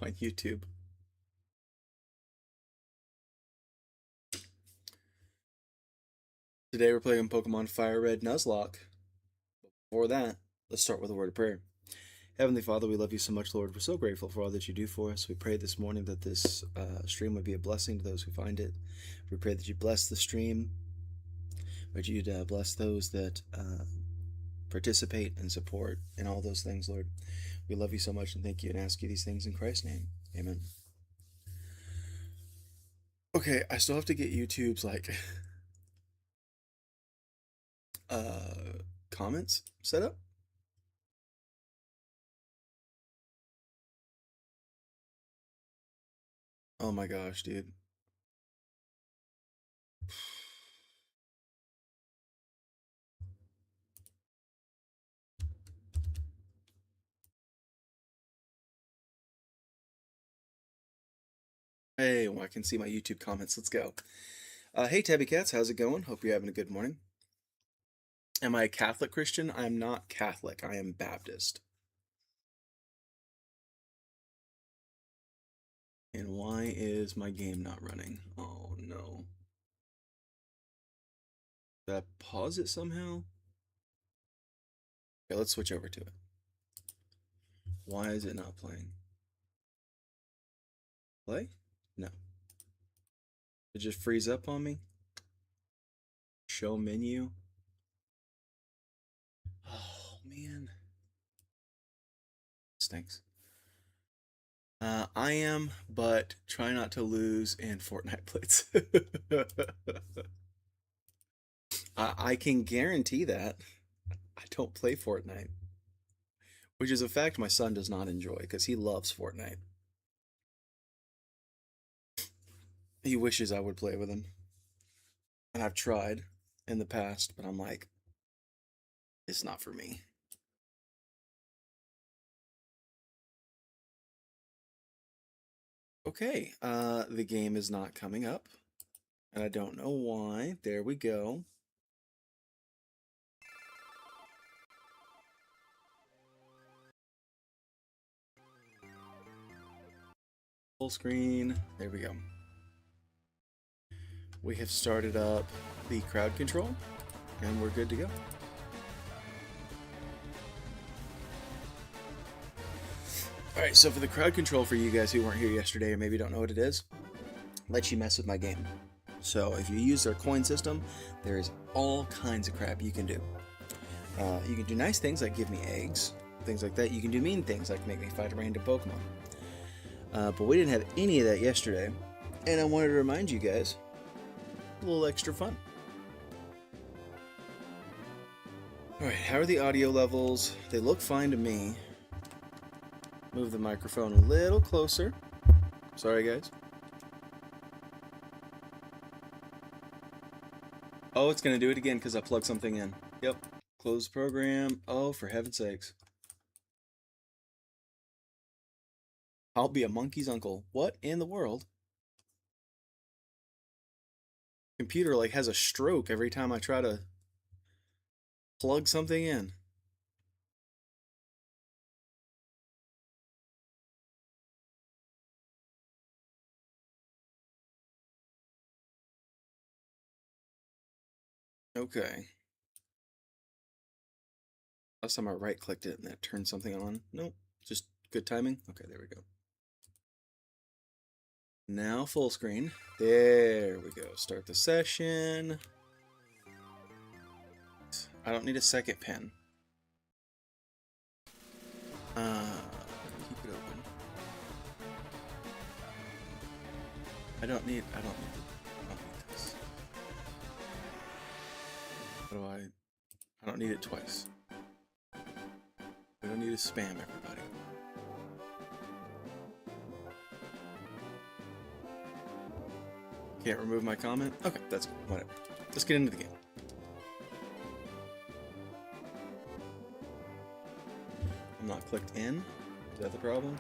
on YouTube. Today we're playing Pokemon Fire Red Nuzlocke. Before that, let's start with a word of prayer. Heavenly Father, we love you so much, Lord. We're so grateful for all that you do for us. We pray this morning that this stream would be a blessing to those who find it. We pray that you bless the stream, that you'd bless those that participate and support and all those things, Lord. We love you so much and thank you and ask you these things in Christ's name. Amen. Okay, I still have to get YouTube's comments set up. Oh my gosh, dude. Hey, well, I can see my YouTube comments. Let's go. Hey, Tabby Cats, how's it going? Hope you're having a good morning. Am I a Catholic Christian? I am not Catholic. I am Baptist. And why is my game not running? Oh no. Did I pause it somehow? Okay, let's switch over to it. Why is it not playing? Play? No. It just freeze up on me? Show menu? Oh man. Stinks. I am, but try not to lose in Fortnite Blitz. I can guarantee that. I don't play Fortnite, which is a fact my son does not enjoy because he loves Fortnite. He wishes I would play with him. And I've tried in the past, but I'm like, it's not for me. Okay, the game is not coming up, and I don't know why. There we go. Full screen. There we go. We have started up the crowd control, and we're good to go. Alright, so for the crowd control for you guys who weren't here yesterday or maybe don't know what it is, lets you mess with my game. So if you use their coin system, there is all kinds of crap you can do. You can do nice things like give me eggs, things like that. You can do mean things like make me fight a random Pokemon. But we didn't have any of that yesterday, and I wanted to remind you guys a little extra fun. Alright, how are the audio levels? They look fine to me. Move the microphone a little closer. Sorry, guys. Oh, it's going to do it again because I plugged something in. Yep. Close program. Oh, for heaven's sakes. I'll be a monkey's uncle. What in the world? Computer like has a stroke every time I try to plug something in. Okay. Last time I right clicked it and that turned something on. Nope. Just good timing. Okay, there we go. Now full screen. There we go. Start the session. I don't need a second pen. Keep it open. I don't need this. How do I don't need it twice. We don't need to spam everybody. Can't remove my comment? Okay, that's cool. Whatever. Let's get into the game. I'm not clicked in. Is that the problem?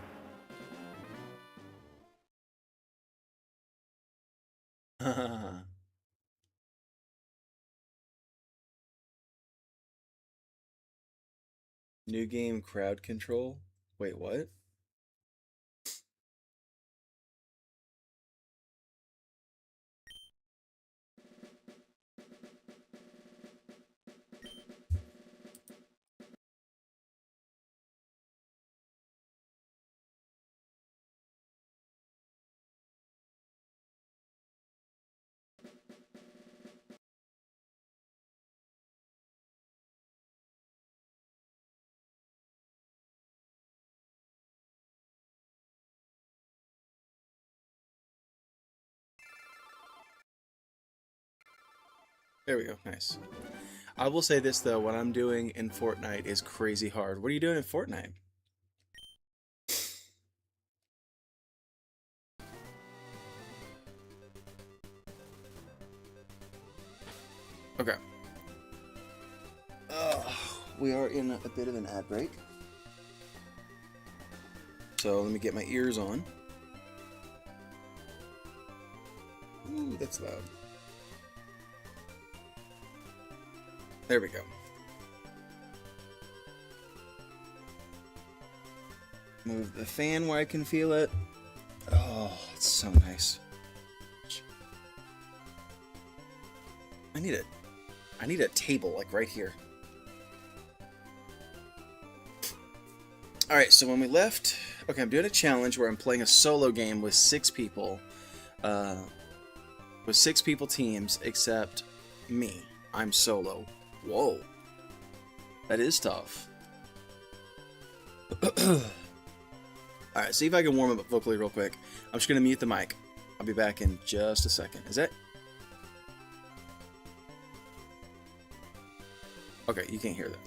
New game crowd control. Wait, what? There we go. Nice. I will say this though, what I'm doing in Fortnite is crazy hard. What are you doing in Fortnite? Okay. We are in a bit of an ad break. So let me get my ears on. Ooh, that's loud. There we go. Move the fan where I can feel it. Oh, it's so nice. I need a table like right here. Alright, so when we left... Okay, I'm doing a challenge where I'm playing a solo game with 6 people. With 6 people teams, except me. I'm solo. Whoa. That is tough. Alright, see if I can warm up vocally real quick. I'm just going to mute the mic. I'll be back in just a second. Is that... Okay, you can't hear that.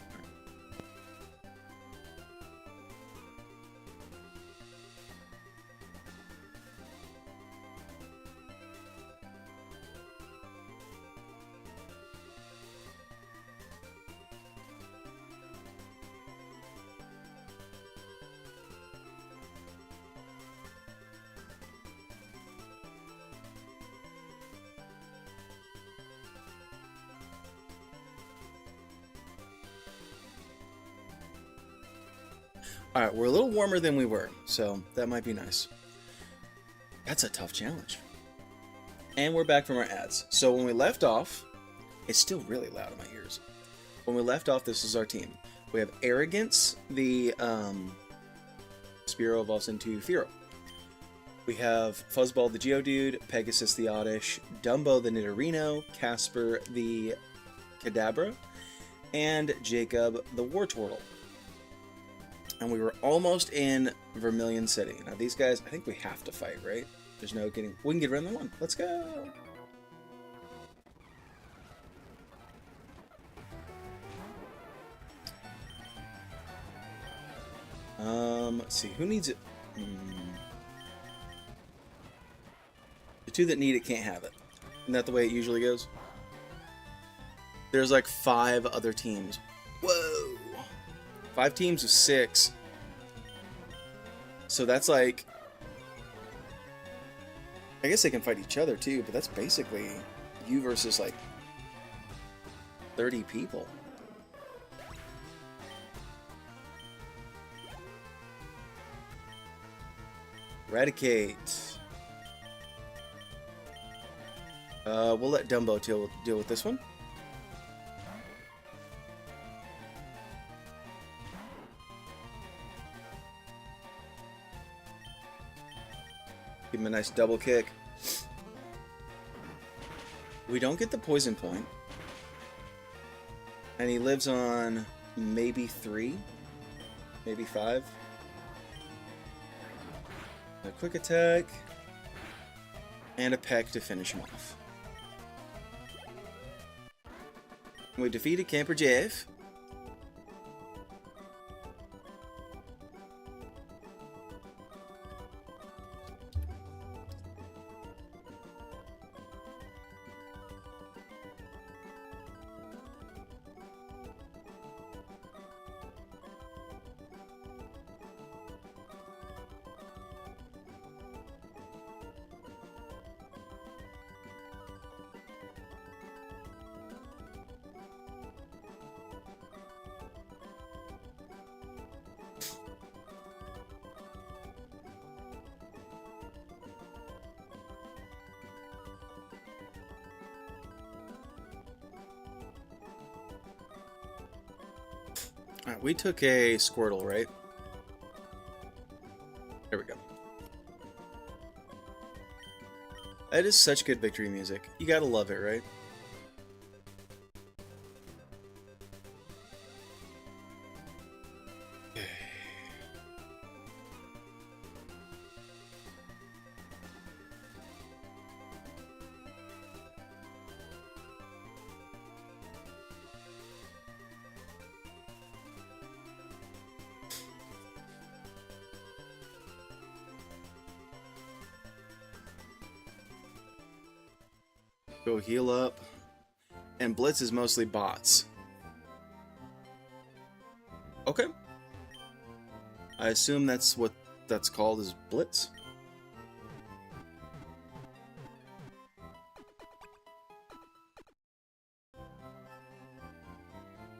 Alright, we're a little warmer than we were, so that might be nice. That's a tough challenge. And we're back from our ads. So when we left off, it's still really loud in my ears. When we left off, this is our team. We have Arrogance, the Spearow evolves into Fearow. We have Fuzzball the Geodude, Pegasus the Oddish, Dumbo the Nidorino, Casper the Kadabra, and Jacob the Wartortle. And we were almost in Vermilion City. Now these guys, I think we have to fight, right? There's no getting... We can get around the one. Let's go! Let's see. Who needs it? The 2 that need it can't have it. Isn't that the way it usually goes? There's like 5 other teams. Whoa! 5 teams of 6. So that's like... I guess they can fight each other too, but that's basically you versus like 30 people. Eradicate. We'll let Dumbo deal with this one. Give him a nice double kick. We don't get the poison point. And he lives on maybe 3, maybe 5. A quick attack. And a peck to finish him off. We defeated Camper Jeff. Alright, we took a Squirtle, right? There we go. That is such good victory music. You gotta love it, right? Go heal up. And Blitz is mostly bots. Okay. I assume that's what that's called, is Blitz.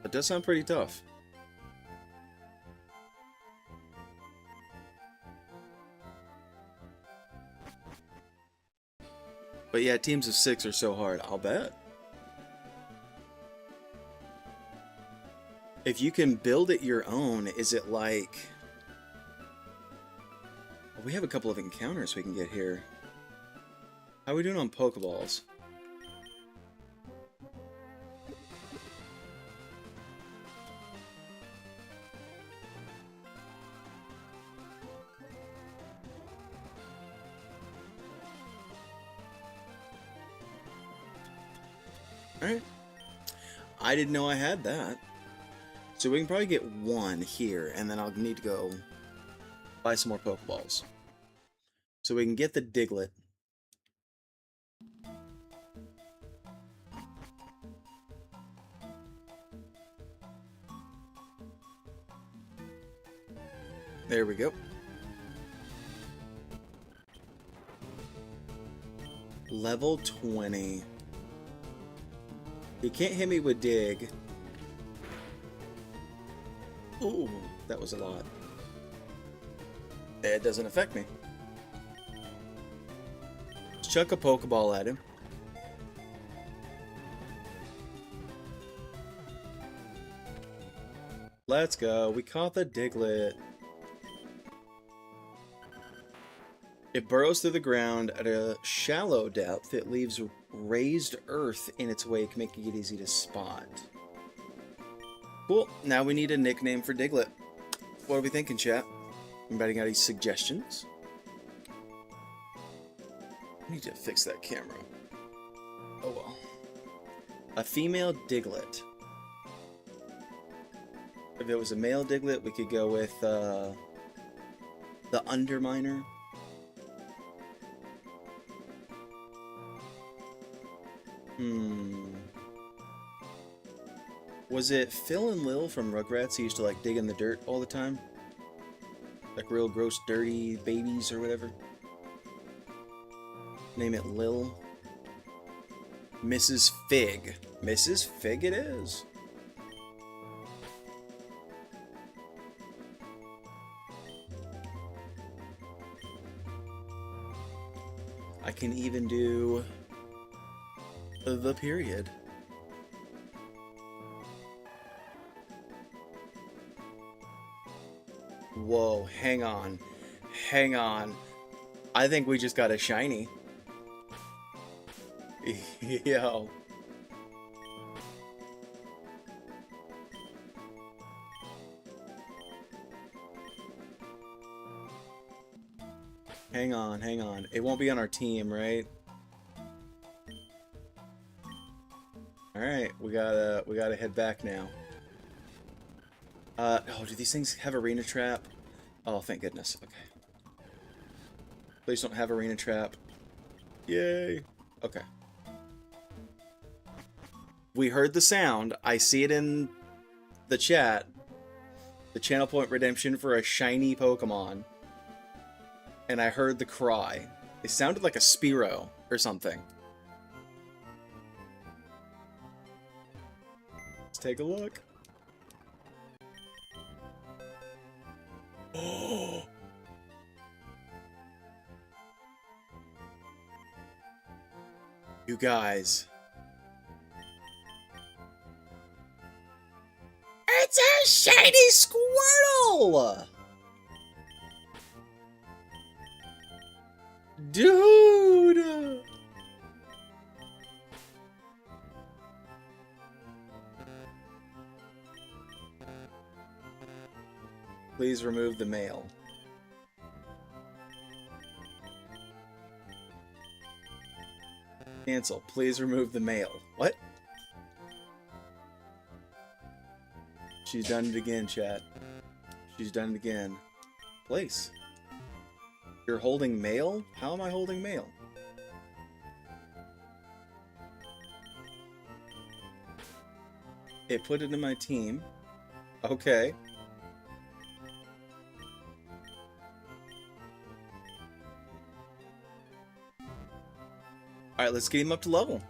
It does sound pretty tough. But yeah, teams of 6 are so hard, I'll bet. If you can build it your own, is it like... We have a couple of encounters we can get here. How are we doing on Pokeballs? Alright. I didn't know I had that. So we can probably get one here, and then I'll need to go buy some more Pokeballs. So we can get the Diglett. There we go. Level 20. He can't hit me with Dig. Ooh, that was a lot. It doesn't affect me. Let's chuck a Pokeball at him. Let's go. We caught the Diglett. It burrows through the ground at a shallow depth. It leaves raised earth in its wake, making it easy to spot. Cool. Now we need a nickname for Diglett. What are we thinking, chat? Anybody got any suggestions? I need to fix that camera. Oh well. A female Diglett. If it was a male Diglett, we could go with the Underminer. Was it Phil and Lil from Rugrats who used to like dig in the dirt all the time? Like real gross, dirty babies or whatever? Name it Lil. Mrs. Fig. Mrs. Fig it is. I can even do the period. Whoa, hang on. Hang on. I think we just got a shiny. Yo. Hang on, hang on. It won't be on our team, right? Alright, we gotta head back now. Oh, do these things have arena trap? Oh, thank goodness. Okay. Please don't have arena trap. Yay. Okay. We heard the sound. I see it in the chat. The channel point redemption for a shiny Pokemon. And I heard the cry. It sounded like a Spearow or something. Let's take a look. Oh. You guys. It's a shiny Squirtle! Dude! Please remove the mail. Cancel. Please remove the mail. What? She's done it again, chat. She's done it again. Place. You're holding mail? How am I holding mail? It put it in my team. Okay. Alright, let's get him up to level.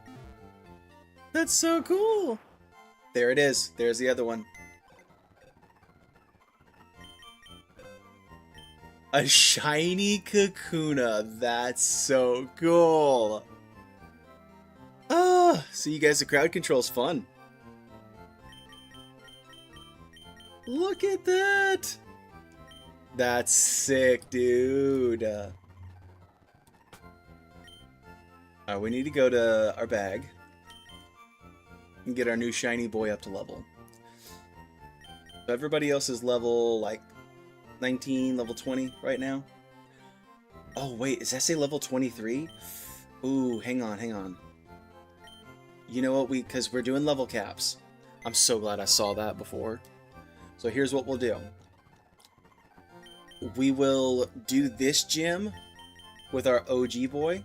That's so cool! There it is. There's the other one. A shiny Kakuna. That's so cool. Ah, so you guys, the crowd control's fun. Look at that. That's sick, dude. We need to go to our bag and get our new shiny boy up to level. So everybody else is level, like, 19, level 20 right now. Oh, wait, does that say level 23? Ooh, hang on. You know what, because we're doing level caps. I'm so glad I saw that before. So here's what we'll do. We will do this gym with our OG boy.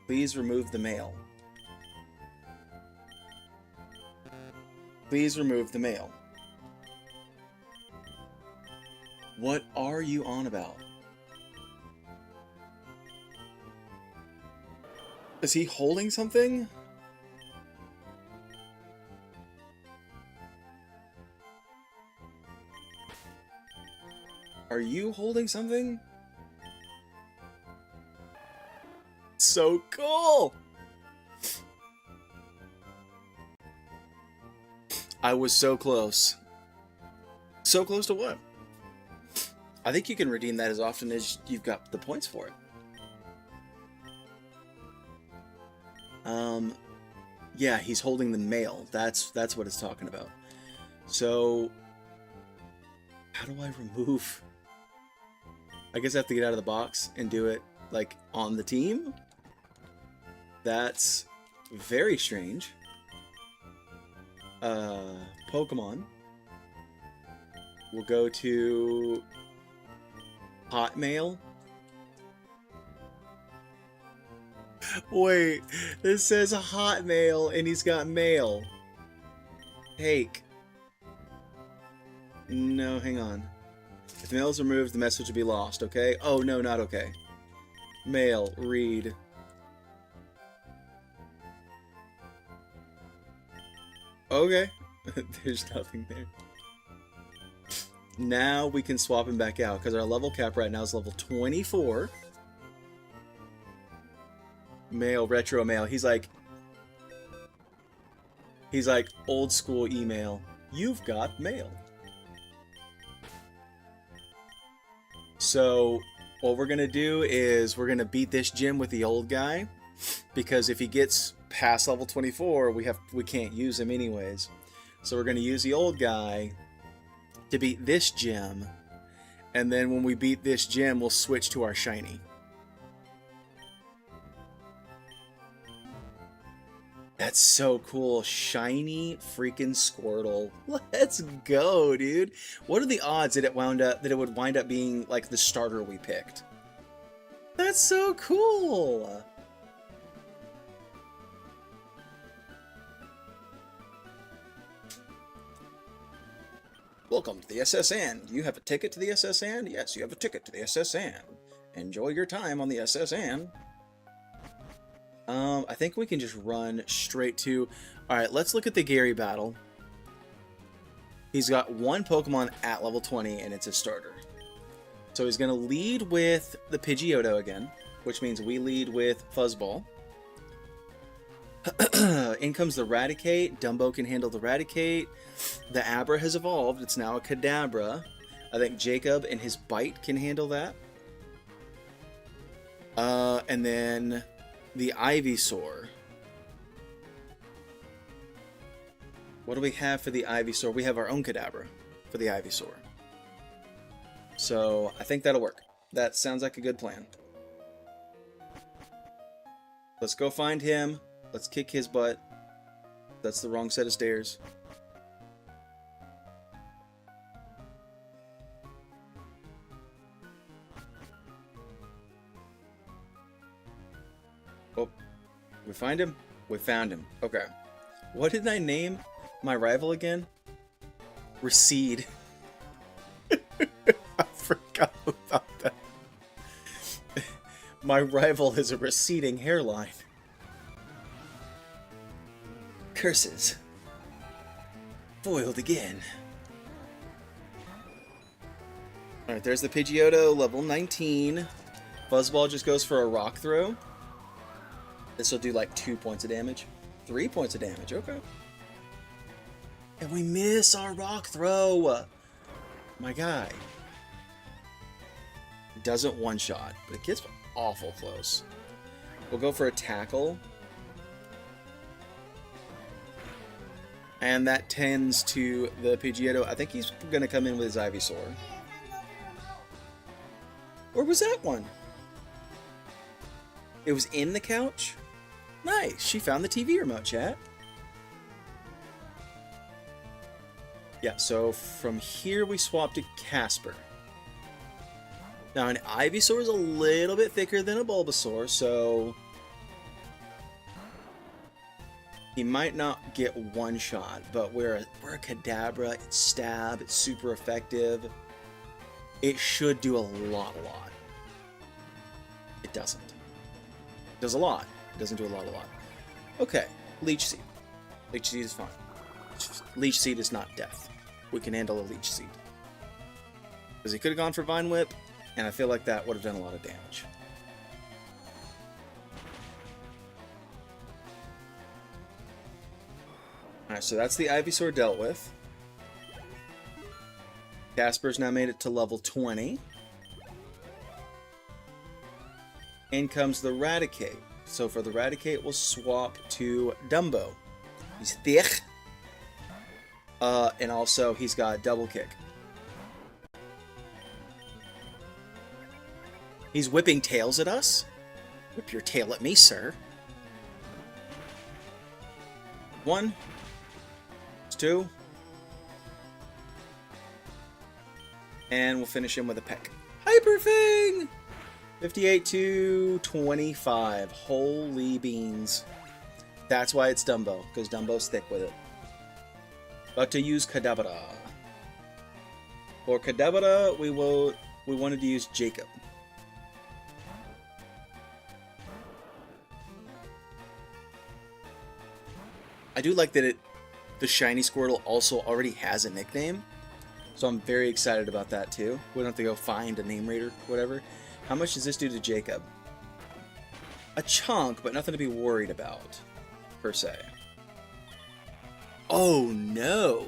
Please remove the mail. Please remove the mail. What are you on about? Is he holding something? Are you holding something? So cool! I was so close. So close to what? I think you can redeem that as often as you've got the points for it. Yeah, he's holding the mail. That's what it's talking about. So, how do I remove? I guess I have to get out of the box and do it, like, on the team? That's very strange. Pokemon. We'll go to Hotmail. Wait, this says Hotmail and he's got mail. Take. No, hang on. If mail is removed, the message will be lost, okay? Oh, no, not okay. Mail, read. Okay. There's nothing there. Now we can swap him back out, because our level cap right now is level 24. Mail, retro mail. He's like old school email. You've got mail. So what we're gonna do is we're gonna beat this gym with the old guy, because if he gets past level 24, we can't use him anyways. So we're gonna use the old guy to beat this gym, and then when we beat this gym, we'll switch to our shiny. That's so cool. Shiny freaking Squirtle. Let's go, dude. What are the odds that it would wind up being like the starter we picked? That's so cool. Welcome to the SSN. You have a ticket to the SSN? Yes, you have a ticket to the SSN. Enjoy your time on the SSN. I think we can just run straight to... Alright, let's look at the Gary battle. He's got one Pokemon at level 20, and it's a starter. So he's going to lead with the Pidgeotto again, which means we lead with Fuzzball. In comes the Raticate. Dumbo can handle the Raticate. The Abra has evolved. It's now a Kadabra. I think Jacob and his Bite can handle that. And then... the Ivysaur. What do we have for the Ivysaur? We have our own Kadabra for the Ivysaur. So, I think that'll work. That sounds like a good plan. Let's go find him. Let's kick his butt. That's the wrong set of stairs. Oh. We find him? We found him. Okay. What did I name my rival again? Recede. I forgot about that. My rival has a receding hairline. Curses. Foiled again. Alright, there's the Pidgeotto, level 19. Fuzzball just goes for a rock throw. This will do like 2 points of damage. 3 points of damage, okay. And we miss our rock throw. My guy. Doesn't one-shot, but it gets awful close. We'll go for a tackle. And that tends to the Pidgeotto. I think he's going to come in with his Ivysaur. Or was that one? It was in the couch? Nice. She found the TV remote, chat. Yeah, so from here we swap to Casper. Now an Ivysaur is a little bit thicker than a Bulbasaur, so he might not get one shot, but we're a Kadabra, it's stab, it's super effective. It should do a lot. It doesn't. It does a lot. It doesn't do a lot. Okay, Leech Seed. Leech Seed is fine. Leech Seed is not death. We can handle a Leech Seed. Because he could have gone for Vine Whip, and I feel like that would have done a lot of damage. Alright, so that's the Ivysaur dealt with. Casper's now made it to level 20. In comes the Raticate. So for the Raticate, we'll swap to Dumbo. He's thick. And also, he's got double kick. He's whipping tails at us? Whip your tail at me, sir. 1. 2. And we'll finish him with a peck. Hyper Fang! 58 to 25. Holy beans. That's why it's Dumbo, because Dumbo's thick with it. About to use Kadabra. For Kadabra, we wanted to use Jacob. I do like that the shiny Squirtle also already has a nickname. So I'm very excited about that too. We don't have to go find a name reader, whatever. How much does this do to Jacob? A chunk, but nothing to be worried about, per se. Oh no!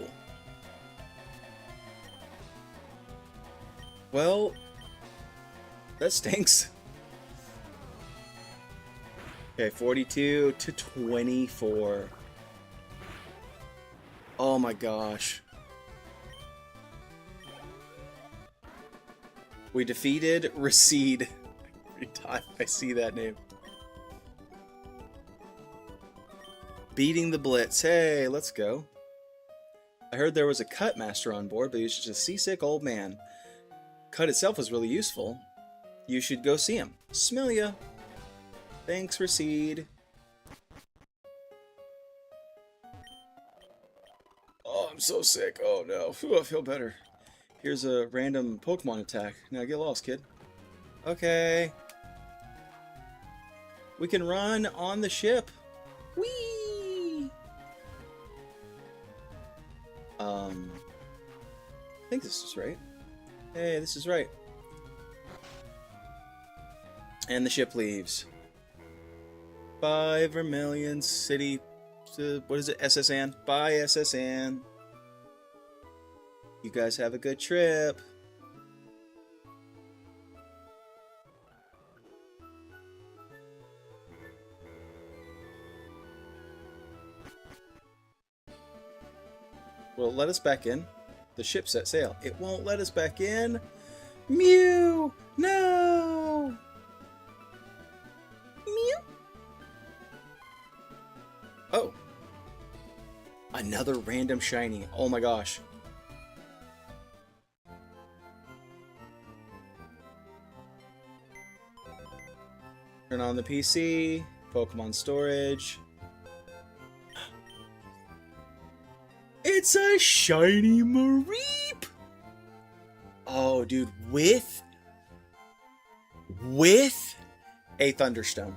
Well, that stinks. Okay, 42 to 24. Oh my gosh. We defeated Recede. Every time I see that name. Beating the Blitz. Hey, let's go. I heard there was a Cut Master on board, but he was just a seasick old man. Cut itself was really useful. You should go see him. Smell ya. Thanks, Recede. Oh, I'm so sick. Oh no. Whew, I feel better. Here's a random Pokemon attack. Now get lost, kid. Okay. We can run on the ship. Whee! I think this is right. Hey, this is right. And the ship leaves. 5 Vermilion City. What is it? SSN. Bye, SSN. You guys have a good trip. Will it let us back in? The ship set sail. It won't let us back in. Mew! No! Mew! Oh. Another random shiny. Oh my gosh. Turn on the PC. Pokemon storage. It's a shiny Mareep! Oh, dude, with a Thunderstone.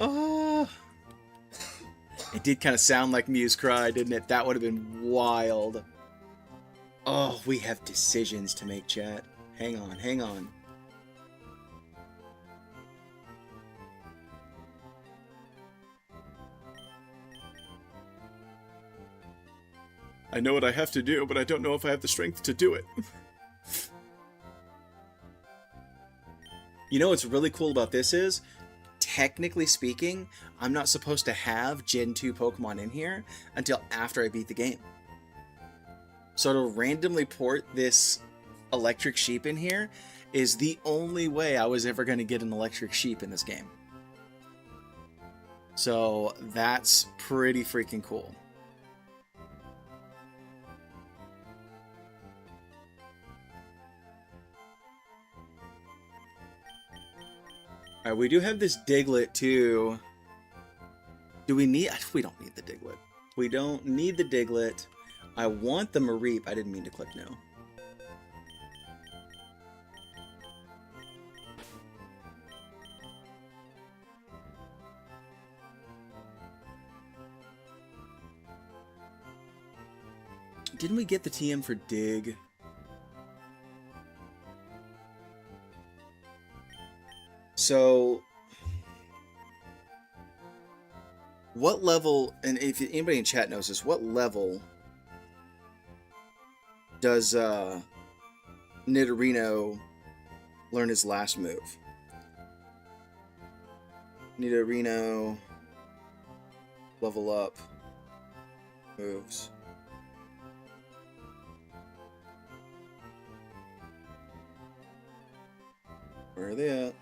Oh, it did kind of sound like Mew's cry, didn't it? That would have been wild. Oh, we have decisions to make, chat. Hang on, hang on. I know what I have to do, but I don't know if I have the strength to do it. You know what's really cool about this is, technically speaking, I'm not supposed to have Gen 2 Pokemon in here until after I beat the game. So to randomly port this electric sheep in here is the only way I was ever going to get an electric sheep in this game. So that's pretty freaking cool. Alright, we do have this Diglett too. Do we need... We don't need the Diglett. We don't need the Diglett. I want the Mareep. I didn't mean to click no. Didn't we get the TM for Dig? So, what level, and if anybody in chat knows this, what level does Nidorino learn his last move? Nidorino level up moves. Where are they at?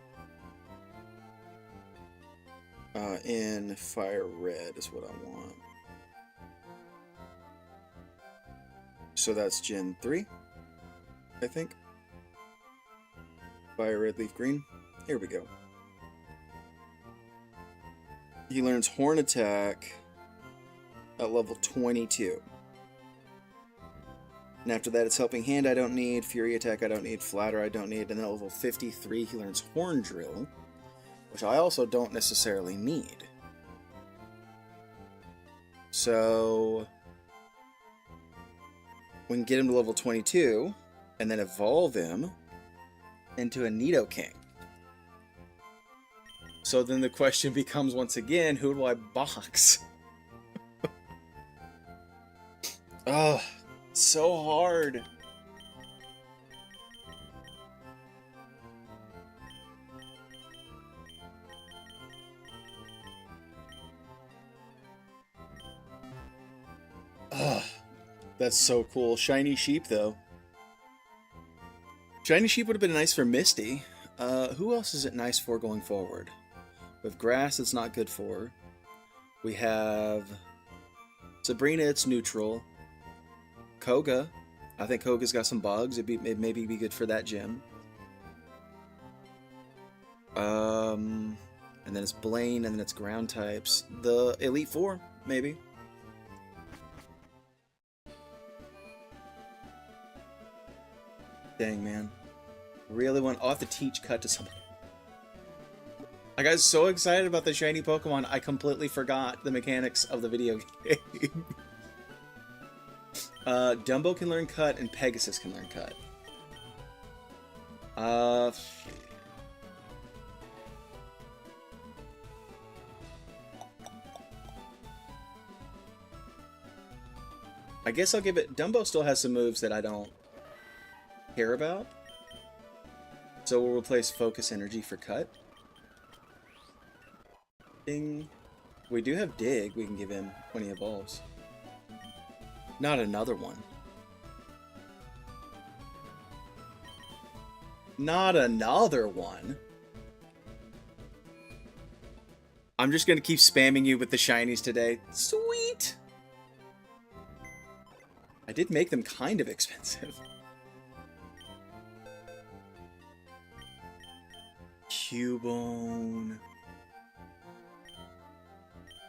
In Fire Red is what I want. So that's Gen 3, I think. Fire Red, Leaf Green. Here we go. He learns Horn Attack at level 22. And after that, it's Helping Hand I don't need, Fury Attack I don't need, Flatter I don't need, and then at level 53, he learns Horn Drill, which I also don't necessarily need. So we can get him to level 22, and then evolve him into a Nidoking. So then the question becomes once again, who do I box? Oh, so hard. Ugh, that's so cool. Shiny Sheep, though. Shiny Sheep would have been nice for Misty. Who else is it nice for going forward? With Grass, it's not good for. We have Sabrina, it's neutral. Koga. I think Koga's got some bugs. It'd maybe be good for that gym. And then it's Blaine, and then it's ground types. The Elite Four, maybe. Dang, man. Really want... I'll have to teach cut to somebody. I got so excited about the shiny Pokemon, I completely forgot the mechanics of the video game. Dumbo can learn cut, and Pegasus can learn cut. I guess I'll give it... Dumbo still has some moves that I don't care about. So we'll replace Focus Energy for cut. Ding. We do have Dig. We can give him when he evolves. Not another one. Not another one. I'm just going to keep spamming you with the shinies today. Sweet. I did make them kind of expensive. Cubone.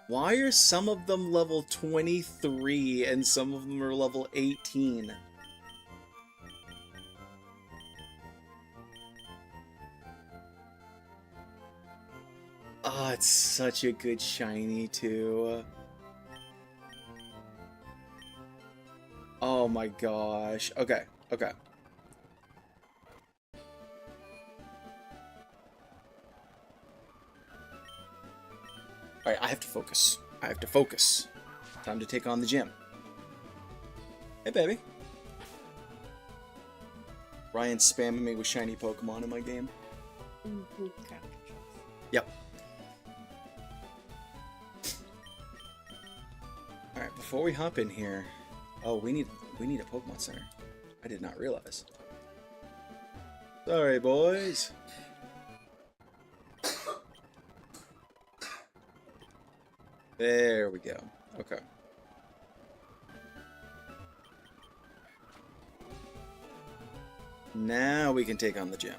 Why are some of them level 23 and some of them are level 18? Oh, it's such a good shiny, too. Oh my gosh. Okay, okay. Alright, I have to focus. I have to focus. Time to take on the gym. Hey, baby. Ryan's spamming me with shiny Pokemon in my game. Okay. Yep. Alright, before we hop in here... Oh, we need a Pokemon Center. I did not realize. Sorry, boys. There we go. Okay. Now we can take on the gym.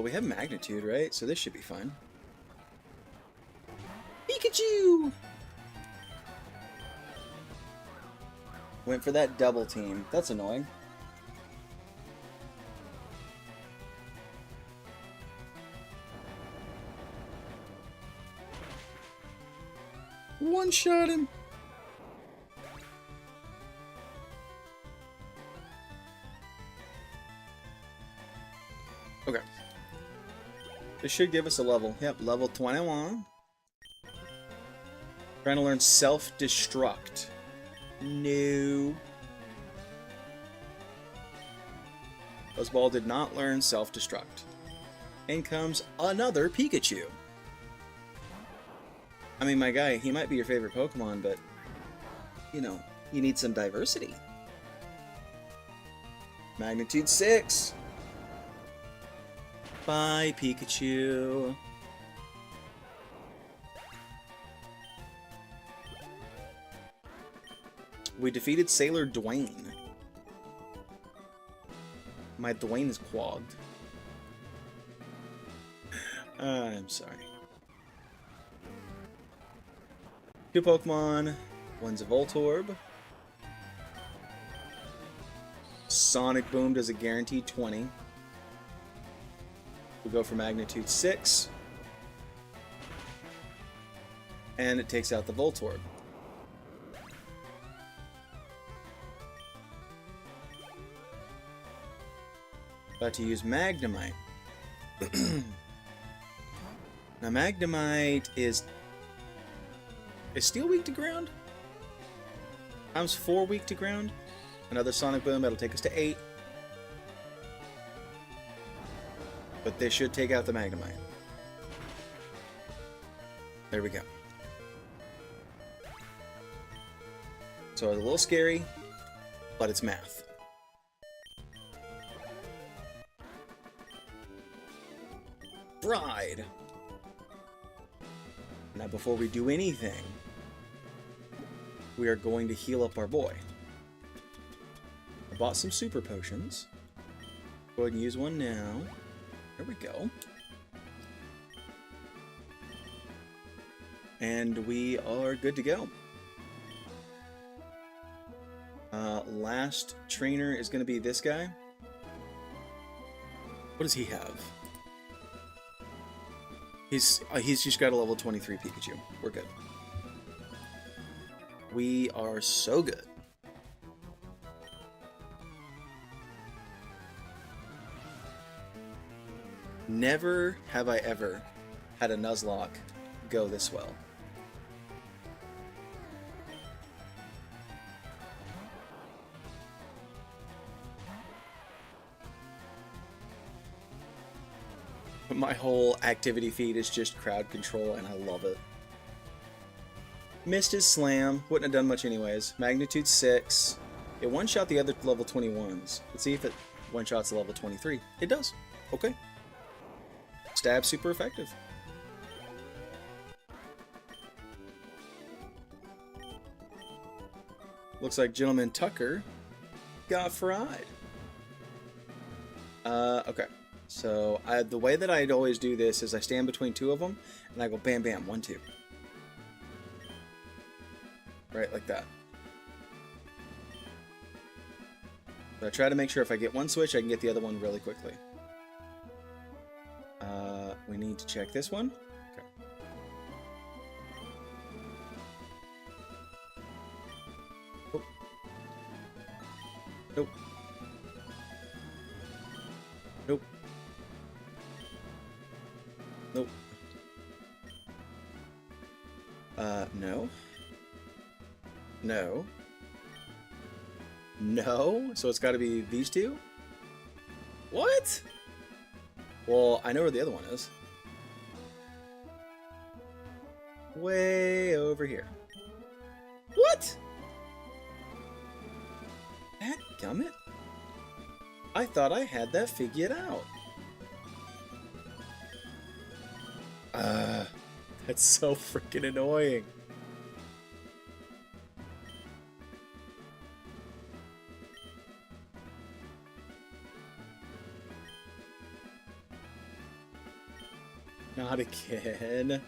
We have Magnitude, right? So this should be fun. Pikachu! Went for that double team. That's annoying. One-shot him. Okay. This should give us a level. Yep, level 21. Trying to learn self-destruct. No. Buzzball did not learn self-destruct. In comes another Pikachu. I mean, my guy, he might be your favorite Pokemon, but, you know, you need some diversity. Magnitude 6. Bye, Pikachu. We defeated Sailor Dwayne. My Dwayne is clogged. I'm sorry. 2 Pokemon. One's a Voltorb. Sonic Boom does a guaranteed 20. We'll go for Magnitude 6. And it takes out the Voltorb. About to use Magnemite. Now Magnemite is Steel weak to ground? Times 4 weak to ground. Another Sonic Boom, that'll take us to 8. But this should take out the Magnemite. There we go. So it's a little scary, but it's math. Bride! Now before we do anything, we are going to heal up our boy. I bought some super potions. Go ahead and use one now. There we go. And we are good to go. Last trainer is going to be this guy. What does he have? He's just got a level 23 Pikachu. We're good. We are so good. Never have I ever had a Nuzlocke go this well. My whole activity feed is just crowd control, and I love it. Missed his slam. Wouldn't have done much anyways. Magnitude 6. It one-shot the other level 21s. Let's see if it one-shots the level 23. It does. Okay. Stab super effective. Looks like Gentleman Tucker got fried. Okay. So the way that I'd always do this is I stand between two of them and I go bam, bam, 1, 2. Right, like that. So I try to make sure if I get one switch, I can get the other one really quickly. We need to check this one. Okay. Nope. Nope. Nope. Nope. No. No. No? So it's got to be these two? What? Well, I know where the other one is. Way over here. What? Dadgummit. I thought I had that figured out. That's so freaking annoying. Not again.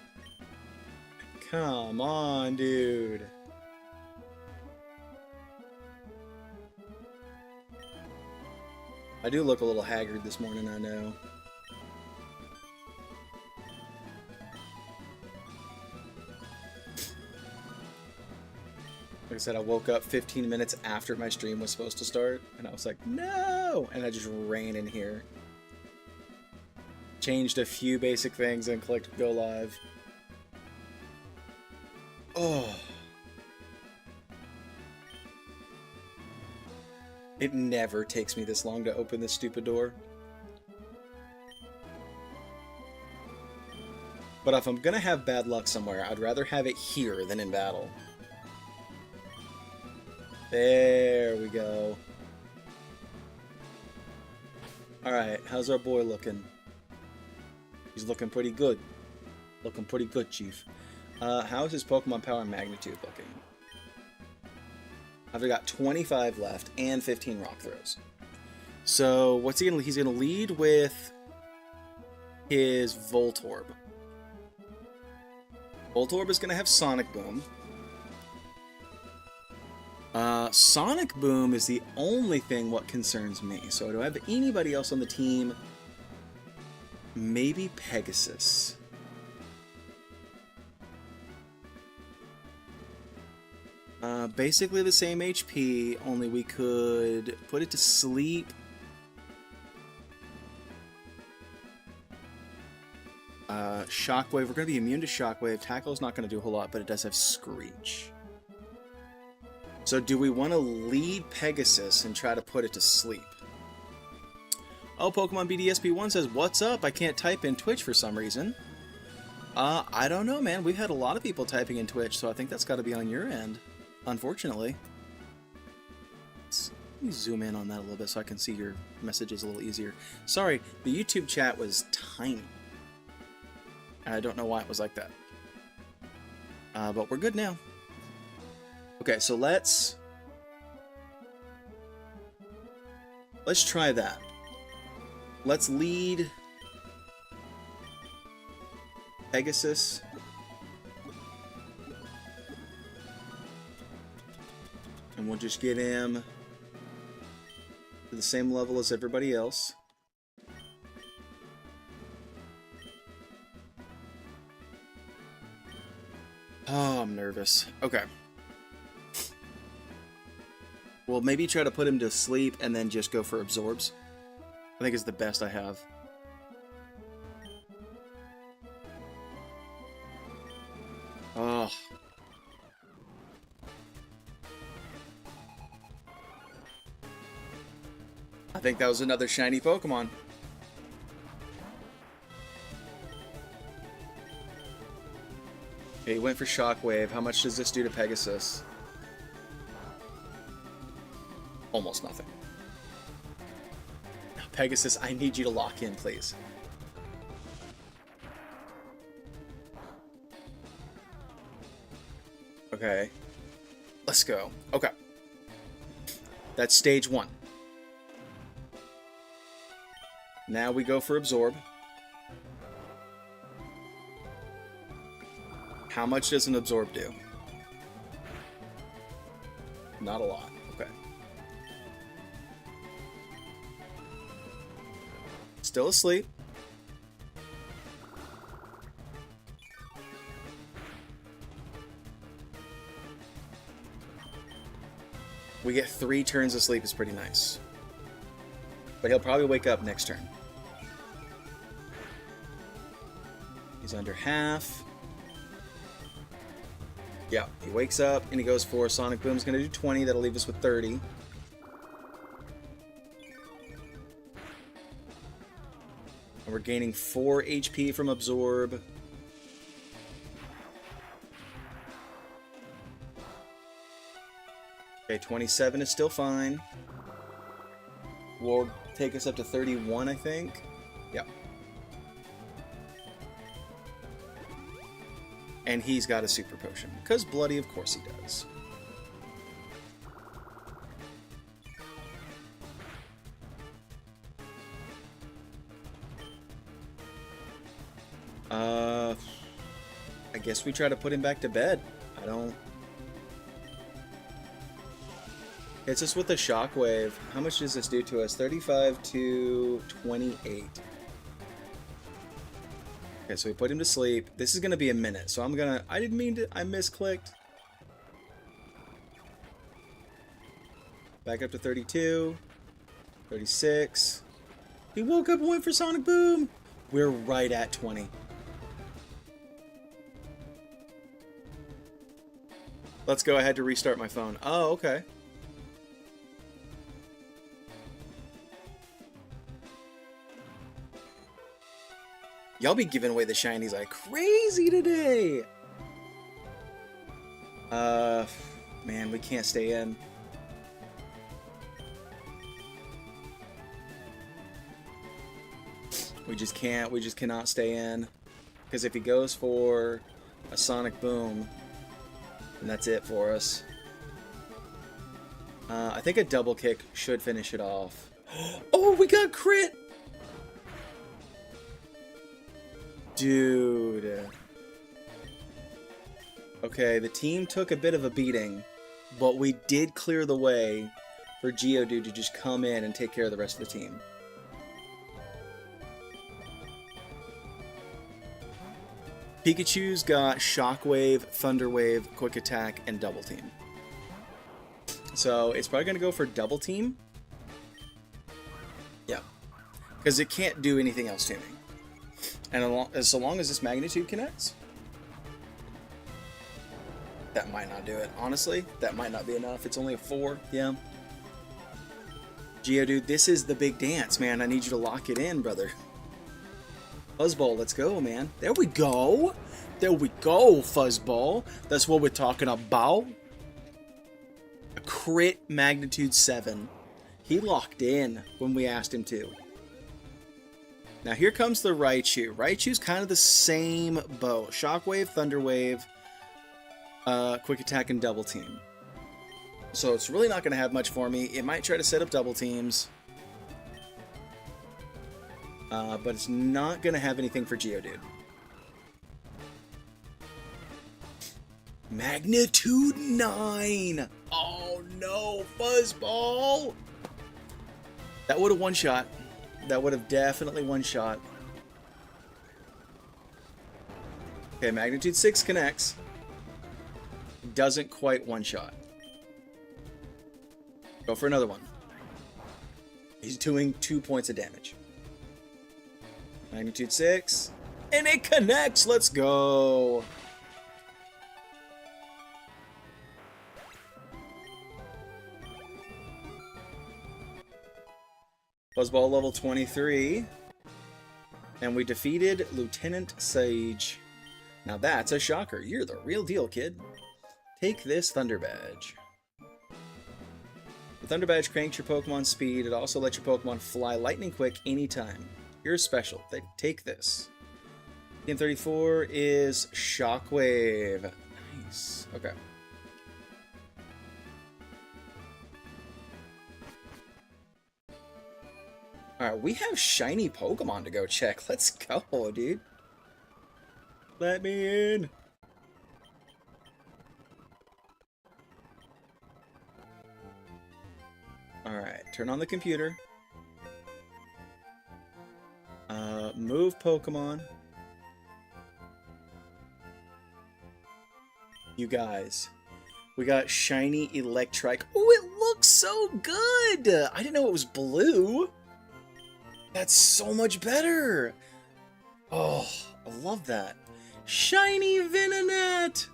Come on, dude. I do look a little haggard this morning, I know. Like I said, I woke up 15 minutes after my stream was supposed to start, and I was like, no! And I just ran in here. Changed a few basic things and clicked go live. Oh. It never takes me this long to open this stupid door. But if I'm gonna have bad luck somewhere, I'd rather have it here than in battle. There we go. Alright, how's our boy looking? He's looking pretty good. Looking pretty good, Chief. How's his Pokemon Power and Magnitude looking? I've got 25 left and 15 rock throws. So what's he gonna? He's gonna lead with his Voltorb. Voltorb is gonna have Sonic Boom. Sonic Boom is the only thing what concerns me. So do I have anybody else on the team? Maybe Pegasus. Basically the same HP, only we could put it to sleep. Shockwave, we're going to be immune to Shockwave. Tackle's not going to do a whole lot, but it does have Screech. So do we want to lead Pegasus and try to put it to sleep? Oh, Pokemon BDSP1 says, what's up? I can't type in Twitch for some reason. I don't know, man. We've had a lot of people typing in Twitch, so I think that's got to be on your end, unfortunately. Let me zoom in on that a little bit so I can see your messages a little easier. Sorry, the YouTube chat was tiny. I don't know why it was like that. But we're good now. Okay, so let's try that. Let's lead Pegasus. And we'll just get him to the same level as everybody else. Oh, I'm nervous. Okay. We'll maybe try to put him to sleep and then just go for absorbs. I think it's the best I have. Oh. I think that was another shiny Pokemon. Okay, he went for Shockwave. How much does this do to Pegasus? Almost nothing. Pegasus, I need you to lock in, please. Okay. Let's go. Okay. That's stage 1. Now we go for absorb. How much does an absorb do? Not a lot. Okay. Still asleep. We get 3 turns of sleep is pretty nice. But he'll probably wake up next turn. He's under half. Yeah, he wakes up and he goes for Sonic Boom's going to do 20. That'll leave us with 30. And we're gaining 4 HP from Absorb. Okay, 27 is still fine. Will take us up to 31, I think. Yep. And he's got a super potion. Because bloody, of course he does. I guess we try to put him back to bed. I don't... Hits us with a shockwave. How much does this do to us? 35 to 28. Okay, so we put him to sleep. This is going to be a minute, so I'm going to... I didn't mean to... I misclicked. Back up to 32. 36. He woke up and went for Sonic Boom. We're right at 20. Let's go ahead to restart my phone. Oh, okay. Y'all be giving away the shinies like crazy today. Man, we can't stay in. We just can't. We just cannot stay in. Because if he goes for a Sonic Boom, then that's it for us. I think a double kick should finish it off. Oh, we got crit! Dude. Okay, the team took a bit of a beating, but we did clear the way for Geodude to just come in and take care of the rest of the team. Pikachu's got Shockwave, Thunder Wave, Quick Attack, and Double Team. So it's probably going to go for Double Team. Yeah. Because it can't do anything else to me. And so long as this magnitude connects, that might not do it. Honestly, that might not be enough. It's only a 4. Yeah. Geodude, this is the big dance, man. I need you to lock it in, brother. Fuzzball, let's go, man. There we go. There we go, Fuzzball. That's what we're talking about. A crit magnitude 7. He locked in when we asked him to. Now here comes the Raichu. Raichu's kind of the same boat. Shockwave, Thunder Wave, Quick Attack, and Double Team. So it's really not going to have much for me. It might try to set up double teams. But it's not going to have anything for Geodude. Magnitude 9! Oh no, Fuzzball! That would have one-shot. That would have definitely one-shot. Okay, Magnitude 6 connects. Doesn't quite one-shot. Go for another one. He's doing 2 points of damage. Magnitude 6. And it connects! Let's go! Fuzzball level 23. And we defeated Lieutenant Sage. Now that's a shocker. You're the real deal, kid. Take this Thunder Badge. The Thunder Badge cranks your Pokemon's speed. It also lets your Pokemon fly lightning quick anytime. You're special. Take this. Team 34 is Shockwave. Nice. Okay. Alright, we have shiny Pokemon to go check. Let's go, dude. Let me in. Alright, turn on the computer. Move Pokemon. You guys, we got shiny Electrike. Oh, it looks so good! I didn't know it was blue. That's so much better. Oh, I love that. Shiny Venonat!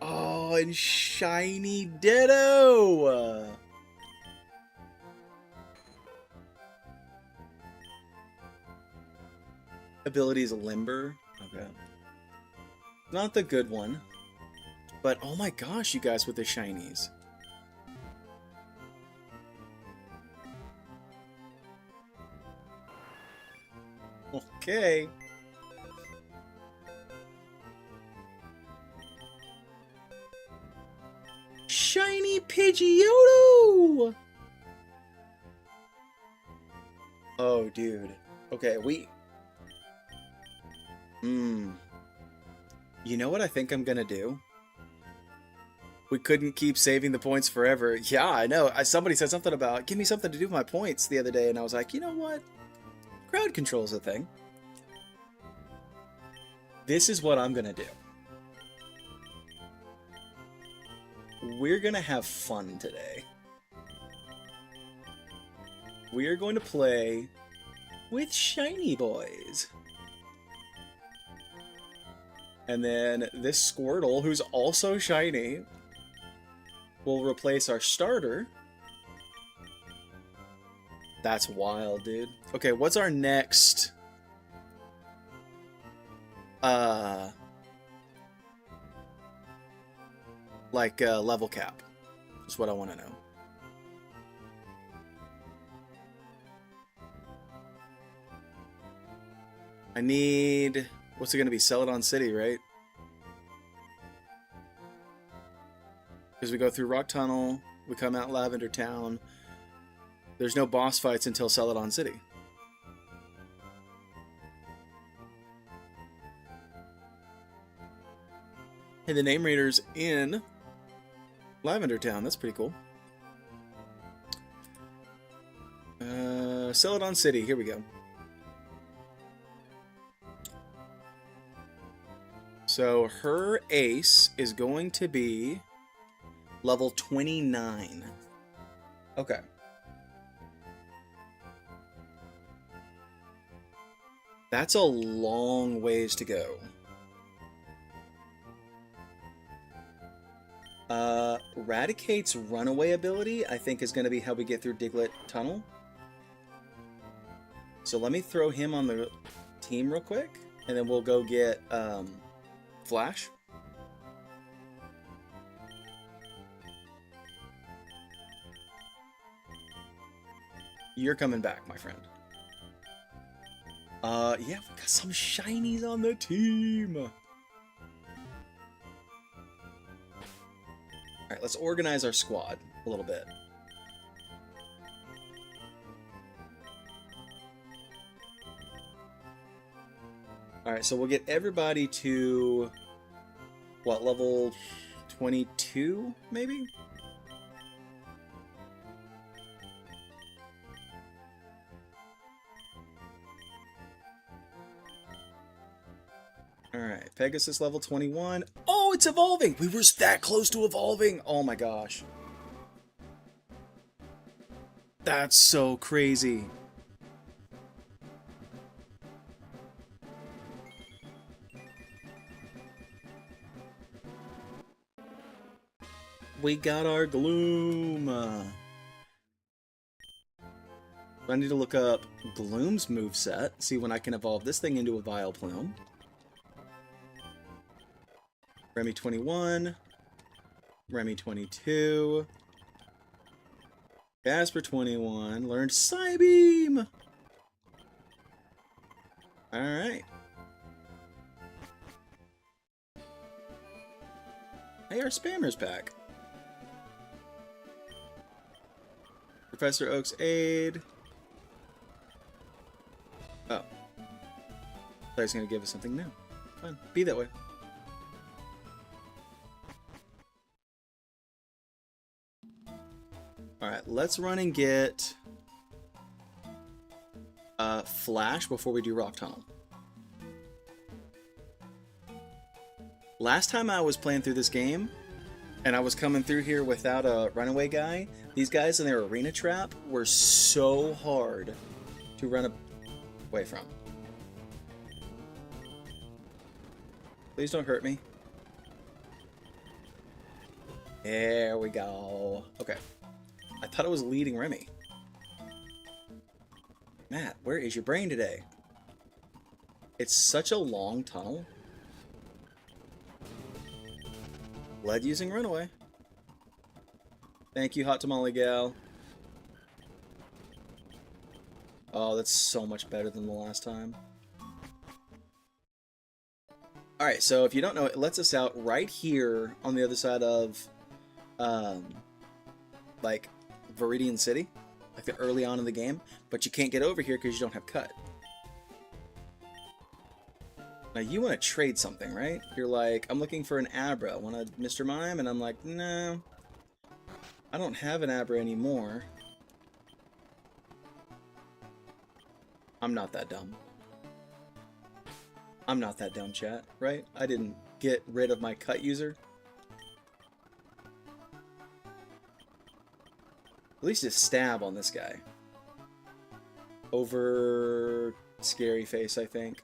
Oh, and shiny Ditto! Ability is Limber. Okay. Not the good one. But oh my gosh, you guys with the shinies. Okay. Shiny Pidgeotto! Oh, dude. Okay, You know what I think I'm gonna do? We couldn't keep saving the points forever. Yeah, I know. Somebody said something about, give me something to do with my points the other day, and I was like, you know what? Crowd control's a thing. This is what I'm gonna do. We're gonna have fun today. We're going to play with shiny boys. And then this Squirtle, who's also shiny, will replace our starter. That's wild, dude. Okay, what's our next... level cap? That's what I want to know. I need... What's it going to be? Celadon City, right? Because we go through Rock Tunnel, we come out Lavender Town. There's no boss fights until Celadon City. Hey, the name raiders in Lavender Town. That's pretty cool. Celadon City. Here we go. So her ace is going to be level 29. Okay. That's a long ways to go. Raticate's runaway ability, I think, is going to be how we get through Diglett Tunnel. So let me throw him on the team real quick, and then we'll go get Flash. You're coming back, my friend. Yeah, we got some shinies on the team. Alright, let's organize our squad a little bit. Alright, so we'll get everybody to, what, level 22, maybe? Alright, Pegasus level 21. Oh, it's evolving! We were that close to evolving! Oh my gosh. That's so crazy. We got our Gloom. I need to look up Gloom's moveset, see when I can evolve this thing into a Vileplume. Remy 21, Remy 22, Casper 21, learned Psybeam! Alright. Hey, our spammer's back. Professor Oak's aid. Oh. I thought he was going to give us something new. Fine. Be that way. Alright, let's run and get Flash before we do Rock Tunnel. Last time I was playing through this game, and I was coming through here without a runaway guy, these guys in their arena trap were so hard to run away from. Please don't hurt me. There we go. Okay. I thought it was leading Remy. Matt, where is your brain today? It's such a long tunnel. Lead using runaway. Thank you, Hot Tamale Gal. Oh, that's so much better than the last time. Alright, so if you don't know, it lets us out right here on the other side of, like, Viridian City. Like, the early on in the game. But you can't get over here because you don't have cut. Now, you want to trade something, right? You're like, I'm looking for an Abra. Want a Mr. Mime? And I'm like, no. I don't have an Abra anymore. I'm not that dumb. I'm not that dumb, chat, right? I didn't get rid of my cut user. At least a stab on this guy. Over scary face, I think.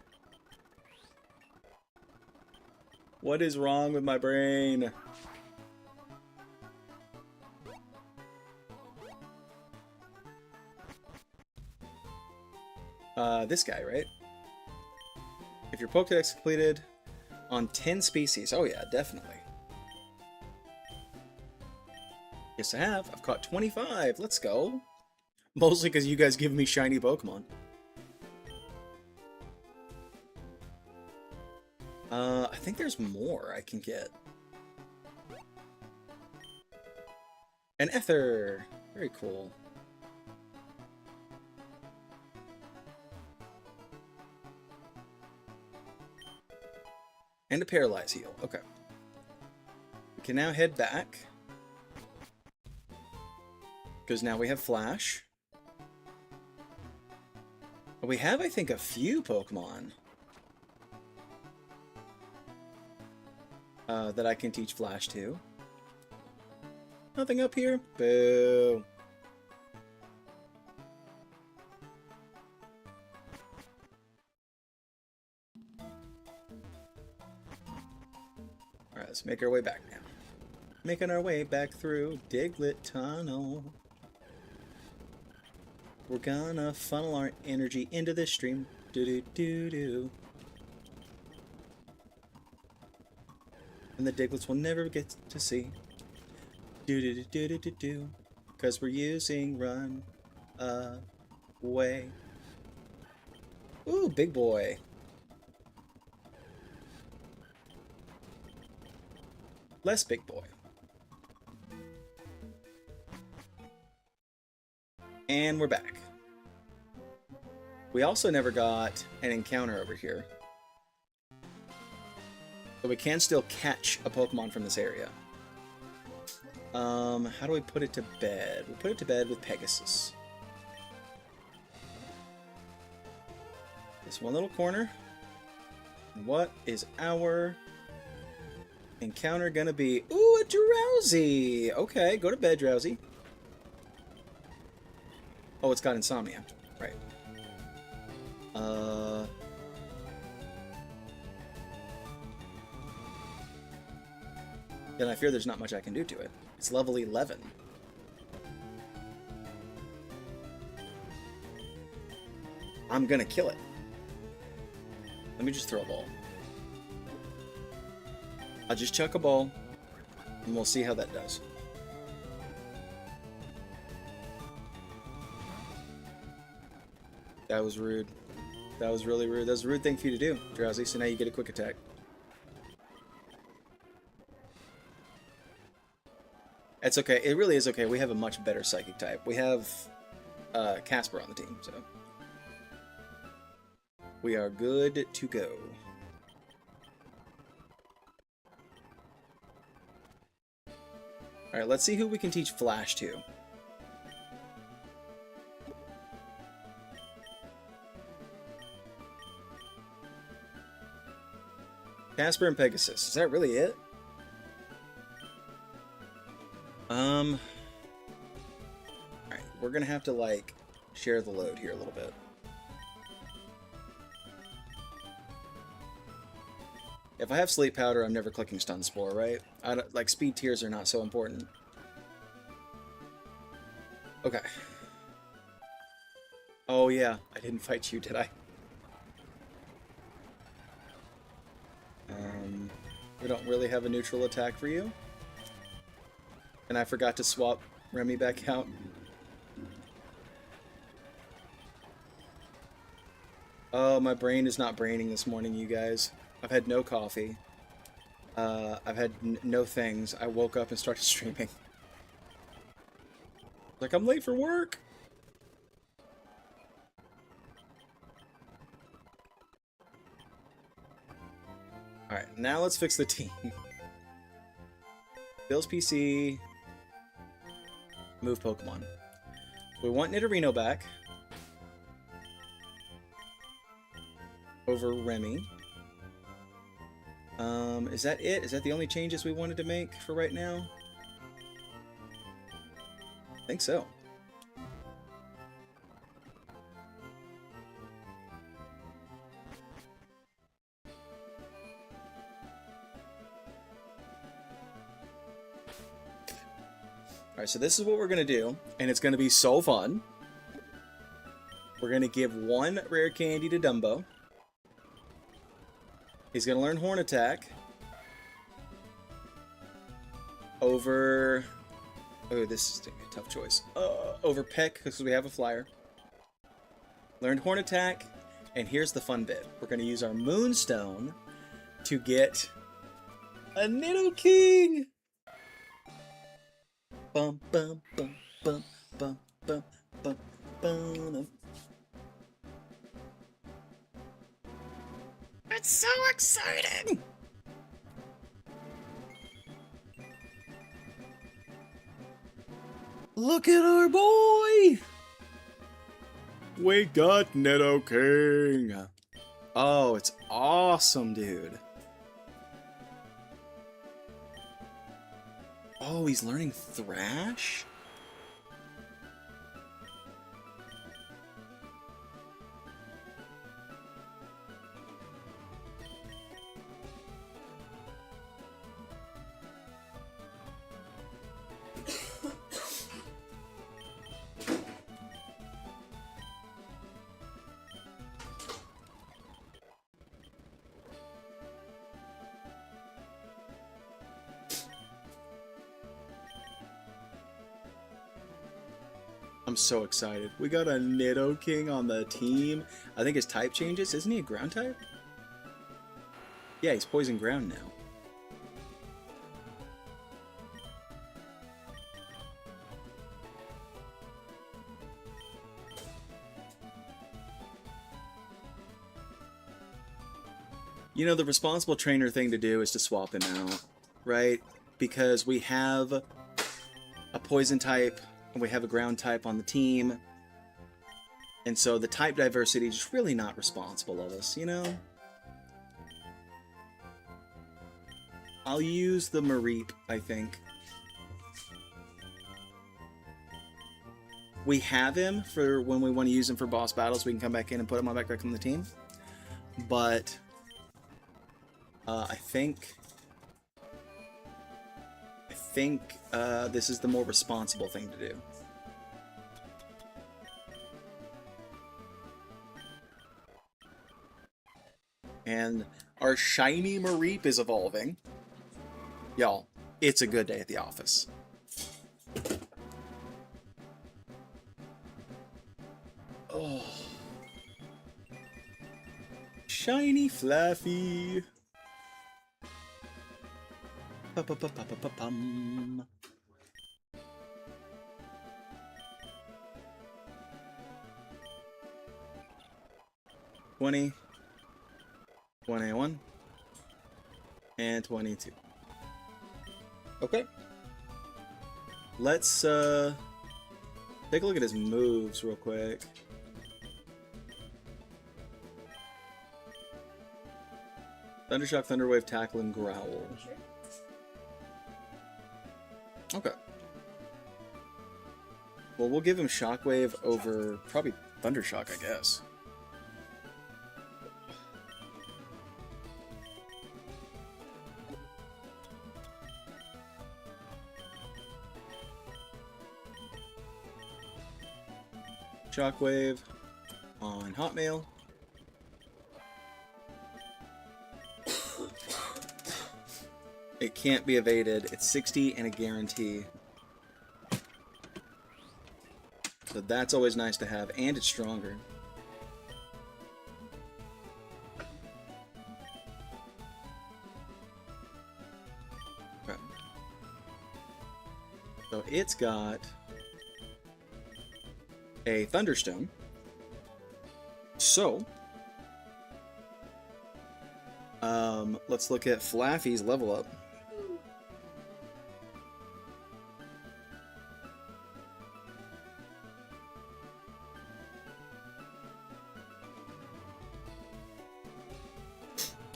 What is wrong with my brain? This guy, right? If your Pokédex completed on 10 species. Oh yeah, definitely. Yes, I have. I've caught 25. Let's go. Mostly because you guys give me shiny Pokemon. I think there's more I can get. An Ether. Very cool. And a Paralyze Heal. Okay. We can now head back. Because now we have Flash. We have, I think, a few Pokemon that I can teach Flash to. Nothing up here? Boo. Alright, let's make our way back now. Making our way back through Diglett Tunnel. We're gonna funnel our energy into this stream. Do-do-do-do. And the Digletts will never get to see. Do-do-do-do-do-do. Because we're using Run Away. Ooh, big boy. Less big boy. And we're back. We also never got an encounter over here. But we can still catch a Pokemon from this area. How do we put it to bed? We put it to bed with Pegasus. This one little corner. What is our encounter gonna be? Ooh, a Drowsy! Okay, go to bed, Drowsy. Oh, it's got insomnia. Right. Then I fear there's not much I can do to it. It's level 11. I'm gonna kill it. Let me just throw a ball. I'll just chuck a ball, and we'll see how that does. That was rude. That was really rude. That was a rude thing for you to do, Drowsy, so now you get a quick attack. It's okay. It really is okay. We have a much better psychic type. We have Casper on the team, so we are good to go. Alright, let's see who we can teach Flash to. Casper and Pegasus. Is that really it? Alright, we're gonna have to, like, share the load here a little bit. If I have Sleep Powder, I'm never clicking Stun Spore, right? I don't, like, speed tiers are not so important. Okay. Oh, yeah. I didn't fight you, did I? We don't really have a neutral attack for you. And I forgot to swap Remy back out. Oh, my brain is not braining this morning, you guys. I've had no coffee. I've had no things. I woke up and started streaming. Like, I'm late for work! Alright, now let's fix the team. Bill's PC. Move Pokemon. We want Nidorino back. Over Remy. Is that it? Is that the only changes we wanted to make for right now? I think so. Alright, so this is what we're going to do, and it's going to be so fun. We're going to give one rare candy to Dumbo. He's going to learn Horn Attack. Over... Oh, this is a tough choice. Over Peck, because we have a flyer. Learned Horn Attack, and here's the fun bit. We're going to use our Moonstone to get a Nidoking! Bum bum bum bum bum bum bum bum. It's so exciting! Look at our boy! We got Nidoking! Oh, it's awesome, dude. Oh, he's learning Thrash? I'm so excited. We got a Nidoking on the team. I think his type changes. Isn't he a ground type? Yeah, he's poison ground now. You know, the responsible trainer thing to do is to swap him out, right? Because we have a poison type and we have a ground type on the team. And so the type diversity is just really not responsible of us, you know? I'll use the Mareep, I think. We have him for when we want to use him for boss battles. We can come back in and put him on back on the team. But I think this is the more responsible thing to do. And our shiny Mareep is evolving. Y'all, it's a good day at the office. Oh. Shiny Fluffy. Pa-pa-pa-pa-pa-pum. 20, 21, and 22. Okay. Let's take a look at his moves real quick. Thundershock, Thunderwave, Tackle, and Growl. Okay. Well, we'll give him Shockwave over probably Thundershock, I guess. Shockwave on Hotmail. It can't be evaded. It's 60 and a guarantee. So that's always nice to have, and it's stronger. Okay. So it's got a Thunderstone. So let's look at Flaffy's level up.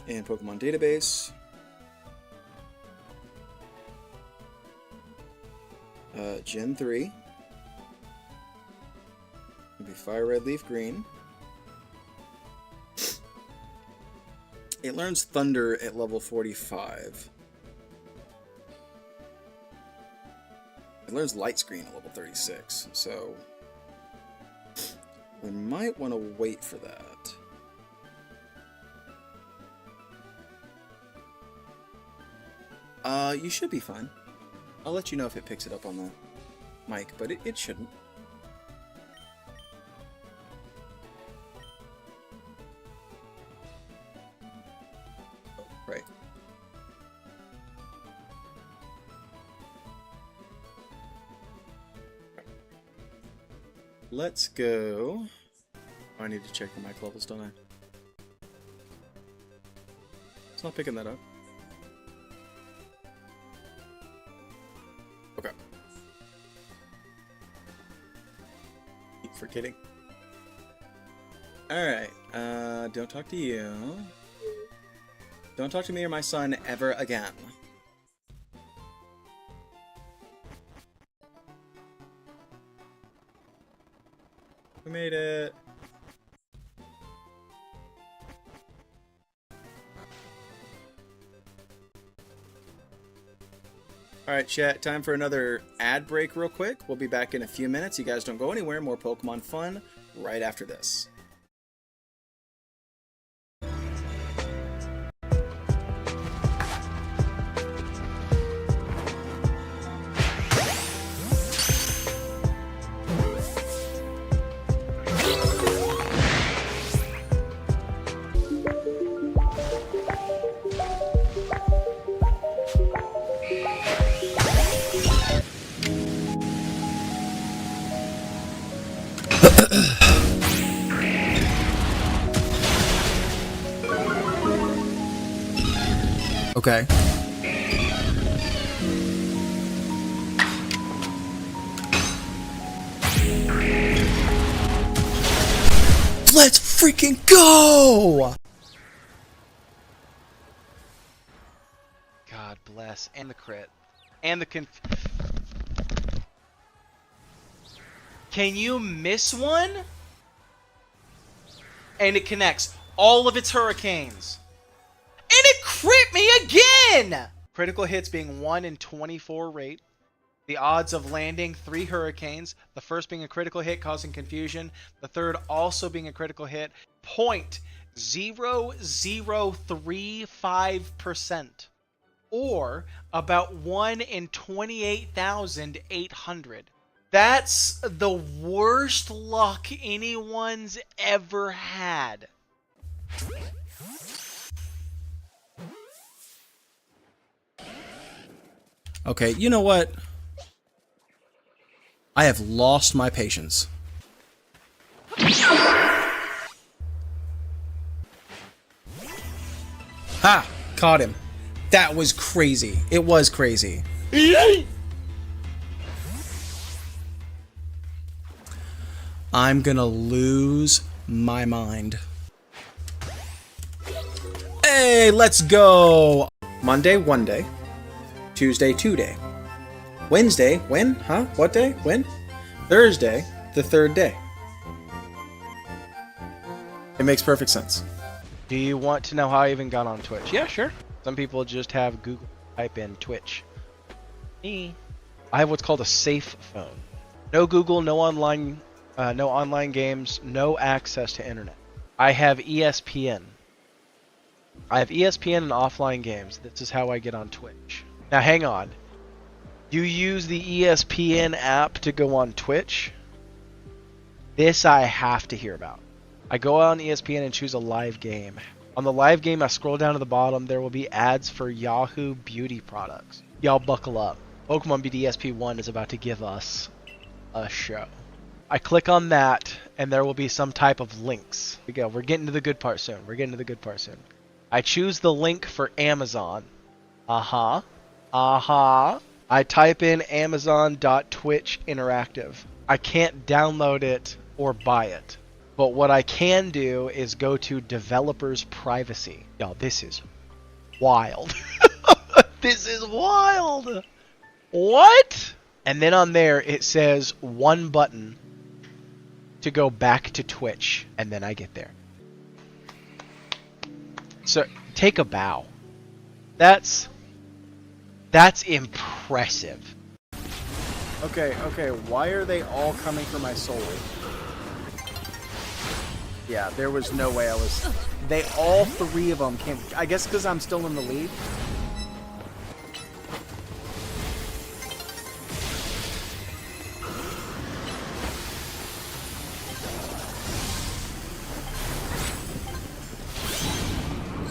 And Pokemon Database. Gen 3. It'll be Fire Red, Leaf Green. It learns Thunder at level 45. It learns Light Screen at level 36, so we might want to wait for that. You should be fine. I'll let you know if it picks it up on the mic, but it shouldn't. Oh, right. Let's go. Oh, I need to check the mic levels, don't I? It's not picking that up. Okay. Keep forgetting. Alright, don't talk to you. Don't talk to me or my son ever again. We made it. Alright, chat, time for another ad break real quick. We'll be back in a few minutes. You guys don't go anywhere. More Pokemon fun right after this. Okay. Let's freaking go! God bless. And the crit. And the Can you miss one? And it connects all of its hurricanes. And it crit me again! Critical hits being 1 in 24 rate. The odds of landing 3 hurricanes. The first being a critical hit causing confusion. The third also being a critical hit. 0.0035%. Or about 1 in 28,800. That's the worst luck anyone's ever had. Okay, you know what? I have lost my patience. Ha! Caught him. That was crazy. It was crazy. I'm gonna lose my mind. Hey, let's go! Monday, 1 day. Tuesday, 2 day. Wednesday, when? Huh? What day? When? Thursday, the 3rd day. It makes perfect sense. Do you want to know how I even got on Twitch? Yeah, sure. Some people just have Google type in Twitch. Me, I have what's called a safe phone. No Google, no online games, no access to internet. I have ESPN. I have ESPN and offline games. This is how I get on Twitch. Now, hang on. You use the ESPN app to go on Twitch? This I have to hear about. I go on ESPN and choose a live game. On the live game, I scroll down to the bottom. There will be ads for Yahoo beauty products. Y'all buckle up. Pokemon BDSP1 is about to give us a show. I click on that, and there will be some type of links. Here we go. We're getting to the good part soon. I choose the link for Amazon. I type in Amazon.Twitch Interactive. I can't download it or buy it. But what I can do is go to developers privacy. Y'all, this is wild. This is wild. What? And then on there it says one button to go back to Twitch, and then I get there. So take a bow. That's impressive. Okay, why are they all coming for my soul? Yeah, there was no way I was... all 3 of them came... I guess because I'm still in the lead.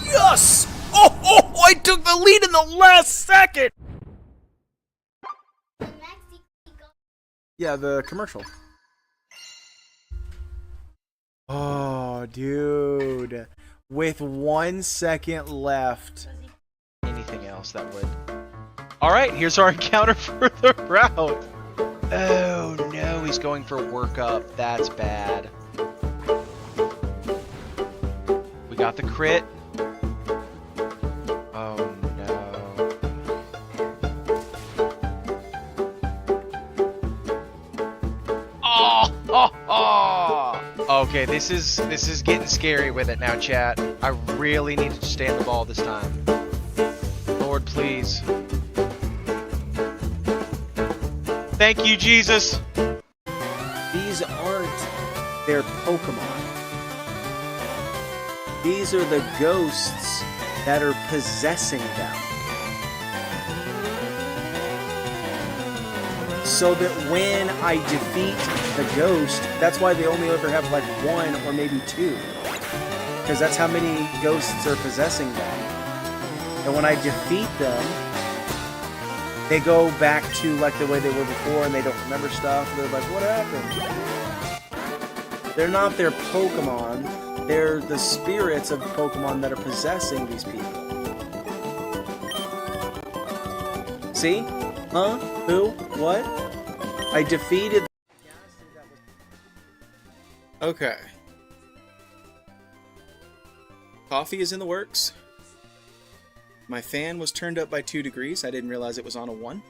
Yes! Oh, I took the lead in the last second! Yeah, the commercial. Oh, dude. With 1 second left. Anything else that would... Alright, here's our encounter for the route. Oh no, he's going for workup. That's bad. We got the crit. Oh no. Oh! Okay, this is getting scary with it now, chat. I really need to stay on the ball this time. Lord, please. Thank you, Jesus. These aren't their Pokemon. These are the ghosts that are possessing them. So that when I defeat the ghost, that's why they only ever have like 1 or maybe 2. Because that's how many ghosts are possessing them. And when I defeat them, they go back to like the way they were before and they don't remember stuff. They're like, what happened? They're not their Pokemon. They're the spirits of Pokemon that are possessing these people. See? Huh? Who? What? I defeated... Okay. Coffee is in the works. My fan was turned up by 2 degrees. I didn't realize it was on a 1.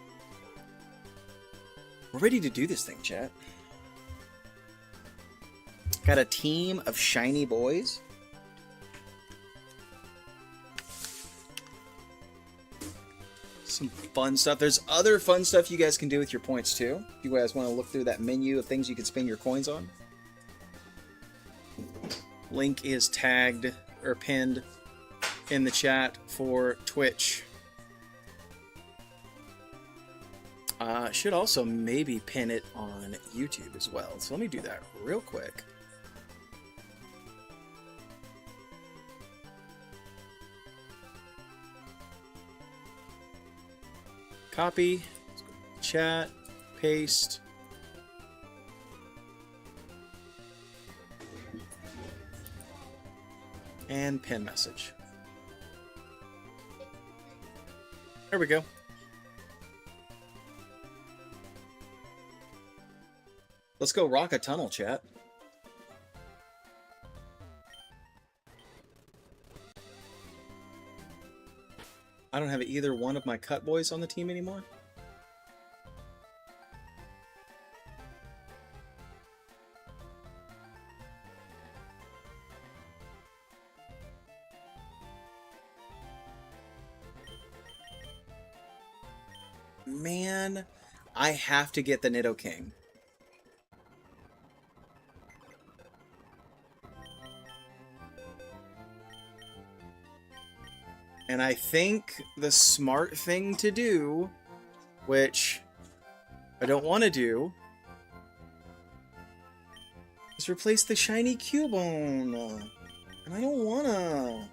We're ready to do this thing, chat. Got a team of shiny boys. Some fun stuff. There's other fun stuff you guys can do with your points too. If you guys want to look through that menu of things you can spend your coins on. Link is tagged or pinned in the chat for Twitch. Should also maybe pin it on YouTube as well. So let me do that real quick. Copy, chat, paste. And pin message. There we go. Let's go rock a tunnel, chat. I don't have either one of my cut boys on the team anymore. Man, I have to get the Nidoking. And I think the smart thing to do, which I don't want to do, is replace the shiny Cubone. And I don't want to.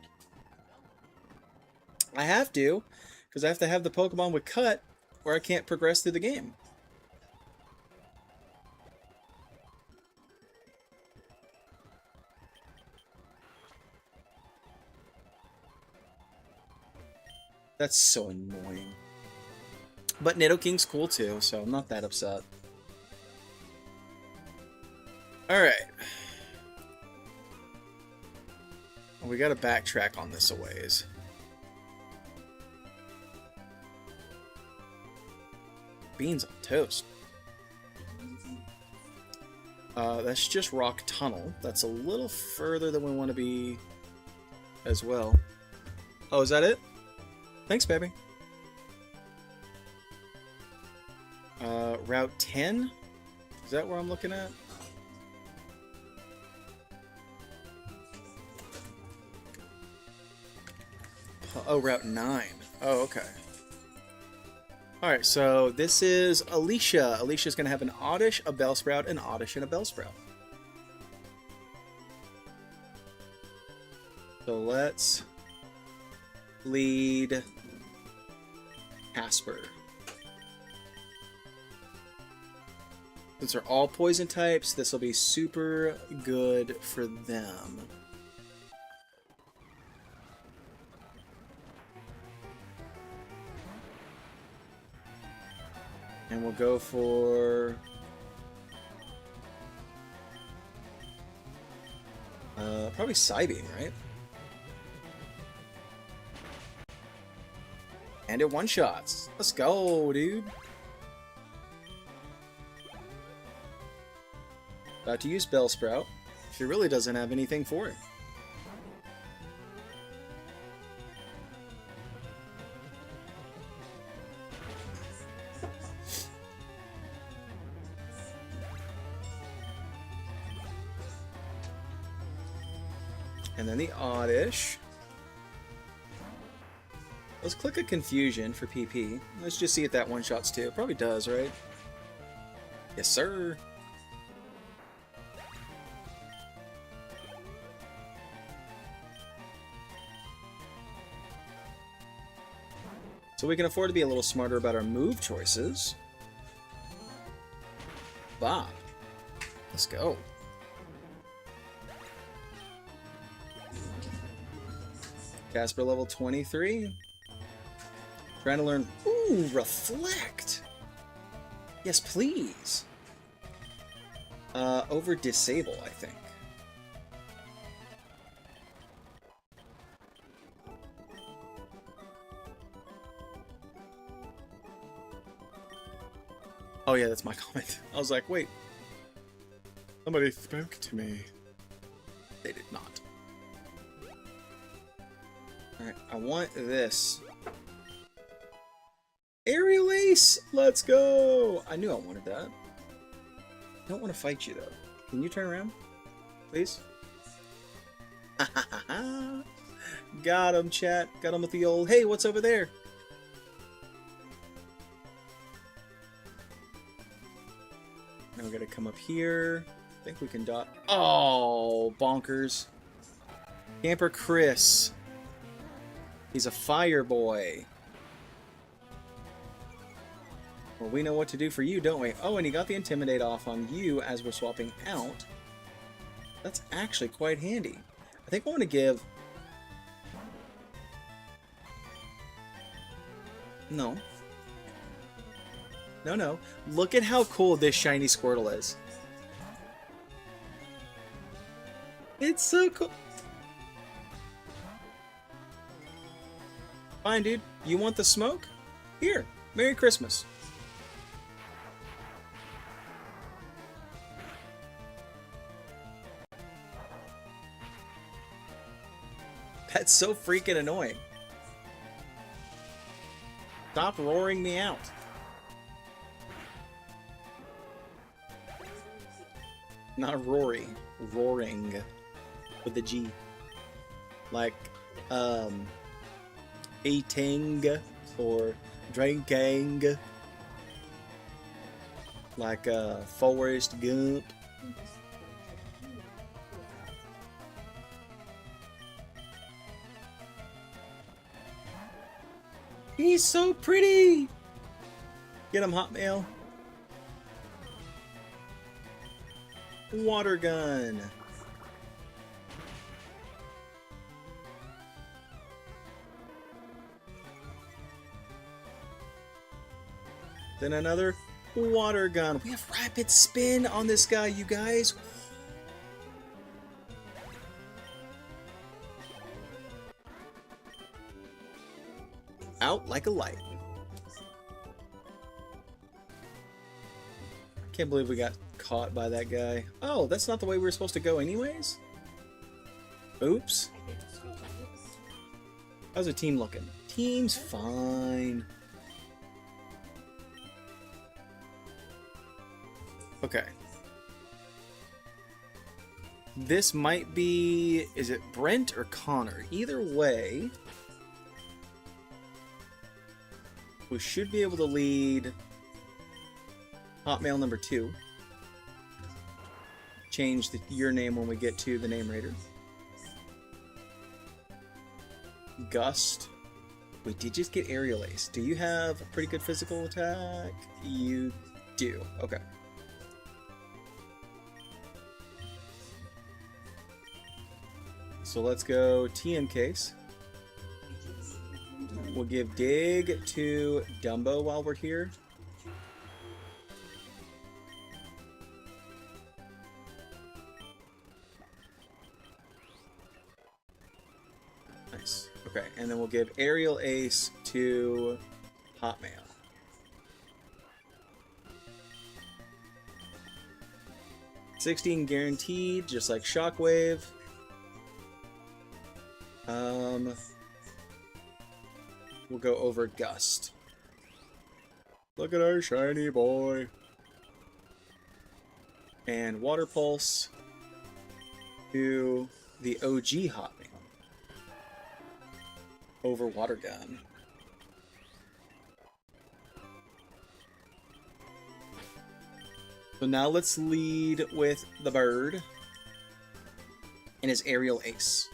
I have to, because I have to have the Pokemon with Cut, or I can't progress through the game. That's so annoying. But Nidoking's cool too, so I'm not that upset. Alright. We gotta backtrack on this a ways. Beans on toast. That's just Rock Tunnel. That's a little further than we want to be as well. Oh, is that it? Thanks, baby. Route 10? Is that where I'm looking at? Oh, Route 9. Oh, okay. Alright, so this is Alicia. Alicia's going to have an Oddish, a Bellsprout, an Oddish, and a Bellsprout. So let's lead Casper. Since they're all poison types, this will be super good for them. And we'll go for probably Psybeam, right? And it one-shots. Let's go, dude. About to use Bellsprout. She really doesn't have anything for it. And then the Oddish. Let's click a Confusion for PP. Let's just see if that one-shots too. It probably does, right? Yes, sir. So we can afford to be a little smarter about our move choices. Bob. Let's go. Casper level 23. Trying to learn... Ooh, Reflect! Yes, please. Over Disable, I think. Oh yeah, that's my comment. I was like, wait. Somebody spoke to me. They did not. Alright, I want this. Aerial Ace! Let's go! I knew I wanted that. I don't want to fight you, though. Can you turn around? Please? Got him, chat. Got him with the old, hey, what's over there? Now we gotta come up here. I think we can dot. Oh, bonkers. Camper Chris. He's a fire boy. Well, we know what to do for you, don't we? Oh, and he got the Intimidate off on you as we're swapping out. That's actually quite handy. I think I want to give... No. No, no. Look at how cool this shiny Squirtle is. It's so cool. Fine, dude. You want the smoke? Here. Merry Christmas. That's so freaking annoying. Stop roaring me out. Not Rory. Roaring. With the G. Like, eating or drinking. Like, Forrest Gump. He's so pretty! Get him, Hotmail. Water gun. Then another water gun. We have rapid spin on this guy, you guys. Out like a light. Can't believe we got caught by that guy. Oh, that's not the way we were supposed to go anyways? Oops. How's the team looking? Team's fine. Okay. This might be... Is it Brent or Connor? Either way... We should be able to lead Hotmail number 2. Change your name when we get to the name raider. Gust. We did just get Aerial Ace. Do you have a pretty good physical attack? You do. Okay. So let's go TM case. We'll give Dig to Dumbo while we're here. Nice. Okay, and then we'll give Aerial Ace to Hotmail. $16 guaranteed, just like Shockwave. We'll go over Gust. Look at our shiny boy. And Water Pulse to the OG Hotmail. Over Water Gun. So now let's lead with the bird and his Aerial Ace.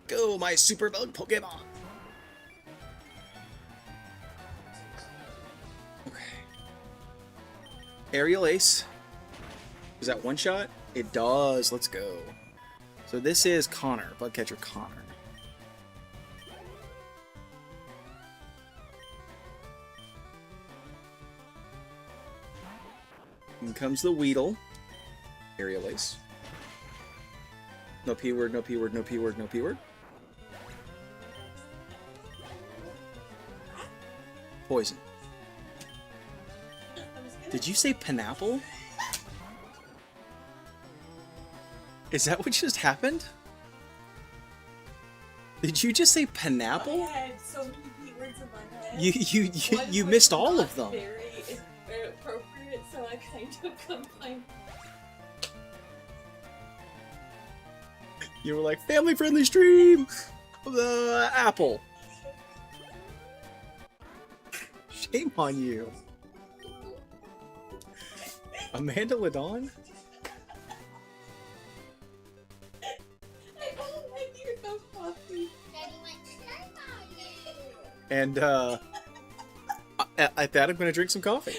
Go, my super bug Pokemon! Okay. Aerial Ace. Is that one shot? It does. Let's go. So this is Connor, Bugcatcher Connor. In comes the Weedle. Aerial Ace. No P word, no P word, no P word, no P word. Poison. Did you say pineapple? Is that what just happened? Did you just say pineapple? I had so many P words in my head. You missed all of them. Very appropriate, so I kind of combined. You were like, family friendly stream! The apple. Shame on you. Amanda Ladon? I don't like your so puffy. And, at that, I'm gonna drink some coffee.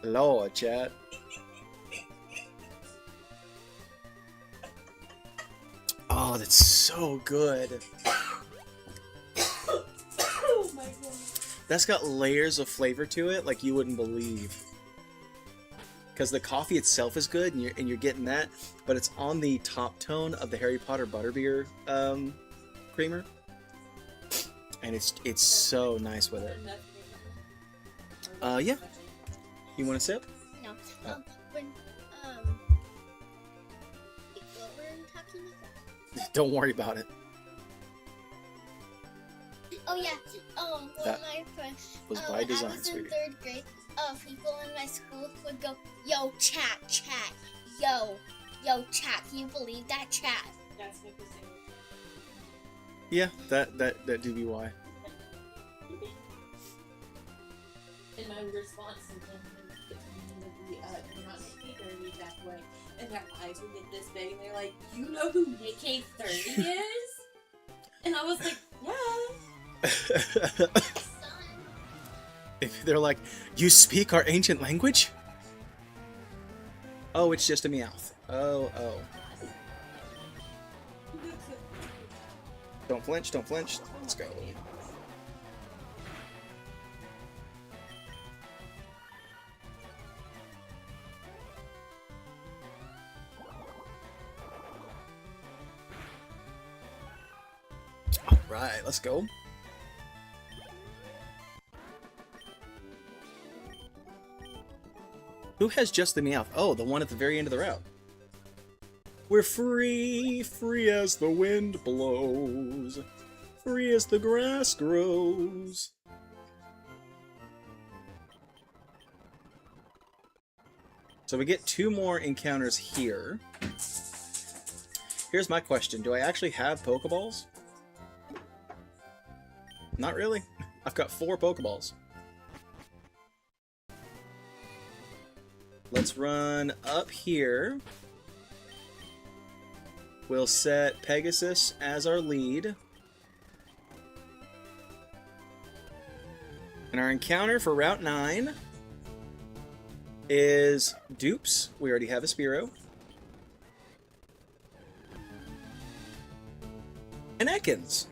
Lord, chat. Oh, Oh, that's so good. Oh my god. That's got layers of flavor to it like you wouldn't believe. Because the coffee itself is good, and you're getting that, but it's on the top tone of the Harry Potter butterbeer creamer, and it's so nice with it. Yeah. You want a sip? No. Oh. When what were we talking about? Don't worry about it. Oh yeah. One That of my friends was by design, I was sweetie. in 3rd grade. People in my school would go, "Yo, chat, yo, chat." Can you believe that, chat? That's my percent. Yeah, that do be why. And my response to them would be, "You're not Nick K30 that way," and their eyes would get this big, and they're like, "You know who Nick K30 is?" And I was like, "Yeah." If they're like, you speak our ancient language? Oh, it's just a Meowth. Oh. Don't flinch, don't flinch. Let's go. Alright, let's go. Who has just the Meowth? Oh, the one at the very end of the route. We're free, free as the wind blows, free as the grass grows. So we get 2 more encounters here. Here's my question. Do I actually have Pokeballs? Not really. I've got 4 Pokeballs. Let's run up here. We'll set Pegasus as our lead. And our encounter for Route 9 is Dupes. We already have a Spearow. And Ekans.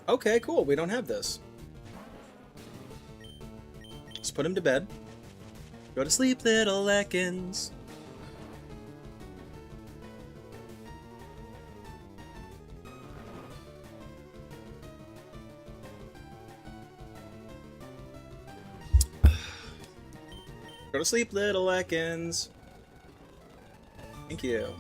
Okay, cool. We don't have this. Let's put him to bed. Go to sleep, little Ekans. Go to sleep, little Ekans. Thank you.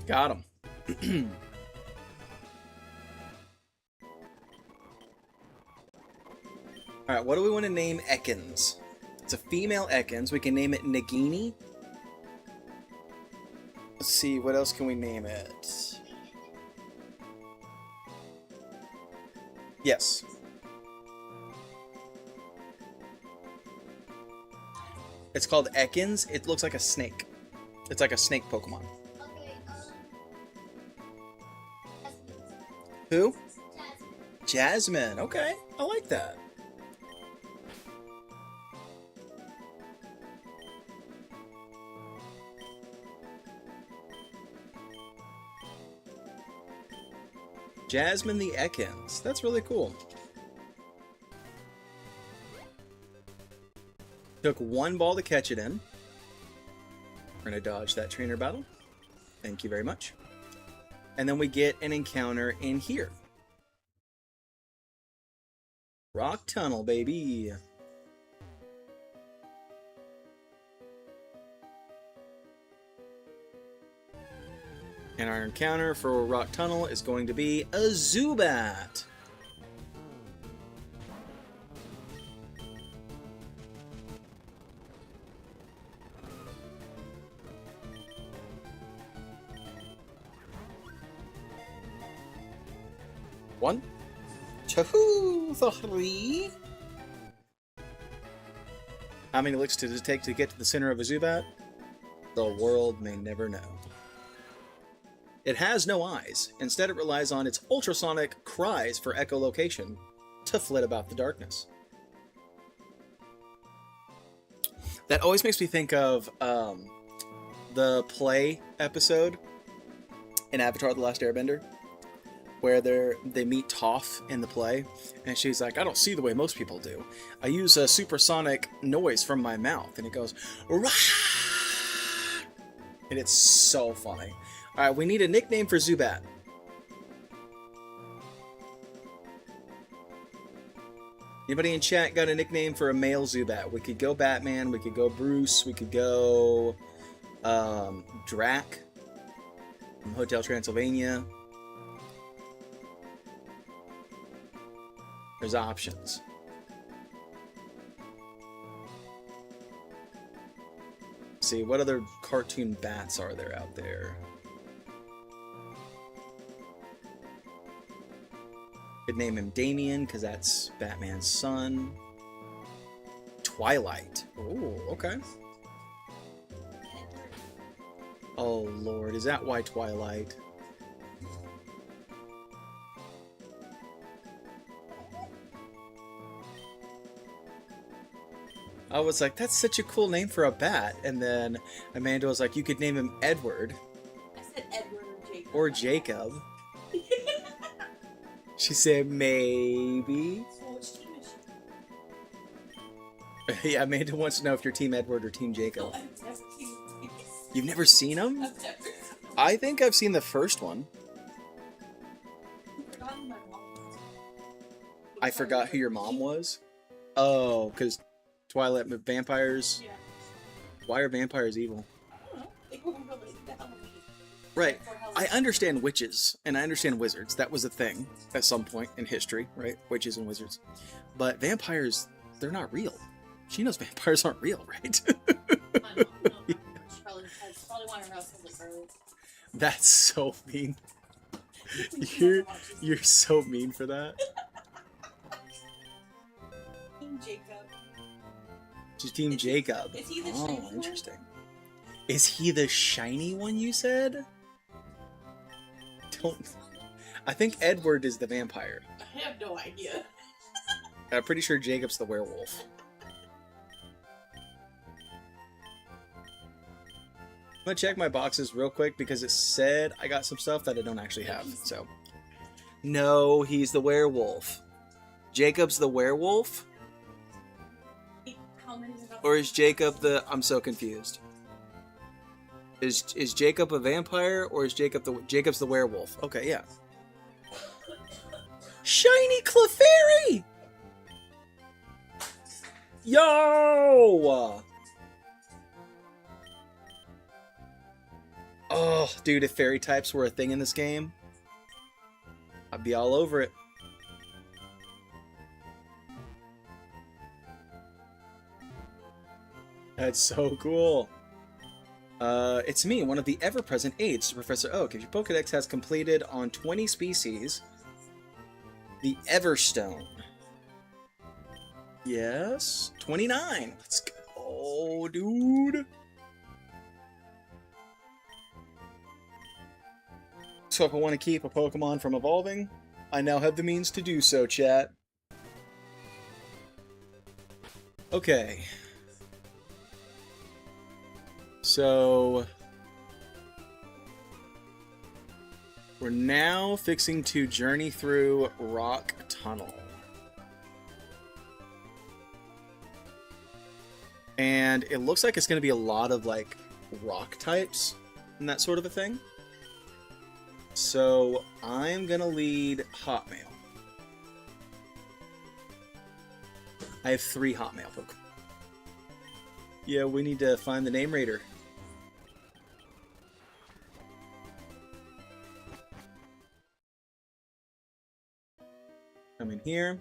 Got him. Alright, what do we want to name Ekans? It's a female Ekans. We can name it Nagini. Let's see, what else can we name it? Yes. It's called Ekans. It looks like a snake. It's like a snake Pokemon. Okay, Who? Jasmine. Okay, I like that. Jasmine the Ekans. That's really cool. Took 1 ball to catch it in. We're going to dodge that trainer battle. Thank you very much. And then we get an encounter in here. Rock Tunnel, baby. And our encounter for Rock Tunnel is going to be a Zubat. One, two, 3. How many licks does it take to get to the center of a Zubat? The world may never know. It has no eyes. Instead, it relies on its ultrasonic cries for echolocation to flit about the darkness. That always makes me think of the play episode in Avatar: The Last Airbender, where they meet Toph in the play, and she's like, I don't see the way most people do. I use a supersonic noise from my mouth, and it goes, Rah! And it's so funny. All right, we need a nickname for Zubat. Anybody in chat got a nickname for a male Zubat? We could go Batman, we could go Bruce, we could go Drac from Hotel Transylvania. There's options. Let's see, what other cartoon bats are there out there? Could name him Damien, because that's Batman's son. Twilight. Oh, okay. Oh, Lord. Is that why Twilight? I was like, that's such a cool name for a bat. And then Amanda was like, you could name him Edward. I said Edward or Jacob. Or Jacob. She said, maybe. So which team is she? Yeah, Amanda wants to know if you're Team Edward or Team Jacob. No, I've never seen these. You've never seen them? I've never seen them. I think I've seen the first one. I've forgotten my mom. I forgot who your mom was. Oh, because Twilight vampires. Yeah. Why are vampires evil? I don't know. They were related to Halloween. Right. For I Halloween. understand witches and I understand wizards. That was a thing at some point in history, right? Witches and wizards. But vampires, they're not real. She knows vampires aren't real, right? My mom, no, she probably wanted her house to look early. That's so mean. She never watches You're so mean for that. Team Jacob. She's Team Jacob. Is he the shiny Oh, one? interesting. Is he the shiny one you said? Don't. I think Edward is the vampire. I have no idea. I'm pretty sure Jacob's the werewolf. I'm gonna check my boxes real quick because it said I got some stuff that I don't actually have. So, no, he's the werewolf. Jacob's the werewolf, How many about or is Jacob the? I'm so confused. Is Jacob a vampire or is Jacob's the werewolf? Okay, yeah. Shiny Clefairy! Yo! Oh, dude, if fairy types were a thing in this game, I'd be all over it. That's so cool. It's me, one of the ever-present aides to Professor Oak. If your Pokedex has completed on 20 species, the Everstone. Yes, 29. Let's go, dude. So if I want to keep a Pokemon from evolving, I now have the means to do so, chat. Okay. So we're now fixing to journey through Rock Tunnel. And it looks like it's going to be a lot of like rock types and that sort of a thing. So I'm going to lead Hotmail. I have 3 Hotmail Pokemon. Yeah, we need to find the name raider. Come in here.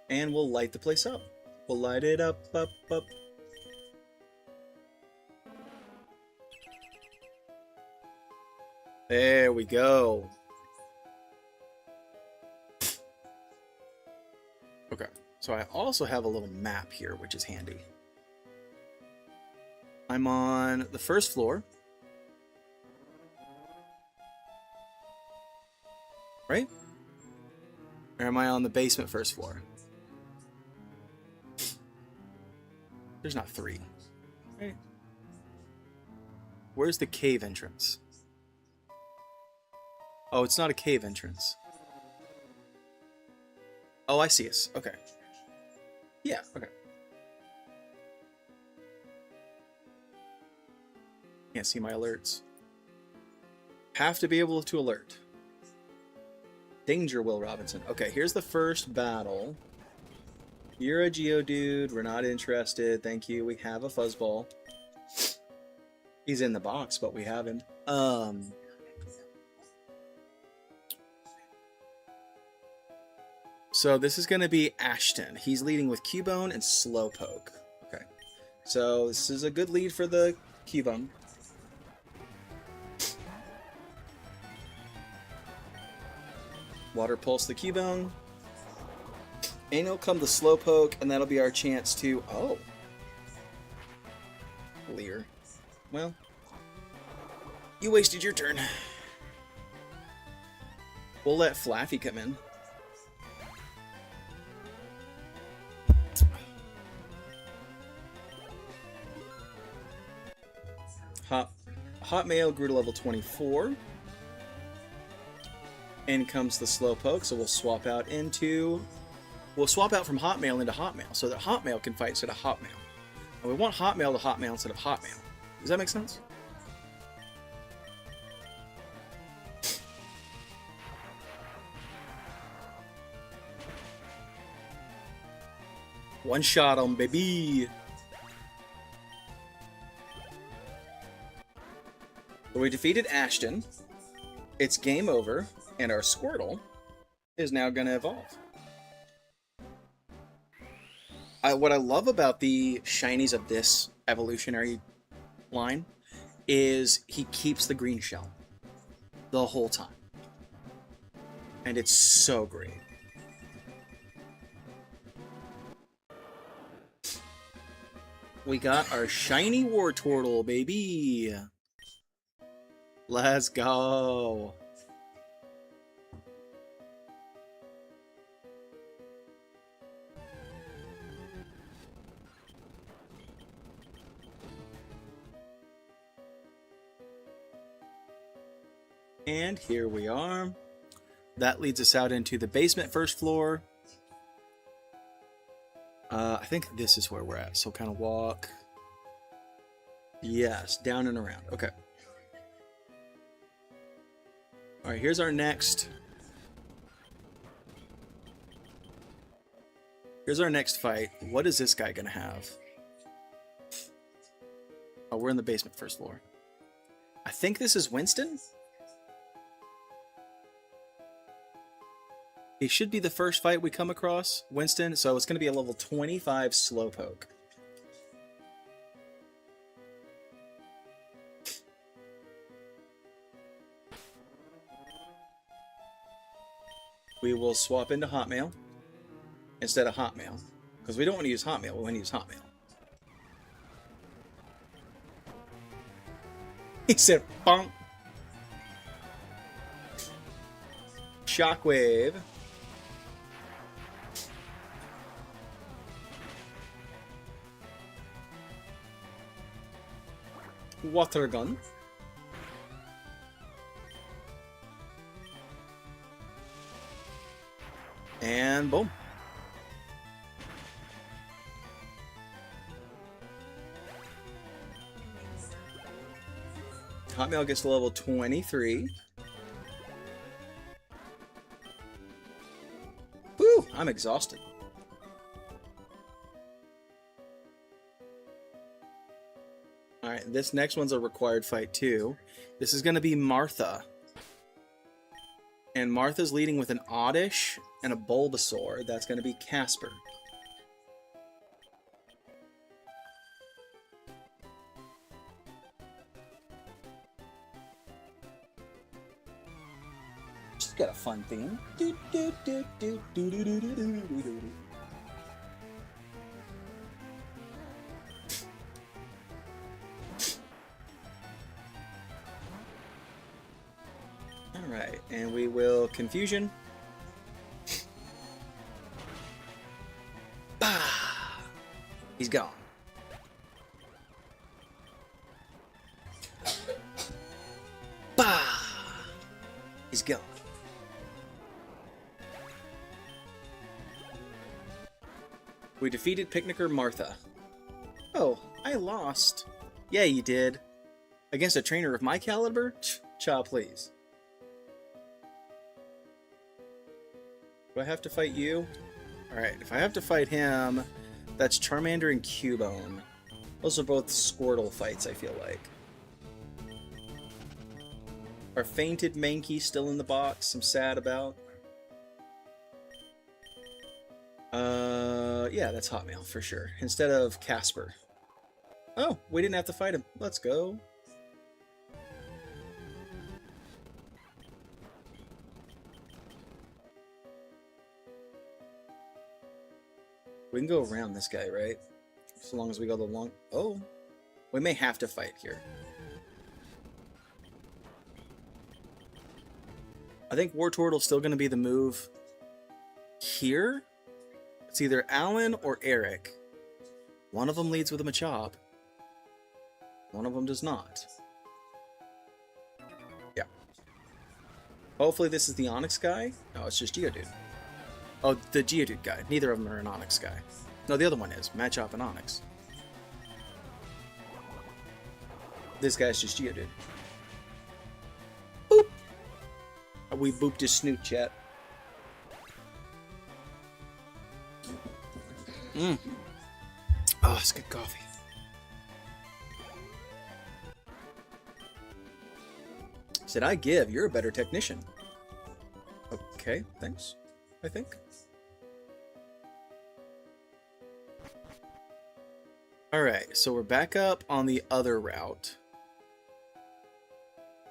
And we'll light the place up. We'll light it up, up, up. There we go. Okay, so I also have a little map here, which is handy. I'm on the first floor. Right? Or am I on the basement first floor? There's not 3. Right. Where's the cave entrance? Oh, it's not a cave entrance. Oh, I see us. Okay. Yeah, okay. Can't see my alerts. Have to be able to alert. Danger, Will Robinson. Okay, here's the first battle. You're a Geodude. We're not interested. Thank you. We have a Fuzzball. He's in the box, but we have him. So this is going to be Ashton. He's leading with Cubone and Slowpoke. Okay. So this is a good lead for the Cubone. Water Pulse the Cubone. And it'll come the Slowpoke, and that'll be our chance to... Oh. Leer. Well. You wasted your turn. We'll let Flaffy come in. Hotmail grew to level 24. In comes the Slowpoke, so we'll swap out into... We'll swap out from Hotmail into Hotmail, so that Hotmail can fight instead of Hotmail. And we want Hotmail to Hotmail instead of Hotmail. Does that make sense? One shot on baby. So we defeated Ashton. It's game over, and our Squirtle is now going to evolve. What I love about the shinies of this evolutionary line is he keeps the green shell the whole time. And it's so great. We got our shiny Wartortle, baby. Let's go. And here we are. That leads us out into the basement first floor. I think this is where we're at. So kind of walk. Yes, down and around. Okay. All right, here's our next. Here's our next fight. What is this guy gonna have? Oh, we're in the basement first floor. I think this is Winston. He should be the first fight we come across, Winston, so it's going to be a level 25 Slowpoke. We will swap into Hotmail instead of Hotmail, because we don't want to use Hotmail, we want to use Hotmail. He said, bonk. Shockwave. Water gun. And boom. Hotmail gets to level 23. Woo! I'm exhausted. Alright, this next one's a required fight too. This is going to be Martha. And Martha's leading with an Oddish and a Bulbasaur. That's going to be Casper. She's got a fun theme. Alright, and we will Confusion. Bah! He's gone. He's gone. We defeated Picnicker Martha. Oh, I lost. Yeah, you did. Against a trainer of my caliber? Cha, please. Do I have to fight you? Alright, if I have to fight him, that's Charmander and Cubone. Those are both Squirtle fights, I feel like. Our fainted Mankey still in the box, I'm sad about. Yeah, that's Hotmail for sure. Instead of Casper. Oh, we didn't have to fight him. Let's go. We can go around this guy, right? So long as we go the long... Oh. We may have to fight here. I think Wartortle's still going to be the move here. It's either Alan or Eric. One of them leads with a Machop. One of them does not. Yeah. Hopefully this is the Onyx guy. No, it's just Geodude. Oh, the Geodude guy. Neither of them are an Onyx guy. No, the other one is. Machop and Onyx. This guy's just Geodude. Boop! We booped his snoot, chat. Mmm. Oh, it's good coffee. Said I give, you're a better technician. Okay, thanks. I think. Alright, so we're back up on the other route.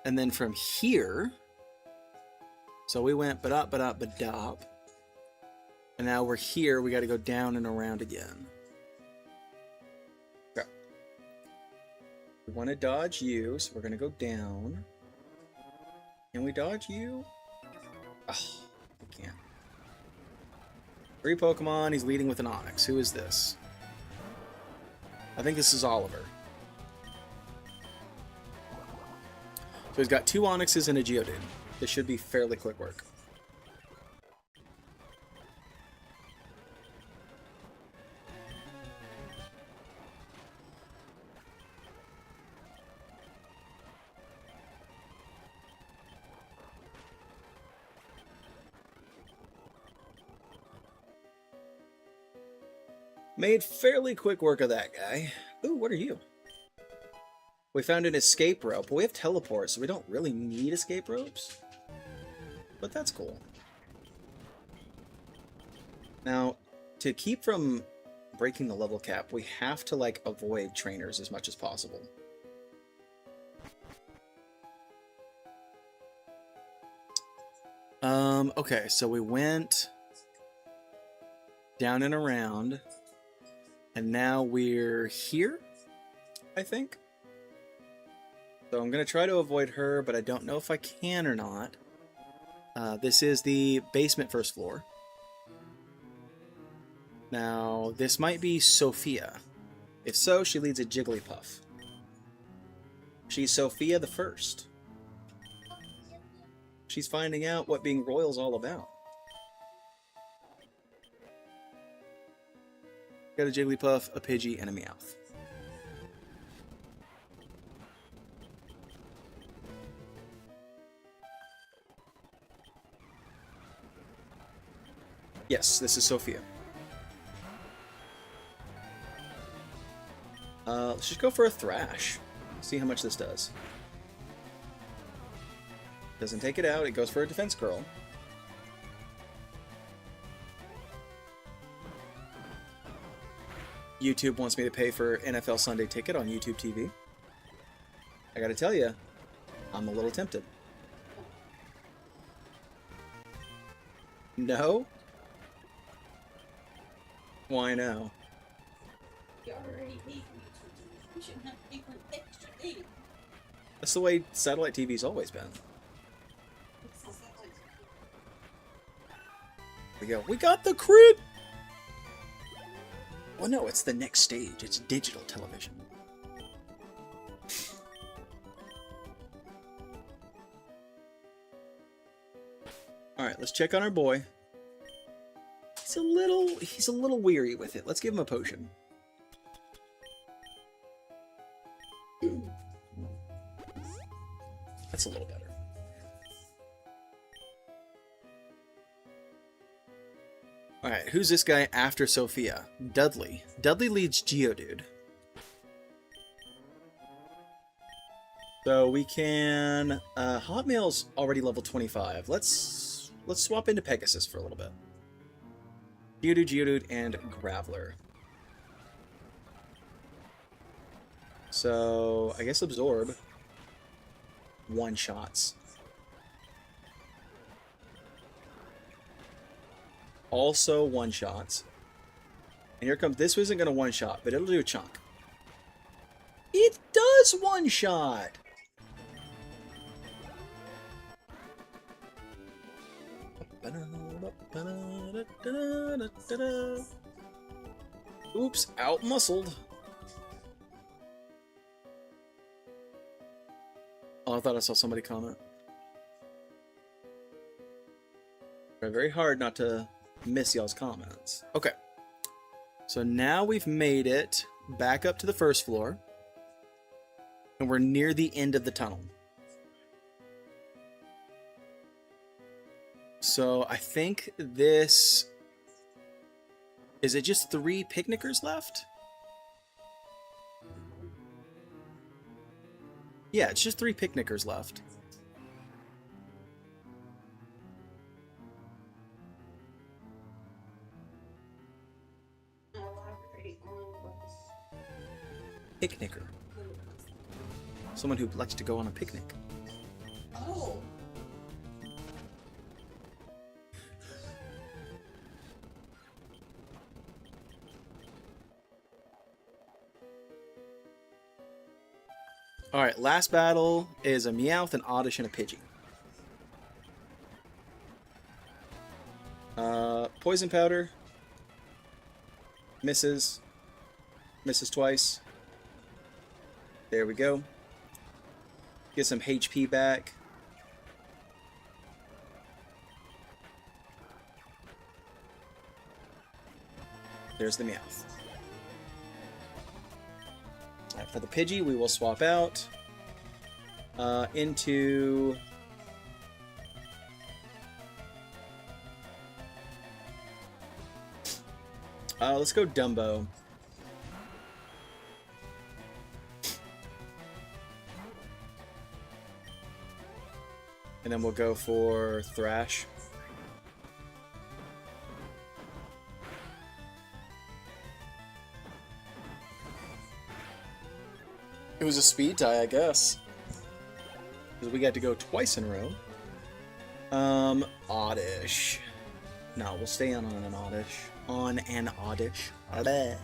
And then from here... So we went ba-dop, ba-dop, ba-dop. And now we're here, we gotta go down and around again. Okay. We want to dodge you, so we're gonna go down. Can we dodge you? Oh, we can't. 3 Pokemon, he's leading with an Onix. Who is this? I think this is Oliver. So he's got 2 Onixes and a Geodude. This should be fairly quick work. Made fairly quick work of that guy. Ooh, what are you? We found an escape rope, but we have teleport, so we don't really need escape ropes. But that's cool. Now, to keep from breaking the level cap, we have to, like, avoid trainers as much as possible. Okay, so we went down and around, and now we're here, I think. So I'm going to try to avoid her, but I don't know if I can or not. This is the basement first floor. Now, this might be Sophia. If so, she leads a Jigglypuff. She's Sophia the First. She's finding out what being royal's all about. Got a Jigglypuff, a Pidgey, and a Meowth. Yes, this is Sophia. Let's just go for a Thrash. See how much this does. Doesn't take it out, it goes for a Defense Curl. YouTube wants me to pay for NFL Sunday Ticket on YouTube TV. I gotta tell you, I'm a little tempted. No? Why no? You already paid me. You shouldn't have to pay for an extra thing. That's the way satellite TV's always been. We go. We got the crit! Well, no, it's the next stage. It's digital television. Alright, let's check on our boy. He's a little weary with it. Let's give him a potion. That's a little better. Alright, who's this guy after Sophia? Dudley. Dudley leads Geodude. So we can... Hotmail's already level 25. Let's swap into Pegasus for a little bit. Geodude, and Graveler. So, I guess Absorb. One-shots. Also one-shots. And here comes... This isn't going to one-shot, but it'll do a chunk. It does one-shot! Oops, out-muscled. Oh, I thought I saw somebody comment. Try very hard not to miss y'all's comments. Okay. So now we've made it back up to the first floor. And we're near the end of the tunnel. So I think this... Is it just 3 picnickers left? Yeah, it's just 3 picnickers left. Picnicker. Someone who likes to go on a picnic. Oh. Alright, last battle is a Meowth, an Oddish, and a Pidgey. Poison Powder. Misses. Misses twice. There we go. Get some HP back. There's the Meowth. Alright, for the Pidgey, we will swap out into... let's go Dumbo. And then we'll go for Thrash. It was a speed tie, I guess. Because we got to go twice in a row. Oddish. No, we'll stay on an Oddish. On an Oddish. Bleh.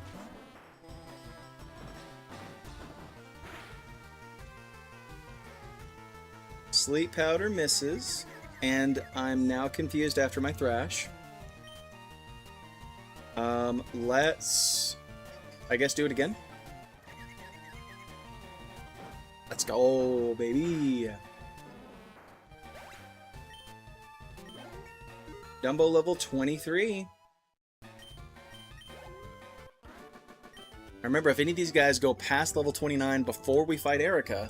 Sleep Powder misses. And I'm now confused after my Thrash. Let's... I guess do it again. Let's go, baby! Dumbo level 23. Remember, if any of these guys go past level 29 before we fight Erica,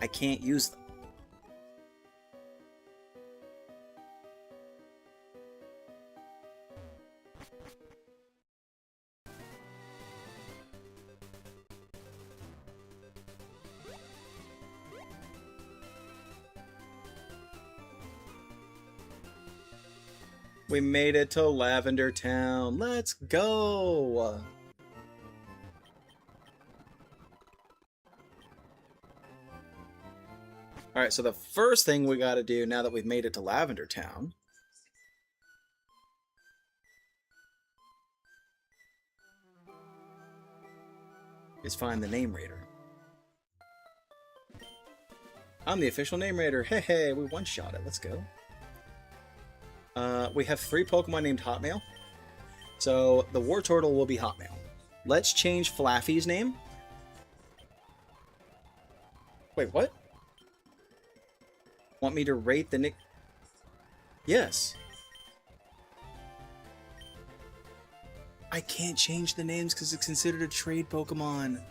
I can't use them. We made it to Lavender Town. Let's go! Alright, so the first thing we gotta do now that we've made it to Lavender Town is find the Name Raider. I'm the official Name Raider. Hey, hey, we one-shot it. Let's go. We have 3 Pokemon named Hotmail. So the Wartortle will be Hotmail. Let's change Flaffy's name. Wait, what? Want me to rate the nick... Yes. I can't change the names because it's considered a trade Pokemon.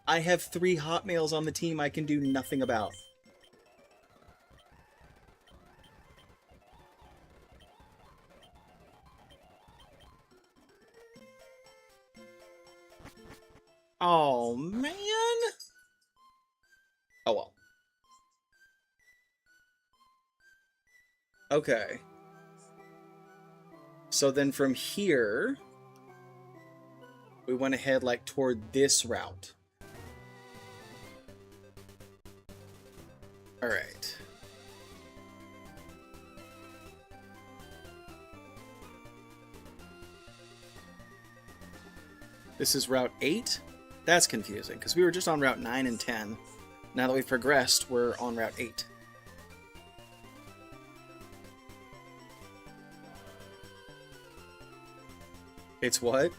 I have 3 Hotmails on the team I can do nothing about. Oh, man. Oh, well. Okay. So then from here, we went ahead like toward this route. All right. This is Route 8? That's confusing, because we were just on Route 9 and 10. Now that we've progressed, we're on Route 8. It's what?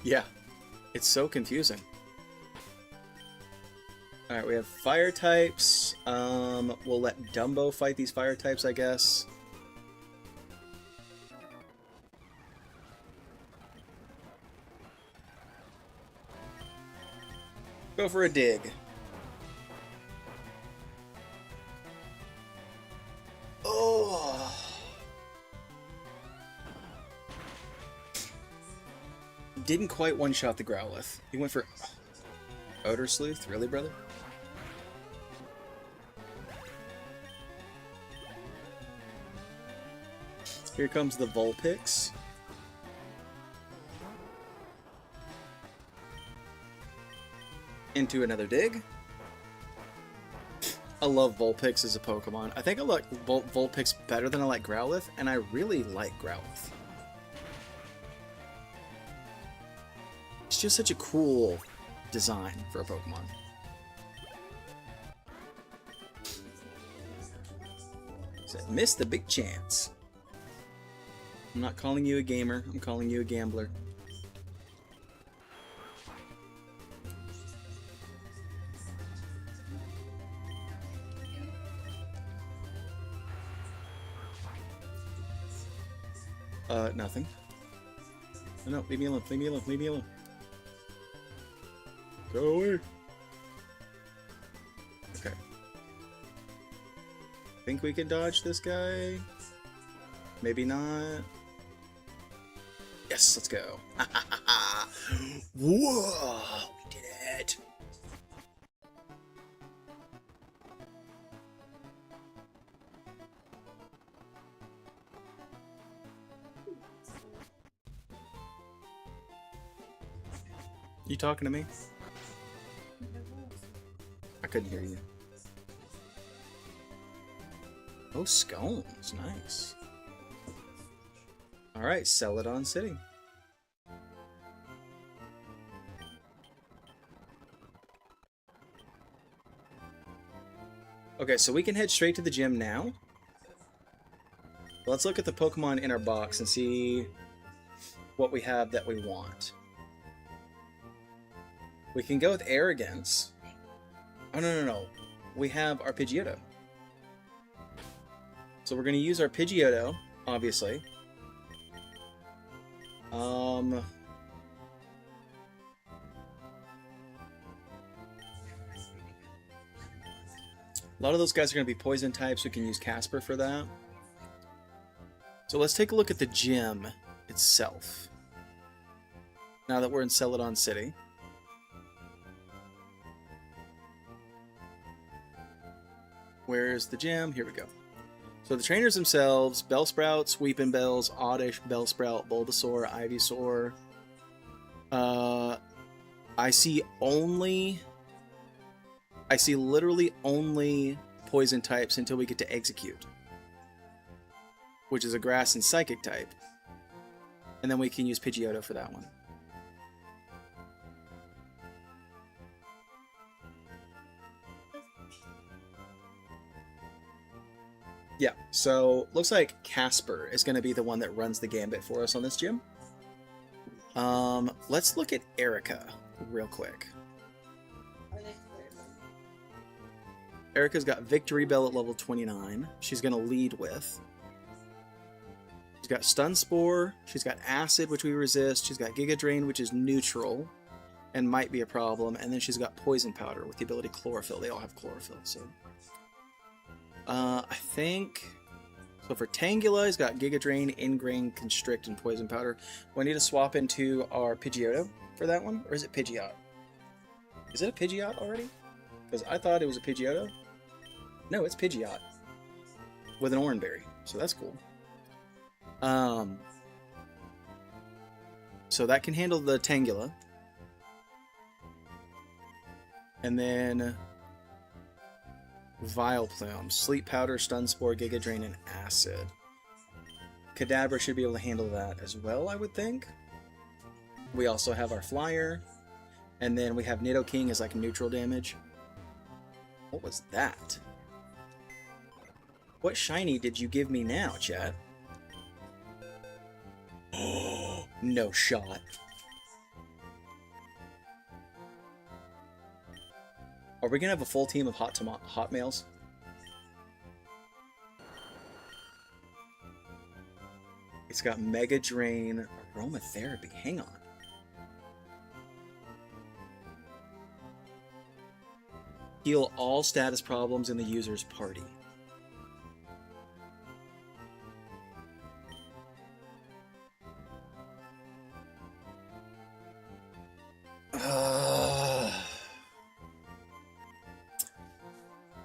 Yeah. It's so confusing. Alright, we have fire types. We'll let Dumbo fight these fire types, I guess. Go for a dig. Oh. Didn't quite one-shot the Growlithe. He went for Odor Sleuth? Really, brother? Here comes the Vulpix. Into another dig. I love Vulpix as a Pokemon. I think I like Vulpix better than I like Growlithe, and I really like Growlithe. It's just such a cool design for a Pokemon. Said, missed the big chance. I'm not calling you a gamer, I'm calling you a gambler. Nothing. No, leave me alone, leave me alone, leave me alone. Go away. Okay. Think we can dodge this guy? Maybe not. Yes, let's go. Whoa, we did it. You talking to me? I couldn't hear you. Oh, scones. Nice. Alright, Celadon City. Okay, so we can head straight to the gym now. Let's look at the Pokemon in our box and see what we have that we want. We can go with Arrogance. Oh, no. We have our Pidgeotto. So we're going to use our Pidgeotto, obviously. A lot of those guys are going to be poison types. We can use Casper for that. So let's take a look at the gym itself. Now that we're in Celadon City. Where's the gym? Here we go. So the trainers themselves, Bellsprout, Weepinbells, Oddish, Bellsprout, Bulbasaur, Ivysaur. I see literally only poison types until we get to Execute, which is a grass and psychic type. And then we can use Pidgeotto for that one. Yeah, so looks like Casper is going to be the one that runs the gambit for us on this gym. Let's look at Erica real quick. Erica's got Victory Bell at level 29. She's going to lead with. She's got Stun Spore. She's got Acid, which we resist. She's got Giga Drain, which is neutral and might be a problem. And then she's got Poison Powder with the ability Chlorophyll. They all have Chlorophyll, so... I think... So for Tangela, he's got Giga Drain, Ingrain, Constrict, and Poison Powder. We need to swap into our Pidgeotto for that one? Or is it Pidgeot? Is it a Pidgeot already? Because I thought it was a Pidgeotto. No, it's Pidgeot. With an Oranberry. So that's cool. So that can handle the Tangela. And then... Vileplume, Sleep Powder, Stun Spore, Giga Drain, and Acid. Kadabra should be able to handle that as well, I would think. We also have our Flyer. And then we have Nidoking as like neutral damage. What was that? What shiny did you give me now, chat? Oh, no shot. Are we gonna have a full team of hot males? It's got Mega Drain, Aromatherapy. Hang on. Heal all status problems in the user's party.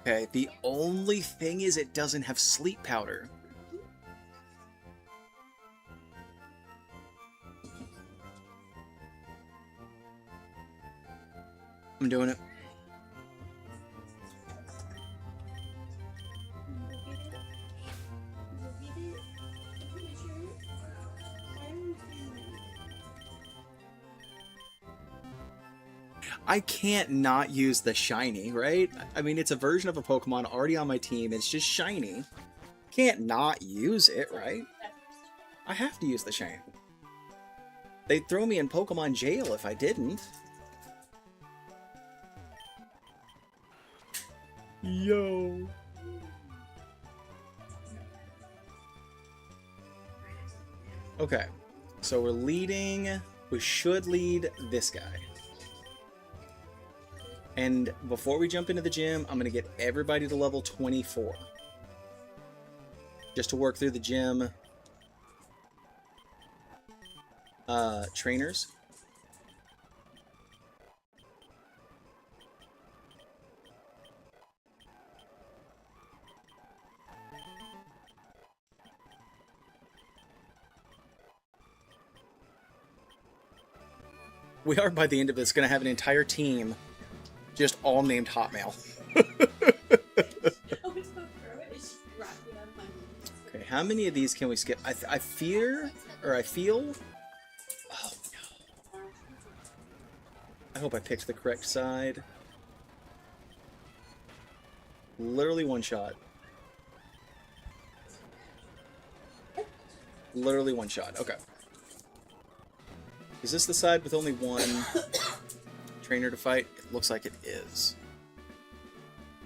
Okay, the only thing is it doesn't have Sleep Powder. I'm doing it. I can't not use the shiny, right? I mean, it's a version of a Pokemon already on my team. It's just shiny. Can't not use it, right? I have to use the shiny. They'd throw me in Pokemon jail if I didn't. Yo. Okay, so we're leading. We should lead this guy. And before we jump into the gym, I'm going to get everybody to level 24. Just to work through the gym trainers. We are, by the end of this, going to have an entire team just all named Hotmail. Okay, how many of these can we skip? I feel... Oh, no. I hope I picked the correct side. Literally one shot. Literally one shot. Okay. Is this the side with only one trainer to fight? It looks like it is.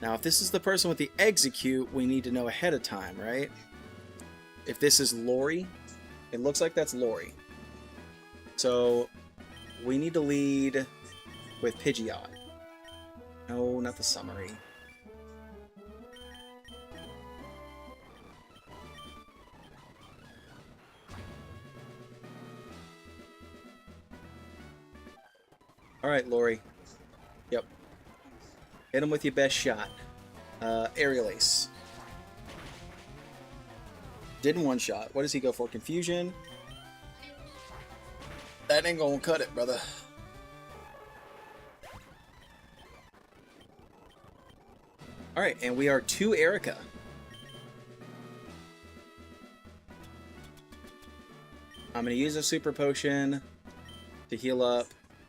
Now, if this is the person with the execute, we need to know ahead of time, right? If this is Lori, it looks like that's Lori. So, we need to lead with Pidgeot. No, not the summary. Alright, Lori. Yep. Hit him with your best shot. Aerial Ace. Didn't one shot. What does he go for? Confusion? That ain't gonna cut it, brother. Alright, and we are to Erica. I'm gonna use a super potion to heal up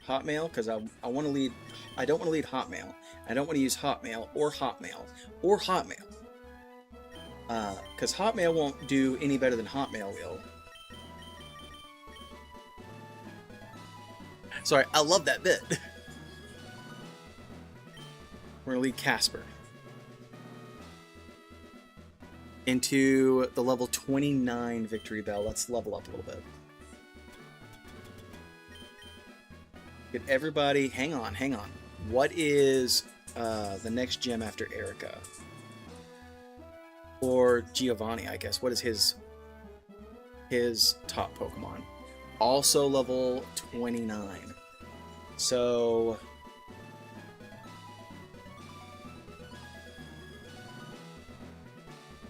Hotmail, because I want to lead. I don't want to lead Hotmail. I don't want to use Hotmail or Hotmail or Hotmail. Because Hotmail won't do any better than Hotmail will. Sorry, I love that bit. We're gonna lead Casper. into the level 29 Victory Bell. Let's level up a little bit. Get everybody... Hang on. What is the next gem after Erica? Or Giovanni, I guess. What is his top Pokemon? Also level 29. So...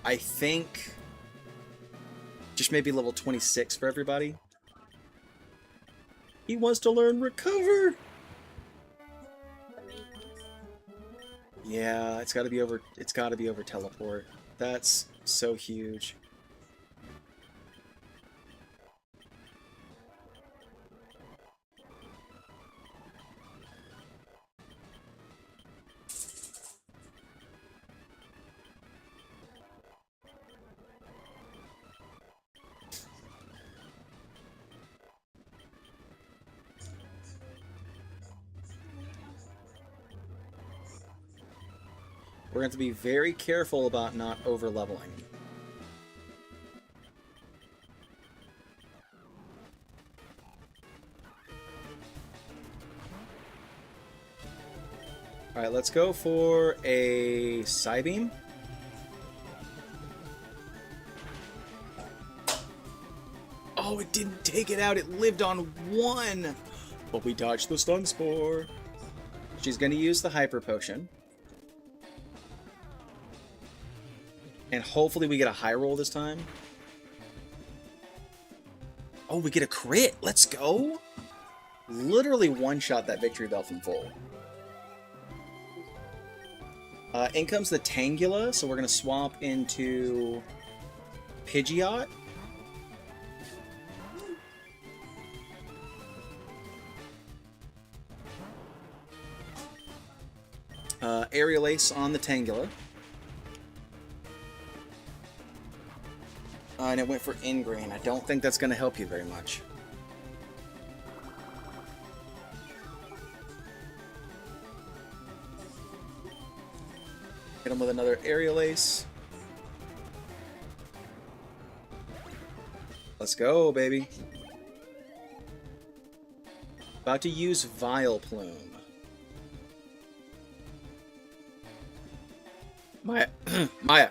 I think just maybe level 26 for everybody. He wants to learn Recover! Yeah, it's gotta be over Teleport. That's so huge. We're going to be very careful about not over-leveling. Alright, let's go for a Psybeam. Oh, it didn't take it out. It lived on one. But we dodged the Stun Spore. She's going to use the Hyper Potion. And hopefully we get a high roll this time. Oh, we get a crit. Let's go. Literally one-shot that Victory Bell from full. In comes the Tangela, so we're going to swap into Pidgeot. Aerial Ace on the Tangela. And it went for Ingrain. I don't think that's going to help you very much. Hit him with another Aerial Ace. Let's go, baby. About to use Vileplume. Maya. Maya.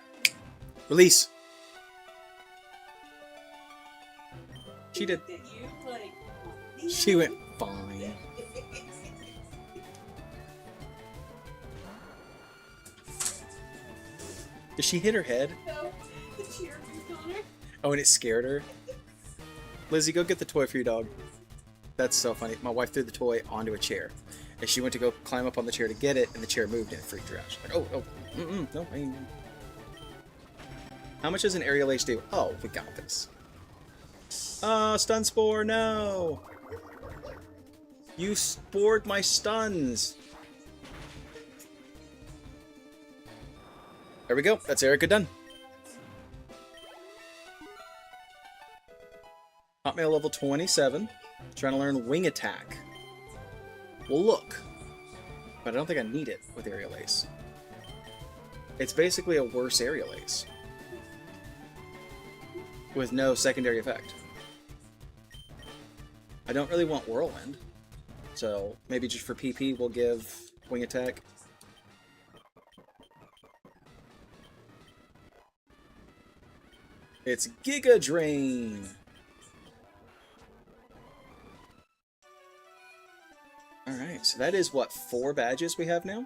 Release. She did. She went fine. Did she hit her head? No, the chair moved on her. Oh, and it scared her? Lizzie, go get the toy for your dog. That's so funny. My wife threw the toy onto a chair. And she went to go climb up on the chair to get it, and the chair moved and it freaked her out. She's like, no. How much does an Aerial Ace do? Oh, we got this. Stun Spore, no! You spored my stuns! There we go. That's Erica done. Hotmail level 27. Trying to learn Wing Attack. Well, look. But I don't think I need it with Aerial Ace. It's basically a worse Aerial Ace. With no secondary effect. I don't really want Whirlwind. So, maybe just for PP, we'll give Wing Attack. It's Giga Drain! Alright, so that is, what, 4 badges we have now?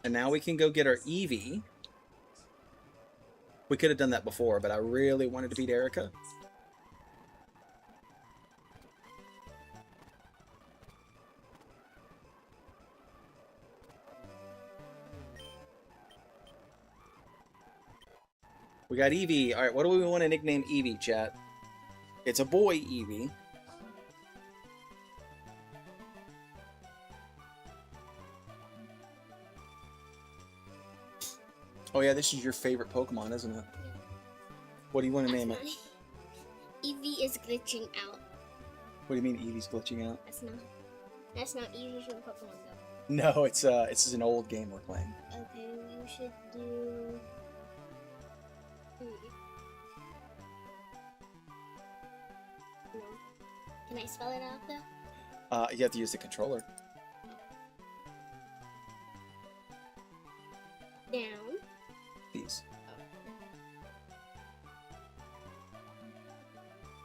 And now we can go get our Eevee. We could have done that before, but I really wanted to beat Erica. We got Eevee. Alright, what do we want to nickname Eevee, chat? It's a boy Eevee. Oh yeah, this is your favorite Pokemon, isn't it? What do you want to name it? Eevee is glitching out. What do you mean Eevee's glitching out? That's not Eevee from Pokemon Go. No, it's this is an old game we're playing. Okay, you should do. No. Can I spell it out though? You have to use the controller. Down. These.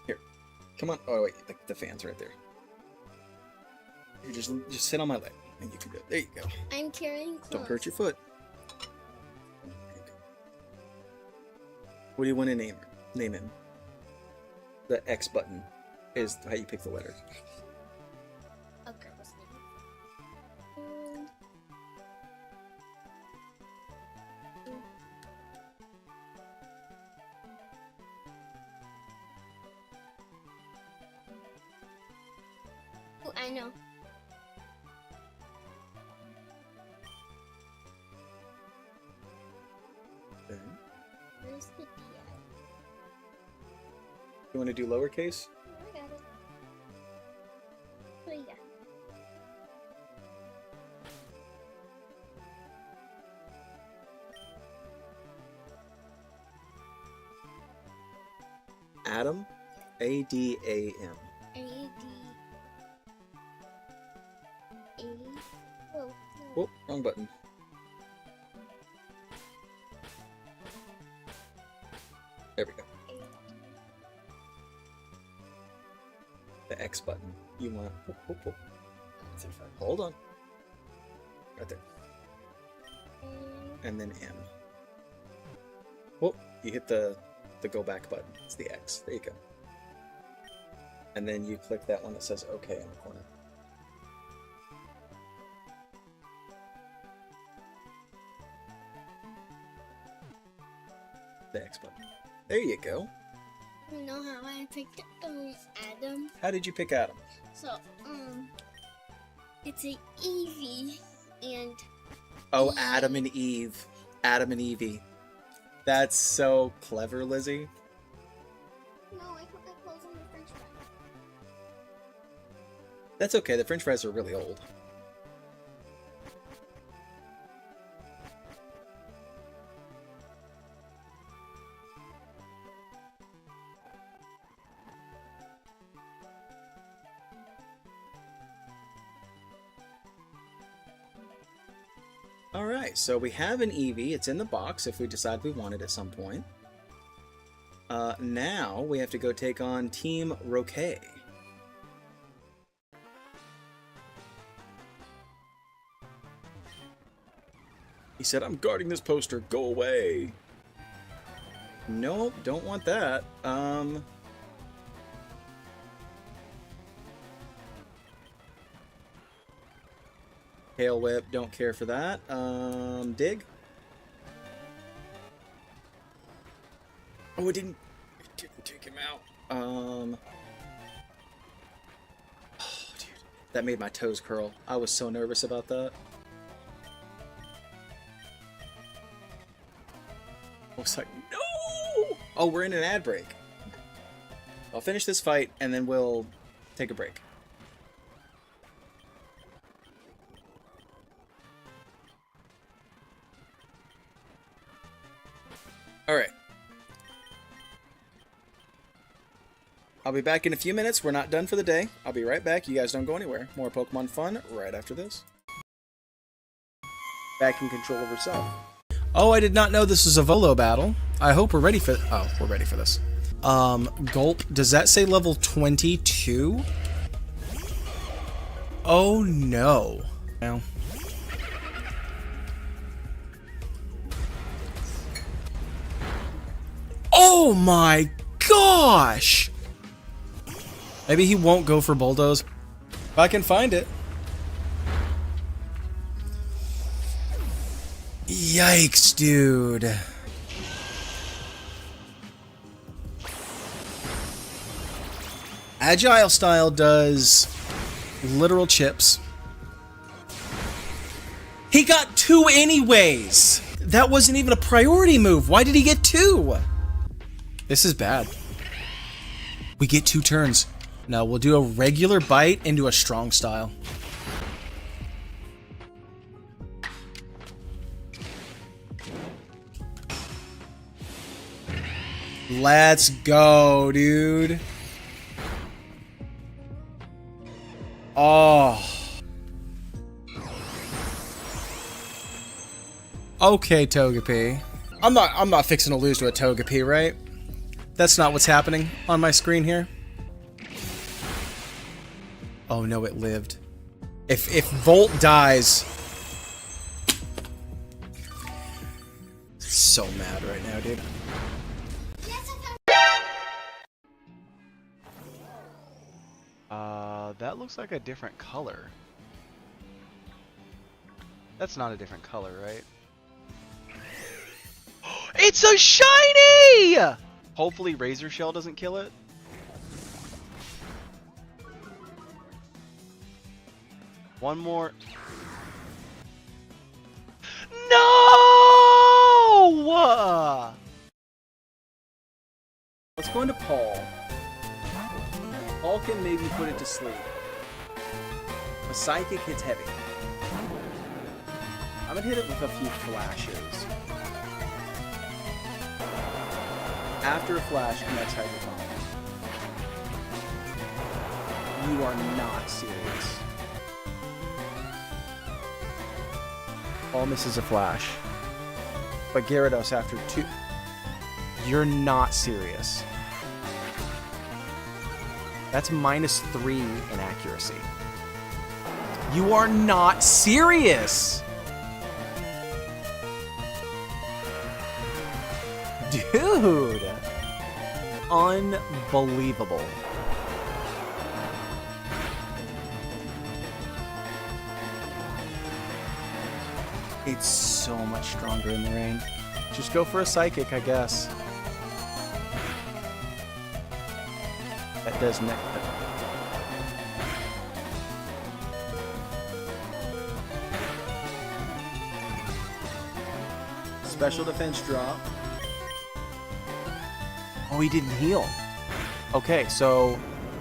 Here, come on. Oh wait, the fan's right there. You just sit on my leg, and you can do it. There you go. I'm carrying clothes. Don't hurt your foot. What do you want to name him? The X button is how you pick the letter. Okay, what's name? Oh, I know. Okay. Where's the D at? You want to do lowercase? I got it. What do you got? Adam, A-D-A-M. A-D-A. Whoa, no. Oh, wrong button. There we go. The X button. You want. Hold on. Right there. And then M. Oh, you hit the go back button. It's the X. There you go. And then you click that one that says OK in the corner. The X button. There you go. You know how I picked Adam? How did you pick Adam? So, it's a Evie and Oh, Adam and Eve. Adam and Evie. That's so clever, Lizzie. no, I put my clothes on the french fry. That's okay. The French fries are really old. Alright, so we have an Eevee. It's in the box if we decide we want it at some point. Now we have to go take on Team Roquet. He said, I'm guarding this poster. Go away. Nope, don't want that. Hail Whip, don't care for that. Dig. Oh, it didn't take him out. Oh, dude, that made my toes curl. I was so nervous about that. I was like, no! Oh, we're in an ad break. I'll finish this fight and then we'll take a break. Alright. I'll be back in a few minutes. We're not done for the day. I'll be right back. You guys don't go anywhere. More Pokemon fun right after this. Back in control of herself. Oh, I did not know this was a Volo battle. I hope we're ready for... Oh, we're ready for this. Gulp. Does that say level 22? Oh, no. Now. Oh my gosh! Maybe he won't go for Bulldoze. If I can find it. Yikes, dude. Agile style does literal chips. He got 2 anyways! That wasn't even a priority move. Why did he get 2? This is bad. We get 2 turns. Now we'll do a regular bite into a strong style. Let's go, dude. Oh. Okay, Togepi. I'm not fixing to lose to a Togepi, right? That's not what's happening on my screen here. Oh no, it lived. If Volt dies, so mad right now, dude. That looks like a different color. That's not a different color, right? It's a shiny! Hopefully Razor Shell doesn't kill it. One more. No! Let's go into Paul. Paul can maybe put it to sleep. A Psychic hits heavy. I'm gonna hit it with a few flashes. After a flash, next Hydro Pump. You are not serious. Paul misses a flash. But Gyarados after 2. You're not serious. That's -3 in accuracy. You are not serious! Dude! Unbelievable. It's so much stronger in the rain. Just go for a Psychic, I guess. That does neck. Special defense drop. Oh, he didn't heal. Okay, so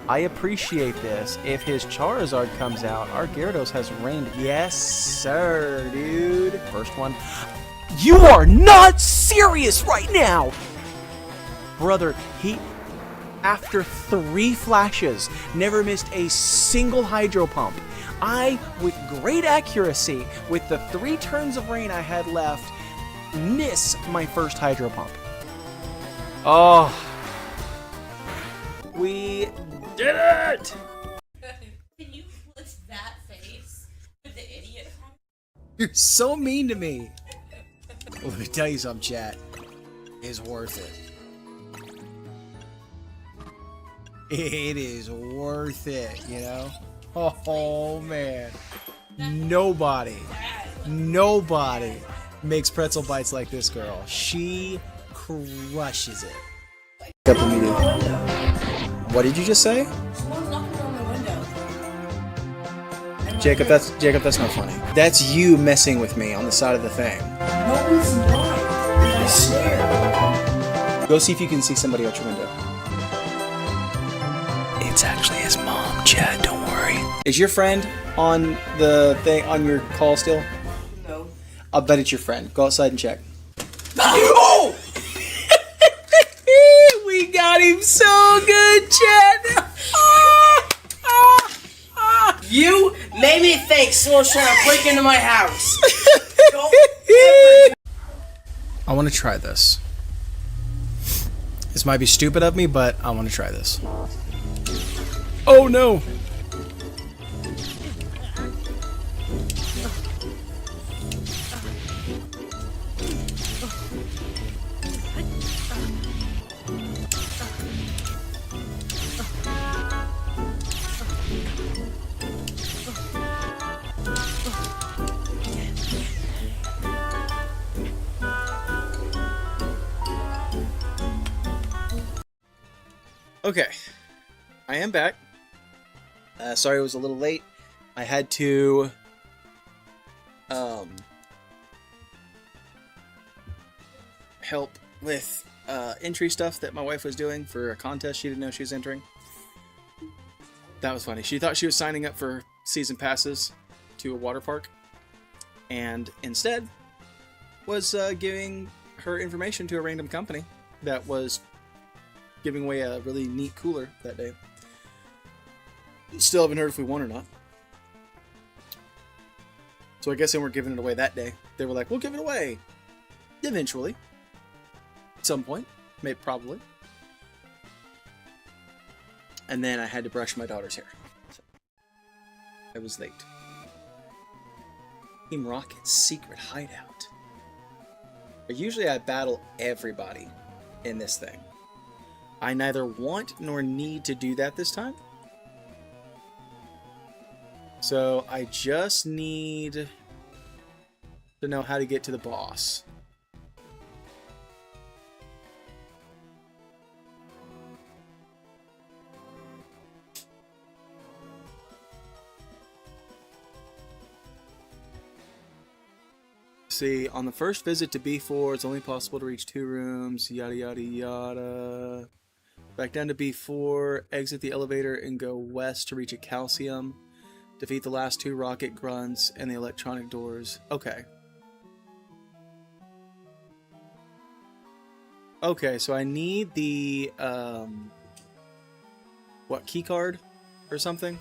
I appreciate this. If his Charizard comes out, our Gyarados has rained. Yes, sir, dude. First one. You are not serious right now! Brother, he, after 3 flashes, never missed a single Hydro Pump. I, with great accuracy, with the 3 turns of rain I had left, miss my first Hydro Pump. Oh. We did it! Can you put that face with the idiot? You're so mean to me. Well, let me tell you something, chat. It's worth it. It is worth it, you know? Oh, man. Nobody makes pretzel bites like this girl. She crushes it. What did you just say? Someone's knocking on my window. Jacob, that's not funny. That's you messing with me on the side of the thing. No, it's not. I swear. Go see if you can see somebody out your window. It's actually his mom, Chad, don't worry. Is your friend on the thing, on your call still? No. I'll bet it's your friend. Go outside and check. Oh! We got him so good, Chad! You made me think someone's trying to break into my house. Don't ever. I want to try this. This might be stupid of me, but I want to try this. Oh no! Okay, I am back. Sorry it was a little late. I had to help with entry stuff that my wife was doing for a contest she didn't know she was entering. That was funny. She thought she was signing up for season passes to a water park, and instead was giving her information to a random company that was giving away a really neat cooler that day. Still haven't heard if we won or not. So I guess they weren't giving it away that day. They were like, we'll give it away. Eventually. At some point. Maybe, probably. And then I had to brush my daughter's hair. So I was late. Team Rocket's secret hideout. Usually I battle everybody in this thing. I neither want nor need to do that this time. So I just need to know how to get to the boss. See, on the first visit to B4, it's only possible to reach 2 rooms, yada yada yada. Back down to B4, exit the elevator and go west to reach a calcium. Defeat the last 2 rocket grunts and the electronic doors. Okay. Okay, so I need the, what, key card or something?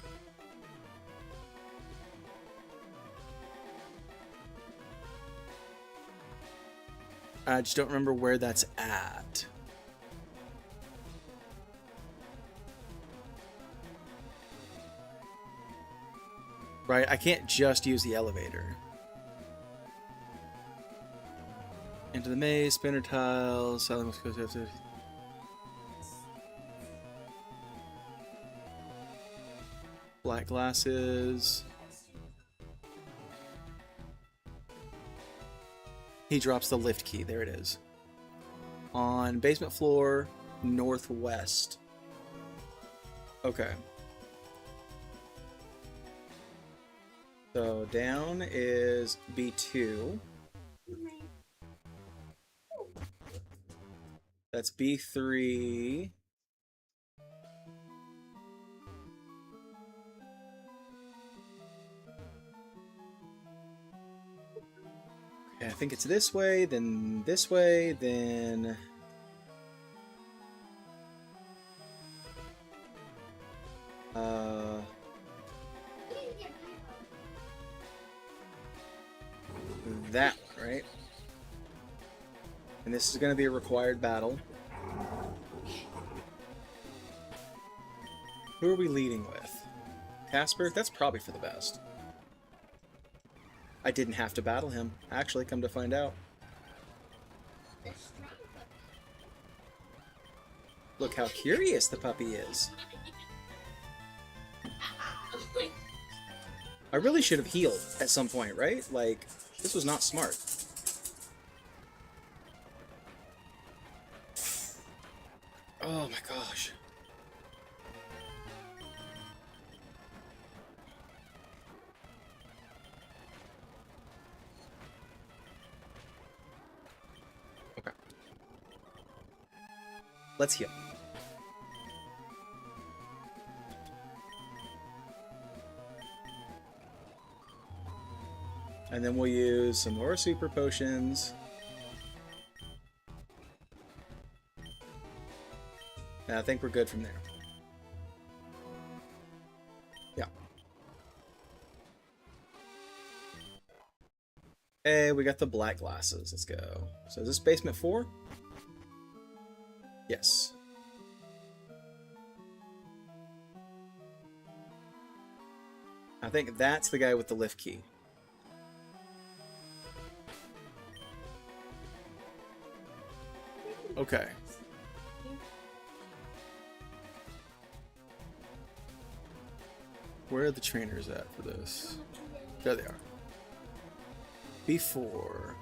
I just don't remember where that's at. Right, I can't just use the elevator. Into the maze, spinner tiles, silent must go to black glasses. He drops the lift key. There it is. On basement floor, northwest. Okay. So down is B2. That's B3. Okay, I think it's this way, then this way, then... that, right? And this is going to be a required battle. Who are we leading with? Casper? That's probably for the best. I didn't have to battle him, actually, come to find out. Look how curious the puppy is. I really should have healed at some point, right? Like, this was not smart. Oh my gosh. Okay. Let's heal. And then we'll use some more super potions. And I think we're good from there. Yeah. Hey, we got the black glasses. Let's go. So is this basement 4? Yes. I think that's the guy with the lift key. Okay. Where are the trainers at for this? There they are. B4.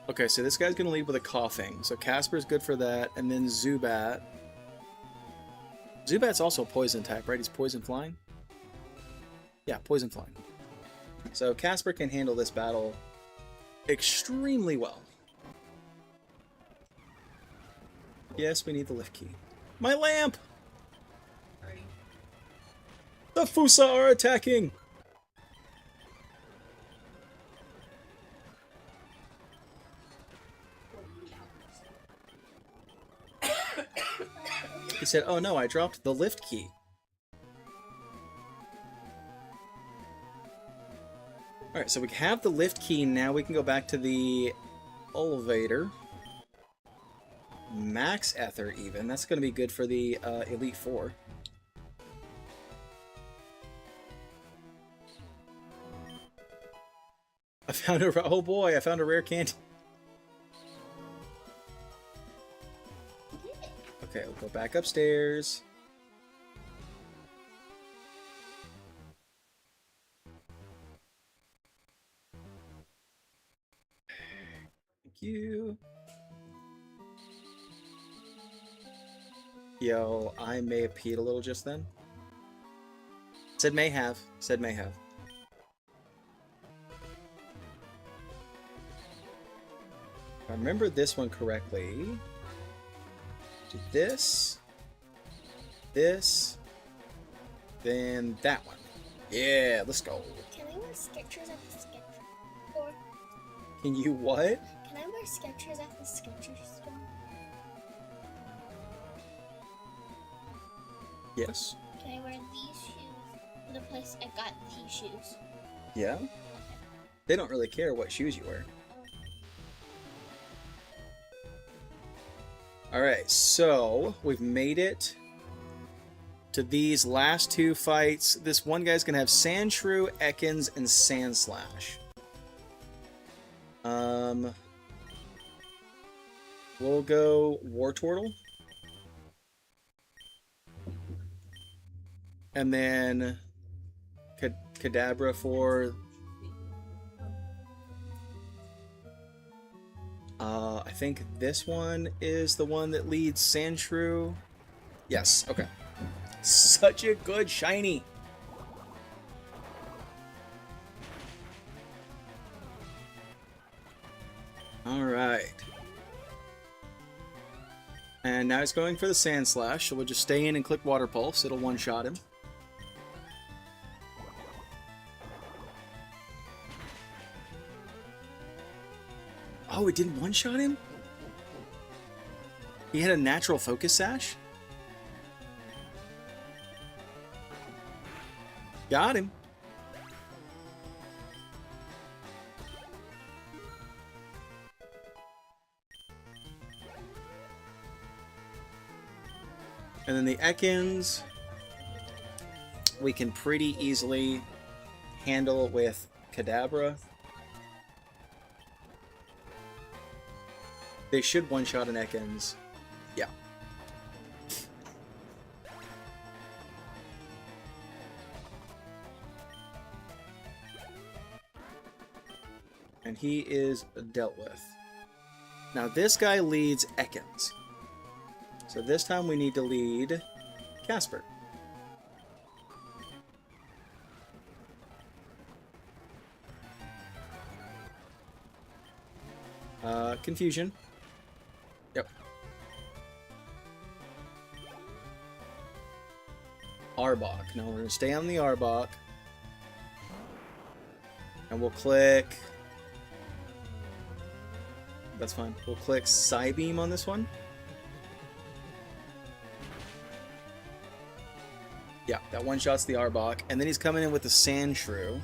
Okay, so this guy's gonna lead with a coughing. So Casper's good for that, and then Zubat. Zubat's also a poison type, right? He's poison flying? Yeah, poison flying. So Casper can handle this battle extremely well. Yes, we need the lift key. My lamp! The Fusa are attacking! He said, oh no, I dropped the lift key. Alright, so we have the lift key. Now we can go back to the elevator. Max Ether, even. That's going to be good for the Elite Four. I found a... Oh boy, I found a rare candy. Okay, we'll go back upstairs. Thank you. Yo, I may have peed a little just then. Said may have. Said may have. If I remember this one correctly, do this, then that one. Yeah, let's go. Can I wear Skechers at the sketch store? Can you what? Can I wear Skechers at the Skechers store? Yes. Can I wear these shoes to the place I got these shoes? Yeah? They don't really care what shoes you wear. Alright, so we've made it to these last two fights. This one guy's gonna have Sandshrew, Ekans, and Sandslash. We'll go Wartortle. And then Kadabra for... I think this one is the one that leads Sandshrew. Yes, okay. Such a good shiny. Alright. And now he's going for the Sandslash, so we'll just stay in and click Water Pulse. It'll one-shot him. Oh, it didn't one-shot him? He had a natural focus sash? Got him. And then the Ekans, we can pretty easily handle with Kadabra. They should one-shot an Ekans. Yeah. And he is dealt with. Now this guy leads Ekans. So this time we need to lead Casper. Confusion. Yep. Arbok. Now we're going to stay on the Arbok. And we'll click... That's fine. We'll click Psybeam on this one. Yeah, that one-shots the Arbok. And then he's coming in with the Sandshrew.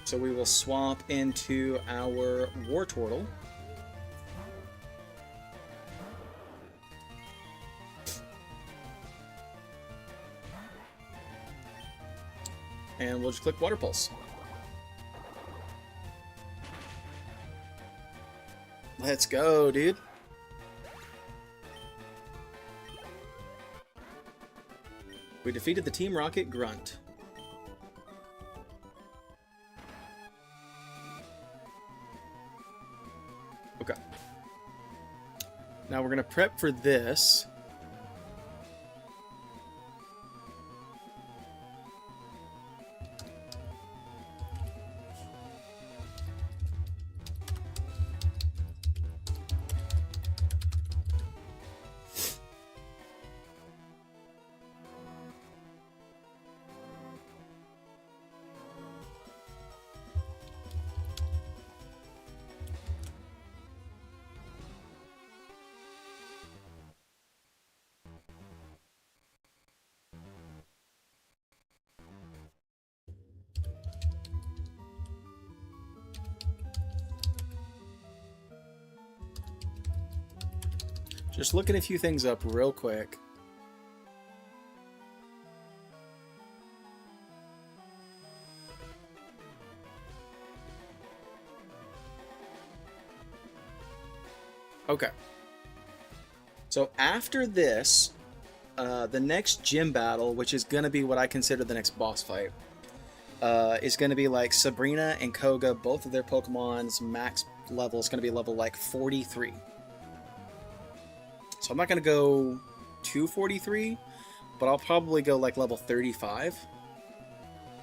So we will swap into our Wartortle. And we'll just click Water Pulse. Let's go, dude. We defeated the Team Rocket Grunt. Okay. Now we're going to prep for this. Just looking a few things up real quick. Okay. So after this, the next gym battle, which is going to be what I consider the next boss fight, is going to be like Sabrina and Koga, both of their Pokemon's max level is going to be level like 43. So I'm not going to go to 43, but I'll probably go like level 35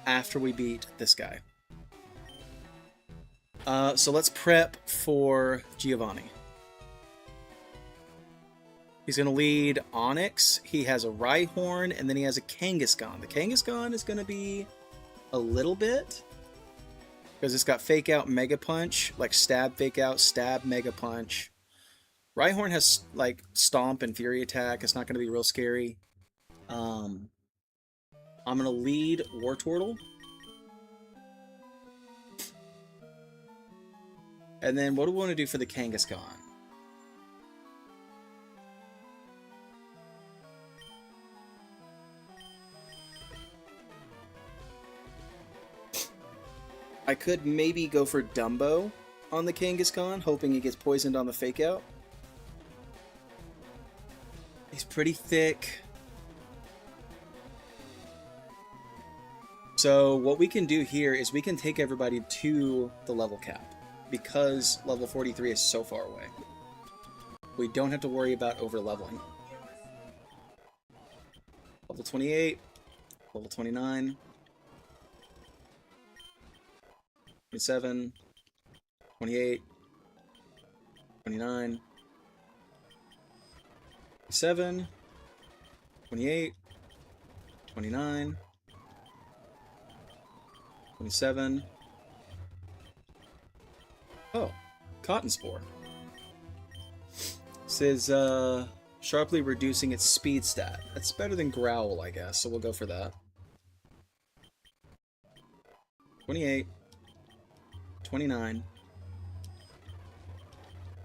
after we beat this guy. So let's prep for Giovanni. He's going to lead Onyx. He has a Rhyhorn, and then he has a Kangaskhan. The Kangaskhan is going to be a little bit, because it's got Fake Out, Mega Punch, like Stab, Fake Out, Stab, Mega Punch. Rhyhorn has like Stomp and Fury Attack. It's not going to be real scary. I'm going to lead Wartortle. And then what do we want to do for the Kangaskhan? I could maybe go for Dumbo on the Kangaskhan, hoping he gets poisoned on the Fake Out. He's pretty thick. So what we can do here is we can take everybody to the level cap, because level 43 is so far away. We don't have to worry about over-leveling. Level 28, level 29, 27, 28, 29, 27, 28, 29, 27. Oh, Cotton Spore. Says, sharply reducing its speed stat. That's better than Growl, I guess, so we'll go for that. 28. 29.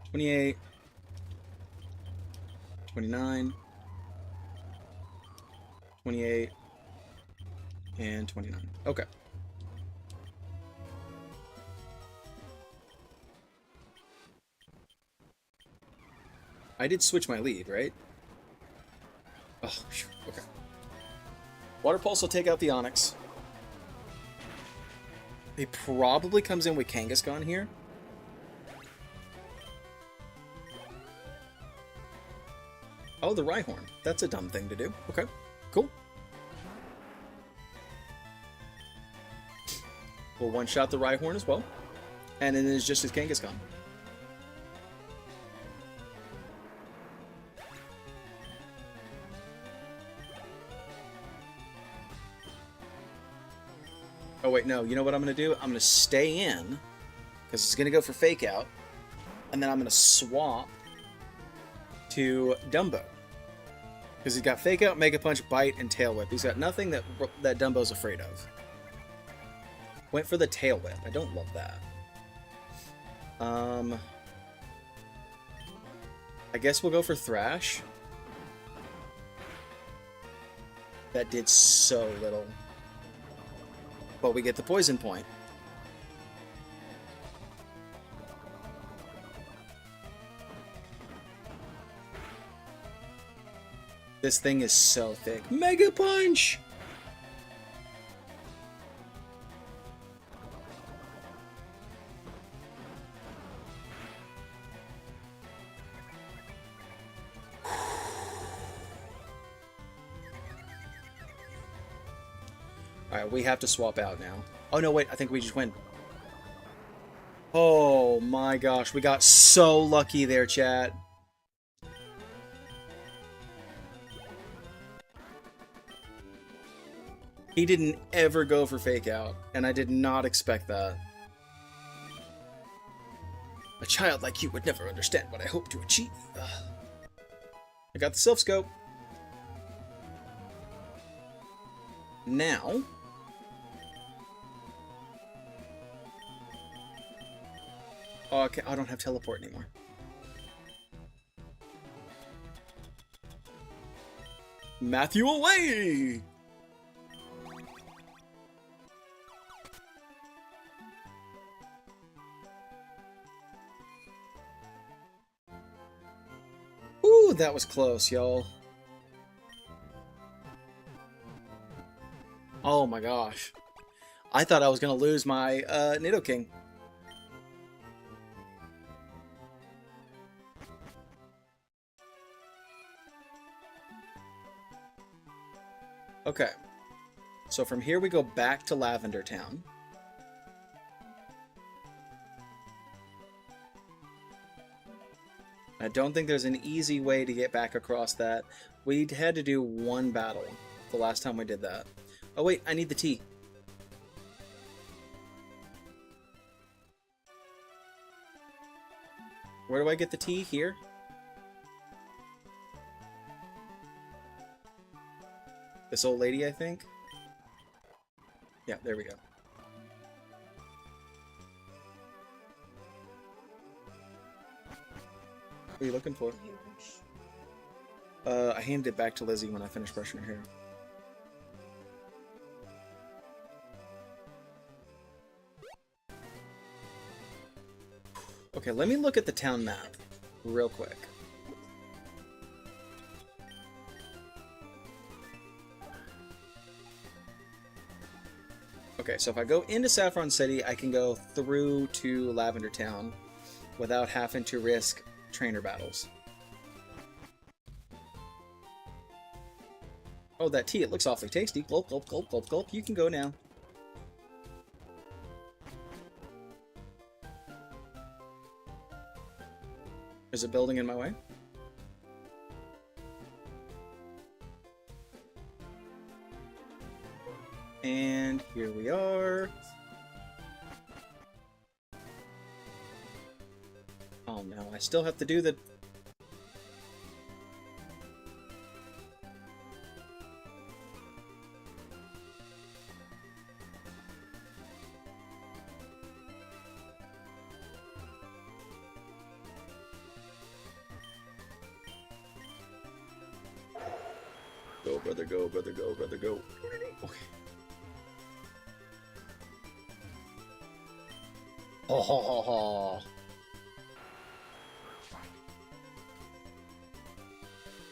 28. 29. 28. And 29. Okay. I did switch my lead, right? Oh, okay. Water Pulse will take out the Onyx. He probably comes in with Kangaskhan here. Oh, the Rhyhorn. That's a dumb thing to do. Okay, cool. We'll one-shot the Rhyhorn as well. And then it's just his Kangaskhan. Oh wait, no, you know what I'm going to do? I'm going to stay in, because it's going to go for Fake Out, and then I'm going to swap to Dumbo. Because he's got Fake Out, Mega Punch, Bite, and Tail Whip. He's got nothing that Dumbo's afraid of. Went for the Tail Whip. I don't love that. I guess we'll go for Thrash. That did so little. But we get the poison point. This thing is so thick. Mega Punch! Alright, we have to swap out now. Oh no, wait, I think we just win. Oh my gosh, we got so lucky there, chat. He didn't ever go for Fake Out, and I did not expect that. A child like you would never understand what I hope to achieve. Ugh. I got the Self Scope. Now... Oh, okay, I don't have teleport anymore. Matthew away! Ooh, that was close, y'all. Oh my gosh. I thought I was going to lose my Nidoking. Okay. So from here we go back to Lavender Town. I don't think there's an easy way to get back across that. We had to do one battle the last time we did that. Oh wait, I need the tea. Where do I get the tea? Here? This old lady, I think? Yeah, there we go. What are you looking for? I handed it back to Lizzie when I finished brushing her hair. Okay, let me look at the town map real quick. Okay, so if I go into Saffron City, I can go through to Lavender Town without having to risk trainer battles. Oh, that tea, it looks awfully tasty. Gulp, gulp, gulp, gulp, gulp. You can go now. There's a building in my way. And here we are. Oh no, I still have to do the... Go, brother, go, brother, go, brother, go. Okay. Oh, ho, ho, ho.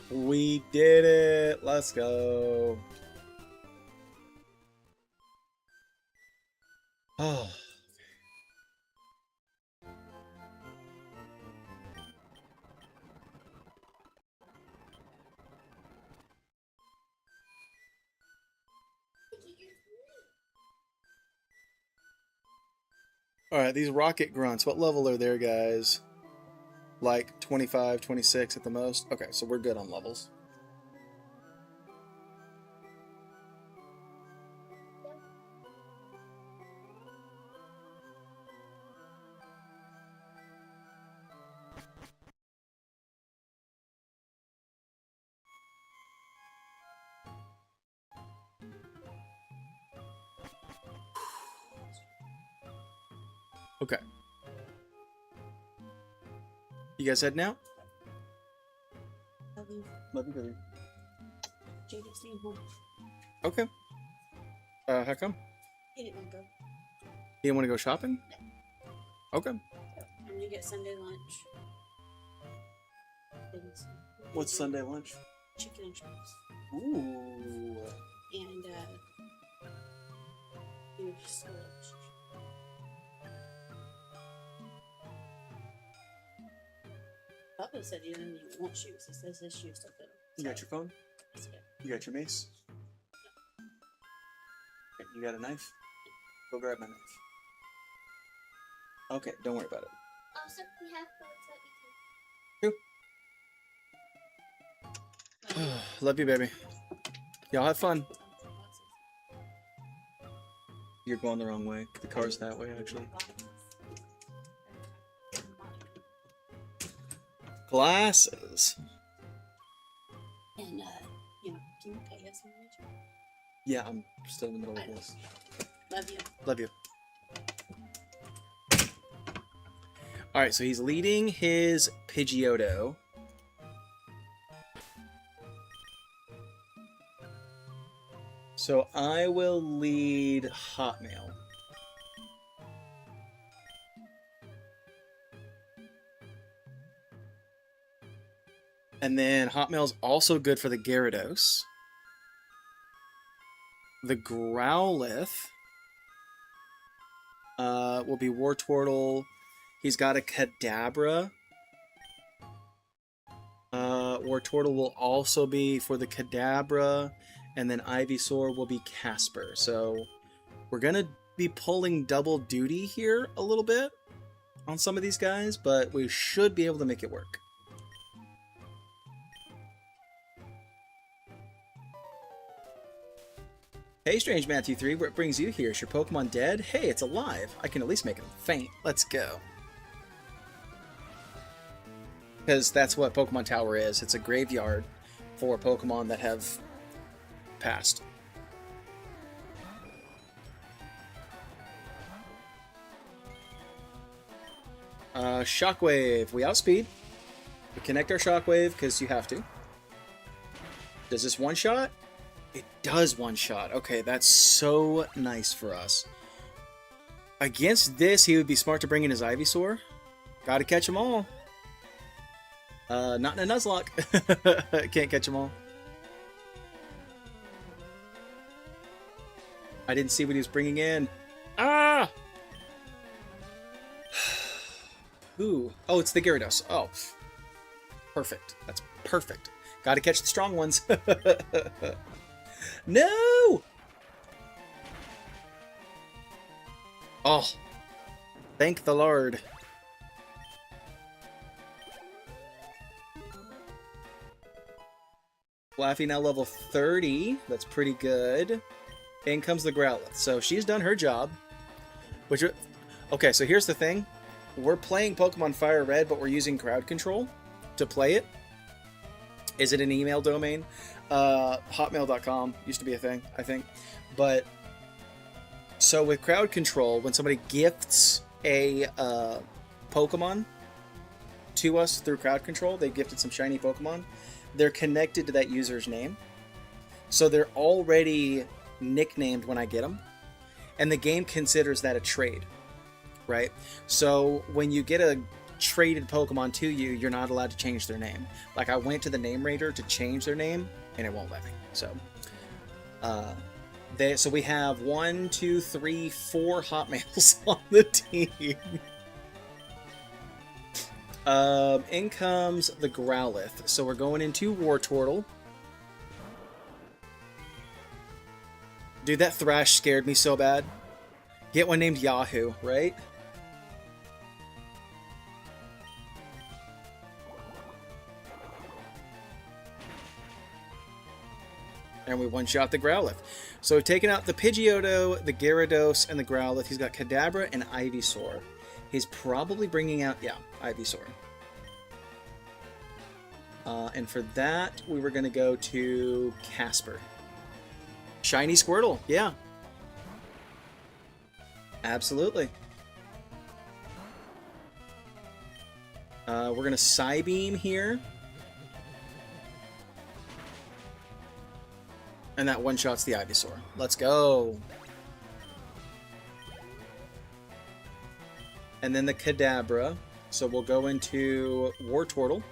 We did it! Let's go! Oh. Alright, these rocket grunts, what level are there, guys? Like 25, 26 at the most? Okay, so we're good on levels. Okay. You guys heading out? Love you, brother. Jacob's staying home. Okay. How come? He didn't want to go. You didn't want to go shopping? Okay. I'm gonna get Sunday lunch. What's Sunday lunch? Chicken and chips. Ooh. And huge storage. Papa said he didn't even want shoes. He says his shoes don't fit him. You got your phone? That's good. You got your mace? Okay, you got a knife? Go grab my knife. Okay, don't worry about it. Also, we have phones that we can. Love you, baby. Y'all have fun. You're going the wrong way. The car's that way, actually. Glasses. And can you pay us in the Yeah, I'm still in the middle of this. Love you. Love you. Alright, so he's leading his Pidgeotto. So I will lead Hotmail. And then Hotmail's also good for the Gyarados. The Growlithe will be Wartortle. He's got a Kadabra. Wartortle will also be for the Kadabra. And then Ivysaur will be Casper. So we're going to be pulling double duty here a little bit on some of these guys, but we should be able to make it work. Hey, Strange Matthew 3, what brings you here? Is your Pokemon dead? Hey, it's alive. I can at least make it faint. Let's go. Because that's what Pokemon Tower is. It's a graveyard for Pokemon that have passed. Shockwave. We outspeed. We connect our Shockwave because you have to. Does this one shot? It does one shot. Okay, that's so nice for us. Against this, he would be smart to bring in his Ivysaur. Gotta catch them all. Not in a Nuzlocke. Can't catch them all. I didn't see what he was bringing in. Ah! Ooh. Oh, it's the Gyarados. Oh. Perfect. That's perfect. Gotta catch the strong ones. No! Oh. Thank the Lord. Flaffy now level 30. That's pretty good. In comes the Growlithe. So she's done her job. Which, okay, so here's the thing. We're playing Pokemon Fire Red, but we're using crowd control to play it. Is it an email domain? Hotmail.com used to be a thing, I think. But, so with crowd control, when somebody gifts a Pokemon to us through crowd control, they gifted some shiny Pokemon, they're connected to that user's name. So they're already nicknamed when I get them. And the game considers that a trade, right? So when you get a traded Pokemon to you, you're not allowed to change their name. Like, I went to the name rater to change their name, and it won't let me. So, so we have 4 Hotmails on the team. In comes the Growlithe. So we're going into Wartortle. Dude, that Thrash scared me so bad. Get one named Yahoo, right? And we one-shot the Growlithe. So we've taken out the Pidgeotto, the Gyarados, and the Growlithe. He's got Kadabra and Ivysaur. He's probably bringing out, yeah, Ivysaur. And for that, we were going to go to Casper. Shiny Squirtle, yeah. Absolutely. We're going to Psybeam here. And that one-shots the Ivysaur. Let's go. And then the Kadabra. So we'll go into Wartortle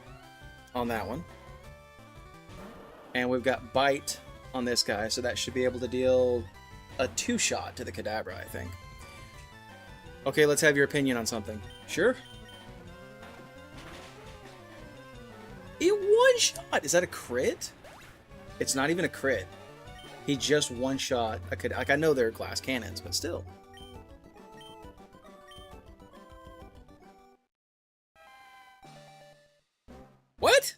on that one. And we've got Bite on this guy, so that should be able to deal a 2-shot to the Kadabra, I think. Okay, let's have your opinion on something. Sure? It one-shot! Is that a crit? It's not even a crit. He just one-shot. Like, I know they're glass cannons, but still. What?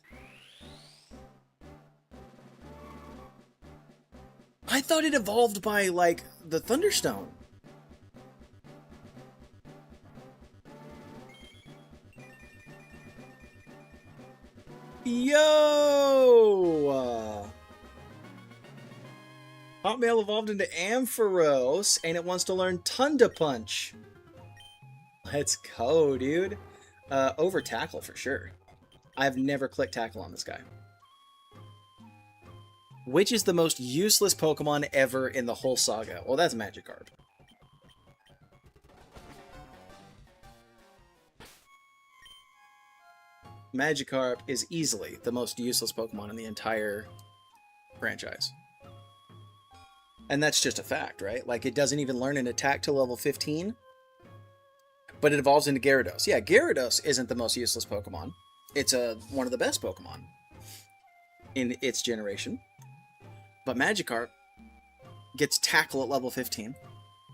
I thought it evolved by, like, the Thunderstone. Yo! Hotmail evolved into Ampharos, and it wants to learn Tunda Punch. Let's go, dude. Over Tackle for sure. I've never clicked Tackle on this guy. Which is the most useless Pokemon ever in the whole saga? Well, that's Magikarp. Magikarp is easily the most useless Pokemon in the entire franchise. And that's just a fact, right? Like, it doesn't even learn an attack till level 15, but it evolves into Gyarados. Yeah, Gyarados isn't the most useless Pokemon. It's one of the best Pokemon in its generation. But Magikarp gets Tackle at level 15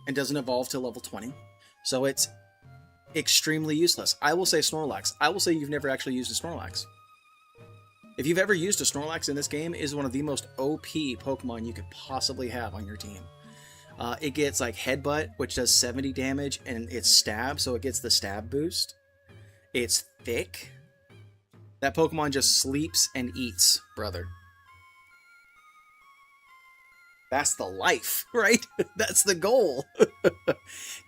and doesn't evolve till level 20. So it's extremely useless. I will say Snorlax. I will say you've never actually used a Snorlax. If you've ever used a Snorlax in this game, it is one of the most OP Pokemon you could possibly have on your team. It gets like Headbutt, which does 70 damage, and it's Stab, so it gets the Stab boost. It's thick. That Pokemon just sleeps and eats, brother. That's the life, right? That's the goal.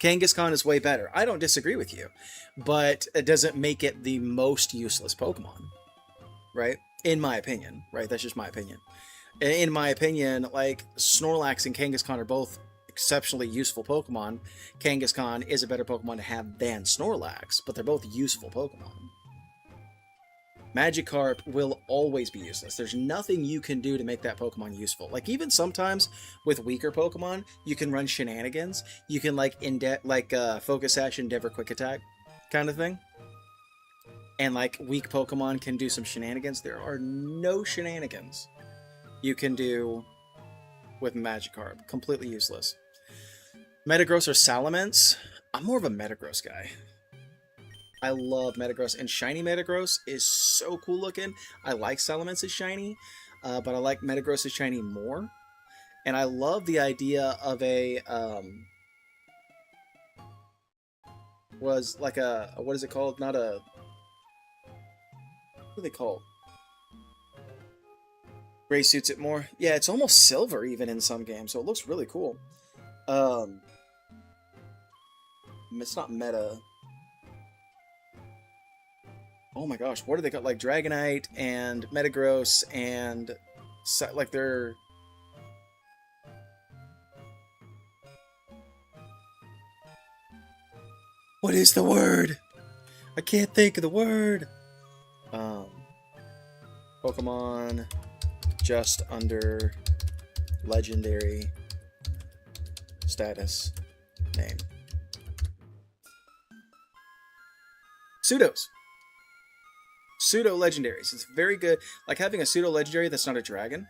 Kangaskhan is way better. I don't disagree with you, but it doesn't make it the most useless Pokemon, right? In my opinion, right? That's just my opinion. In my opinion, like, Snorlax and Kangaskhan are both exceptionally useful Pokemon. Kangaskhan is a better Pokemon to have than Snorlax, but they're both useful Pokemon. Magikarp will always be useless. There's nothing you can do to make that Pokemon useful. Like, even sometimes with weaker Pokemon, you can run shenanigans. You can, like, Focus Sash, Endeavor, Quick Attack kind of thing. And, like, weak Pokemon can do some shenanigans. There are no shenanigans you can do with Magikarp. Completely useless. Metagross or Salamence? I'm more of a Metagross guy. I love Metagross, and shiny Metagross is so cool looking. I like Salamence's shiny, but I like Metagross's shiny more. And I love the idea of a, was like a, what is it called? Not a, what do they call it? Gray suits it more. Yeah, it's almost silver even in some games, so it looks really cool. It's not meta. Oh my gosh, what do they call, like, Dragonite and Metagross and like they're, what is the word? I can't think of the word. Pokemon just under legendary status name. Pseudos. Pseudo legendaries. It's very good. Like having a pseudo legendary that's not a dragon.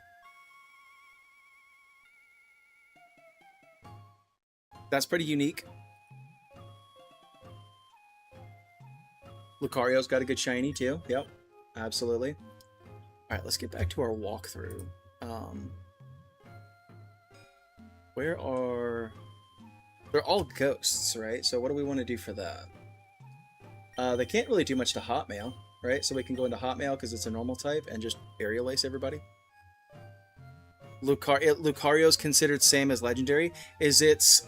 That's pretty unique. Lucario's got a good shiny too. Yep, absolutely. All right, let's get back to our walkthrough. Where are... They're all ghosts, right? So what do we want to do for that? They can't really do much to Hotmail, right? So we can go into Hotmail because it's a normal type and just Aerial Ace everybody. Lucario's considered same as legendary. Is its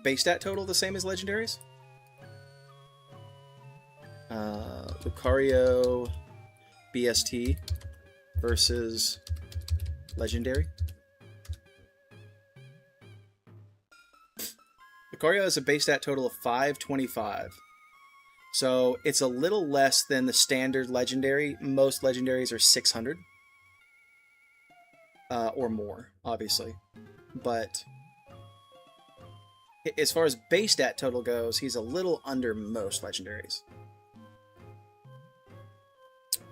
base stat total the same as legendaries? Lucario BST versus legendary. Lucario has a base stat total of 525. So it's a little less than the standard legendary. Most legendaries are 600. Or more, obviously. But as far as base stat total goes, he's a little under most legendaries.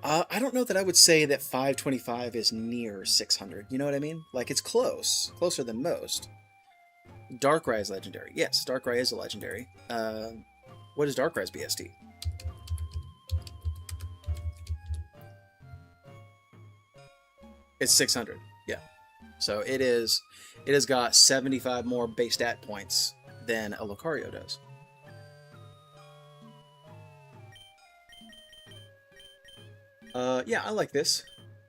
I don't know that I would say that 525 is near 600. You know what I mean? Like, it's close. Closer than most. Darkrai is legendary. Yes, Darkrai is a legendary. What is Darkrai's BST? It's 600. Yeah. So it has got 75 more base stat points than a Lucario does. Yeah, I like this.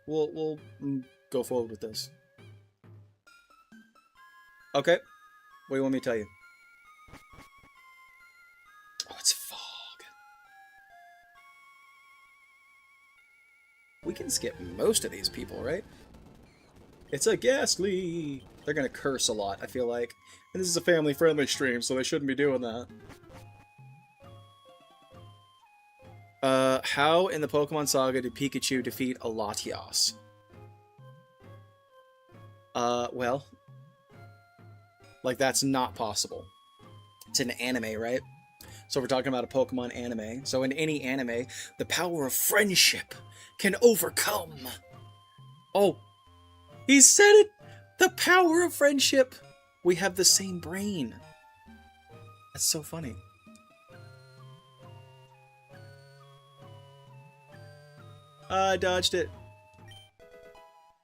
We'll go forward with this. Okay. What do you want me to tell you? Oh, it's fog. We can skip most of these people, right? It's a Ghastly! They're gonna curse a lot, I feel like. And this is a family-friendly stream, so they shouldn't be doing that. How in the Pokemon Saga did Pikachu defeat a Latias? Well... Like, that's not possible. It's an anime, right? So we're talking about a Pokemon anime. So in any anime, the power of friendship can overcome. Oh, he said it! The power of friendship! We have the same brain. That's so funny. I dodged it.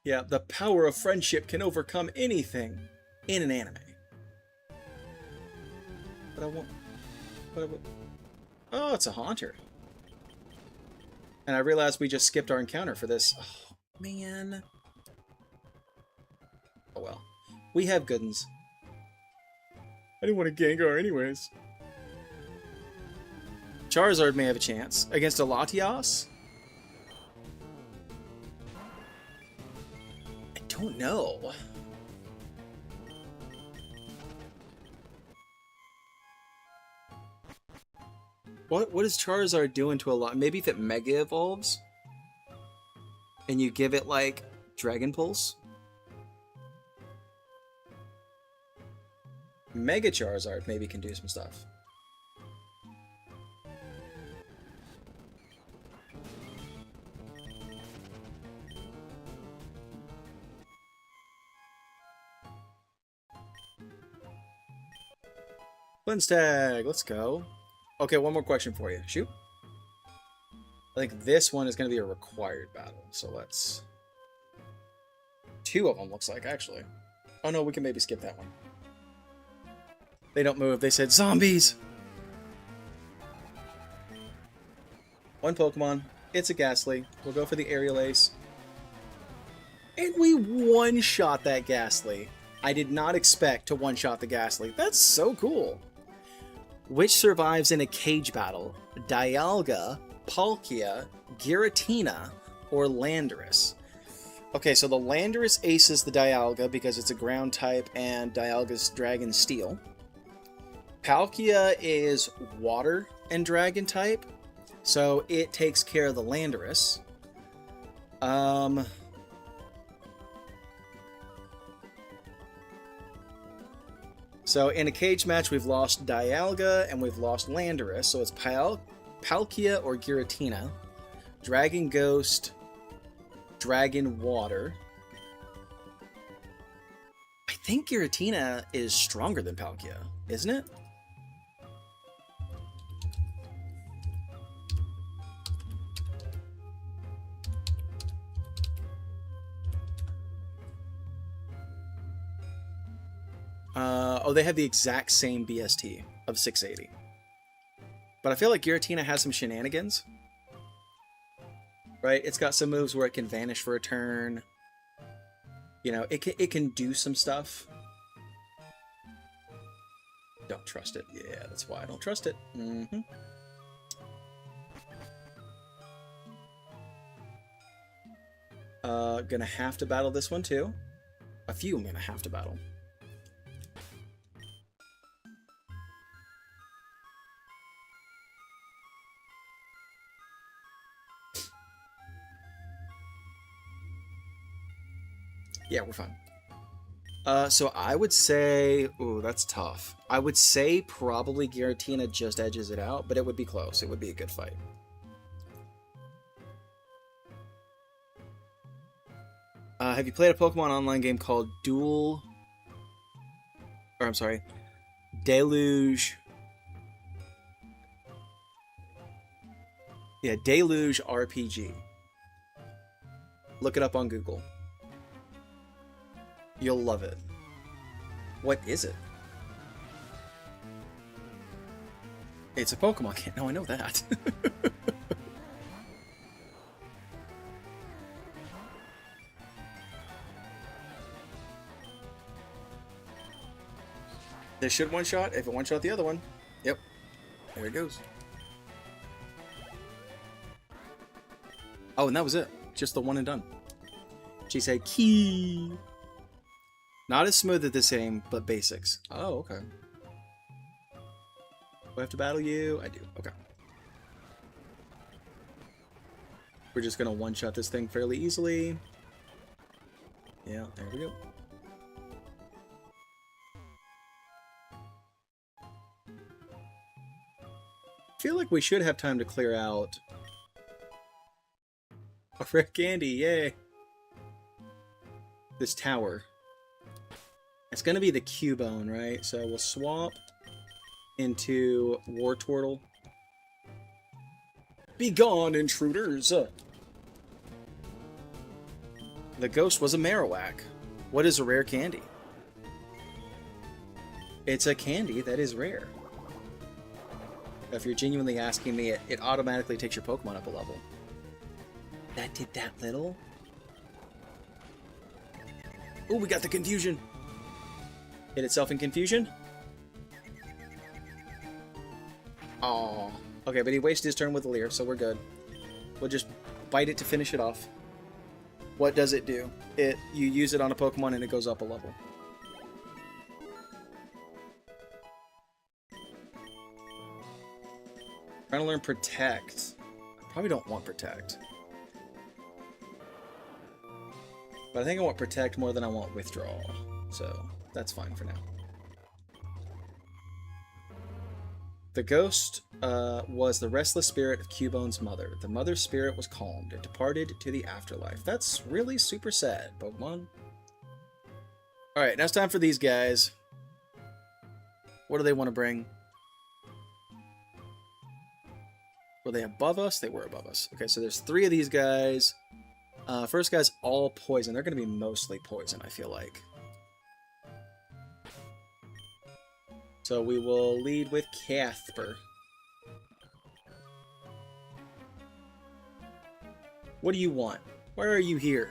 Yeah, the power of friendship can overcome anything in an anime. But I won't... Oh, it's a Haunter. And I realized we just skipped our encounter for this. Oh, man. Oh well. We have good uns. I didn't want to Gengar anyways. Charizard may have a chance. Against a Latias? I don't know. What is Charizard doing to a lot? Maybe if it Mega Evolves? And you give it, like, Dragon Pulse? Mega Charizard maybe can do some stuff. Cleanse Tag, let's go. Okay, one more question for you. Shoot. I think this one is going to be a required battle, so let's... Two of them, looks like, actually. Oh no, we can maybe skip that one. They don't move, they said zombies! One Pokemon, it's a Ghastly. We'll go for the Aerial Ace. And we one-shot that Ghastly. I did not expect to one-shot the Ghastly. That's so cool. Which survives in a cage battle? Dialga, Palkia, Giratina, or Landorus? Okay, so the Landorus aces the Dialga because it's a ground type and Dialga's Dragon Steel. Palkia is water and dragon type, so it takes care of the Landorus. So in a cage match, we've lost Dialga and we've lost Landorus, so it's Palkia or Giratina. Dragon Ghost, Dragon Water. I think Giratina is stronger than Palkia, isn't it? Oh, they have the exact same BST of 680. But I feel like Giratina has some shenanigans. Right? It's got some moves where it can vanish for a turn. You know, it can do some stuff. Don't trust it. Yeah, that's why I don't trust it. Mm-hmm. Gonna have to battle this one too. A few I'm gonna have to battle. Yeah, we're fine. So I would say... Ooh, that's tough. I would say probably Giratina just edges it out, but it would be close. It would be a good fight. Have you played a Pokemon online game called Deluge... Yeah, Deluge RPG. Look it up on Google. You'll love it. What is it? It's a Pokemon game. No, I know that. This should one-shot if it one-shot the other one. Yep. There it goes. Oh, and that was it. Just the one and done. She said, key. Not as smooth as the same, but basics. Oh, okay. Do I have to battle you? I do. Okay. We're just gonna one-shot this thing fairly easily. Yeah, there we go. I feel like we should have time to clear out a rare candy, yay! This tower. It's gonna be the Cubone, right? So we'll swap into War Turtle. Be gone, intruders! The ghost was a Marowak. What is a rare candy? It's a candy that is rare. If you're genuinely asking me, it automatically takes your Pokemon up a level. That did that little? Oh, we got the confusion! Hit itself in confusion? Aww. Okay, but he wasted his turn with the Leer, so we're good. We'll just bite it to finish it off. What does it do? You use it on a Pokemon and it goes up a level. Trying to learn Protect. I probably don't want Protect. But I think I want Protect more than I want Withdraw. So, that's fine for now. The ghost was the restless spirit of Cubone's mother. The mother's spirit was calmed. It departed to the afterlife. That's really super sad, Pokemon. Alright, now it's time for these guys. What do they want to bring? Were they above us? They were above us. Okay, so there's 3 of these guys. First guy's all poison. They're going to be mostly poison, I feel like. So we will lead with Casper. What do you want? Why are you here?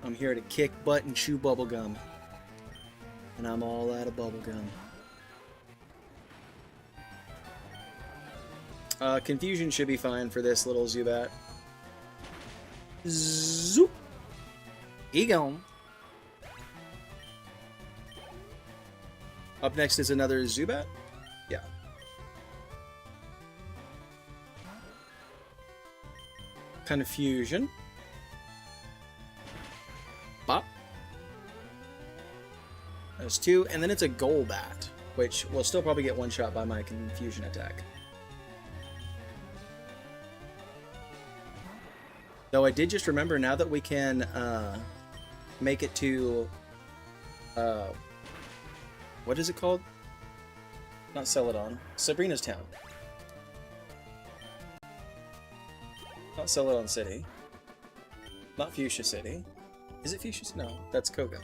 I'm here to kick butt and chew bubblegum. And I'm all out of bubblegum. Confusion should be fine for this little Zubat. Zoop! He gone. Up next is another Zubat? Yeah. Confusion. Bop. There's 2, and then it's a Golbat, which will still probably get one shot by my Confusion attack. Though I did just remember, now that we can make it to... what is it called? Not Celadon. Sabrina's Town. Not Celadon City. Not Fuchsia City. Is it Fuchsia? No, that's Koga.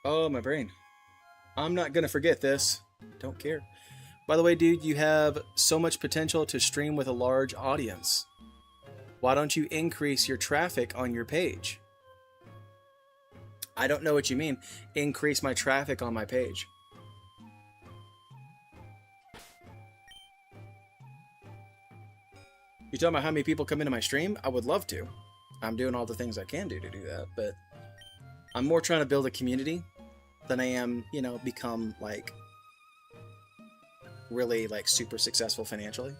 Oh, my brain. I'm not gonna forget this. Don't care. By the way, dude, you have so much potential to stream with a large audience. Why don't you increase your traffic on your page? I don't know what you mean. Increase my traffic on my page. You talking about how many people come into my stream? I would love to. I'm doing all the things I can do to do that, but I'm more trying to build a community than I am, you know, become like really like super successful financially.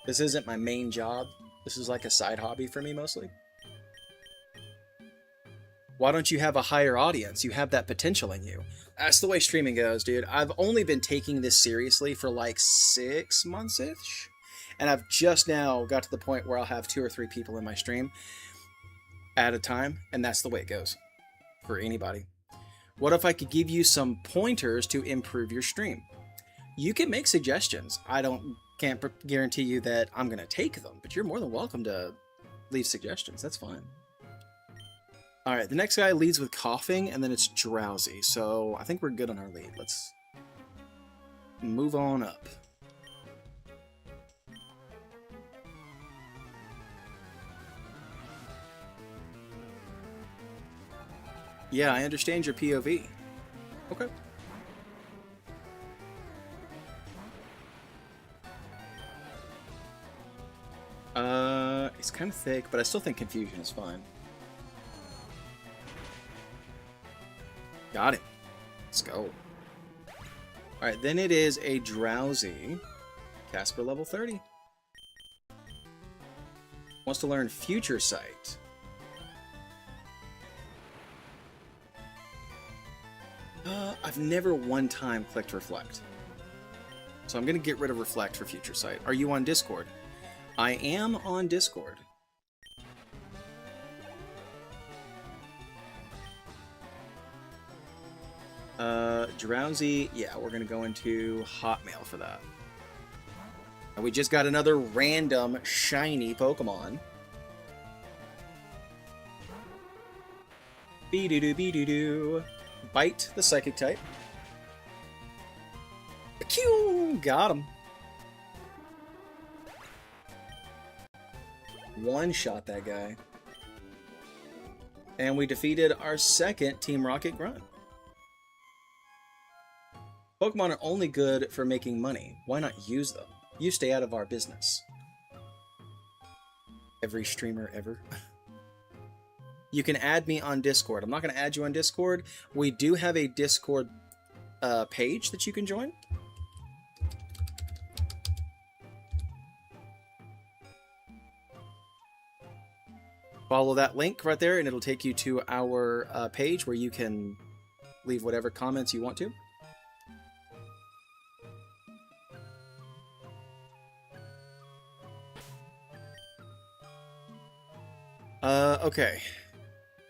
This isn't my main job. This is like a side hobby for me mostly. Why don't you have a higher audience? You have that potential in you. That's the way streaming goes, dude. I've only been taking this seriously for like 6 months-ish. And I've just now got to the point where I'll have 2 or 3 people in my stream at a time. And that's the way it goes for anybody. What if I could give you some pointers to improve your stream? You can make suggestions. Can't guarantee you that I'm going to take them, but you're more than welcome to leave suggestions. That's fine. Alright, the next guy leads with coughing, and then it's drowsy. So I think we're good on our lead. Let's move on up. Yeah, I understand your POV. Okay. He's kind of thick, but I still think Confusion is fine. Got him. Let's go. Alright, then it is a Drowsy. Casper level 30. Wants to learn Future Sight. I've never one time clicked Reflect. So I'm going to get rid of Reflect for Future Sight. Are you on Discord? I am on Discord. Drowsy, yeah, we're going to go into Hotmail for that. And we just got another random shiny Pokemon. Be-do-do-be-do-do. Bite, the Psychic type. Pew! Got him. One-shot that guy. And we defeated our second Team Rocket grunt. Pokemon are only good for making money. Why not use them? You stay out of our business. Every streamer ever. You can add me on Discord. I'm not going to add you on Discord. We do have a Discord page that you can join. Follow that link right there, and it'll take you to our page where you can leave whatever comments you want to. Okay.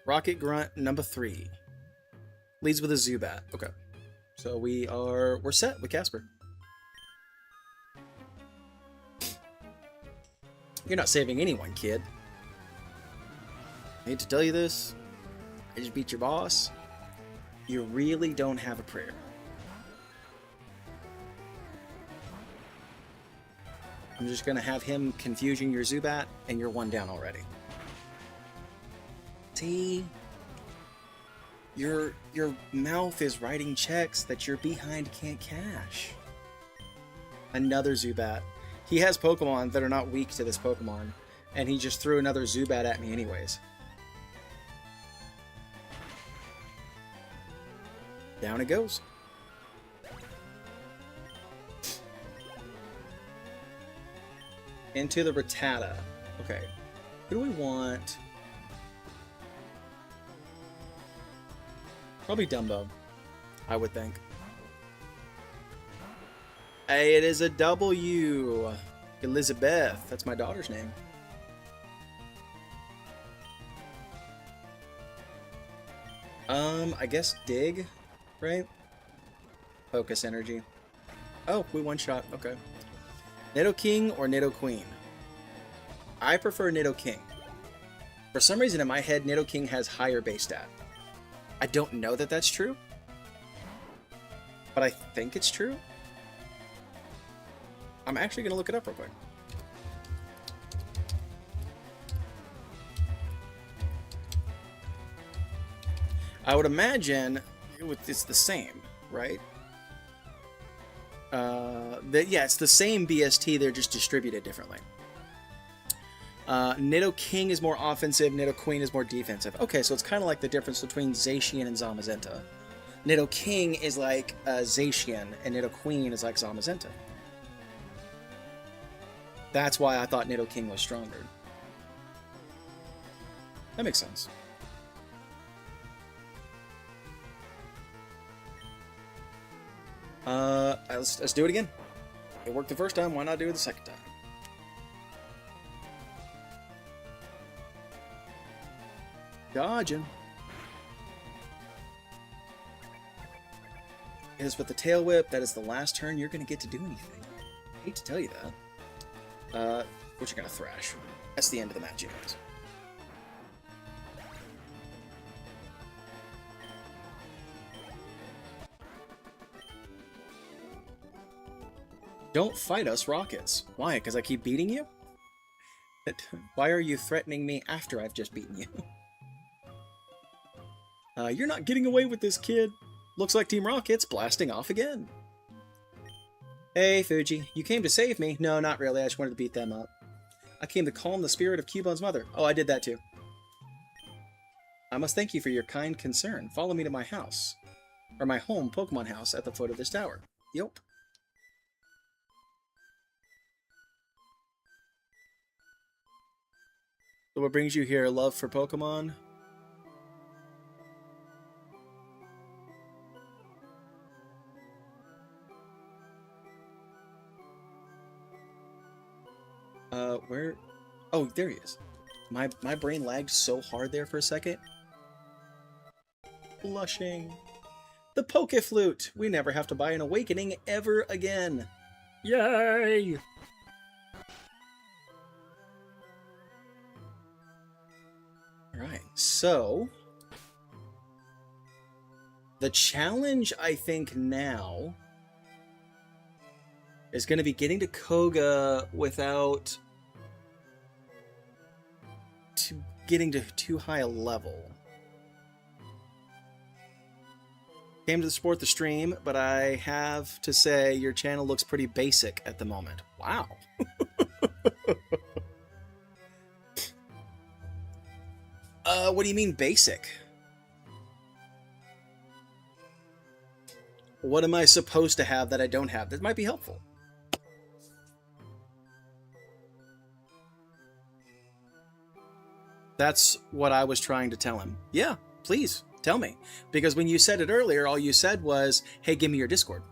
Rocket Grunt number 3. Leads with a Zubat. Okay. So we're set with Casper. You're not saving anyone, kid. I hate to tell you this. I just beat your boss. You really don't have a prayer. I'm just gonna have him confusing your Zubat, and you're one down already. See? Your mouth is writing checks that your behind can't cash. Another Zubat. He has Pokemon that are not weak to this Pokemon, and he just threw another Zubat at me anyways. Down it goes. Into the Rattata. Okay. Who do we want? Probably Dumbo, I would think. Hey, it is a W. Elizabeth. That's my daughter's name. I guess Dig, right? Focus energy. Oh, we one-shot. Okay. Nidoking or Nidoqueen? I prefer Nidoking. For some reason in my head, Nidoking has higher base stat. I don't know that that's true, but I think it's true. I'm actually going to look it up real quick. I would imagine it's the same, right? Yeah, it's the same BST, they're just distributed differently. Nidoking is more offensive, Nidoqueen is more defensive. Okay, so it's kind of like the difference between Zacian and Zamazenta. Nidoking is like Zacian, and Nidoqueen is like Zamazenta. That's why I thought Nidoking was stronger. That makes sense. Let's do it again. It worked the first time, why not do it the second time? Dodging. Is with the tail whip, that is the last turn you're going to get to do anything. I hate to tell you that. What you're going to thrash. That's the end of the match, anyways. Don't fight us, Rockets. Why? Because I keep beating you? Why are you threatening me after I've just beaten you? You're not getting away with this, kid. Looks like Team Rocket's blasting off again. Hey, Fuji. You came to save me? No, not really. I just wanted to beat them up. I came to calm the spirit of Cubone's mother. Oh, I did that too. I must thank you for your kind concern. Follow me to my house. Or my home Pokemon house at the foot of this tower. Yup. So what brings you here? Love for Pokemon? Where? Oh, there he is. My brain lagged so hard there for a second. Blushing. The Poke Flute! We never have to buy an Awakening ever again. Yay! Alright, so... the challenge, I think, now... is going to be getting to Koga without... getting to too high a level. Came to support the stream, but I have to say your channel looks pretty basic at the moment. Wow. What do you mean basic? What am I supposed to have that I don't have? That might be helpful. That's what I was trying to tell him. Yeah, please, tell me. Because when you said it earlier, all you said was, hey, give me your Discord.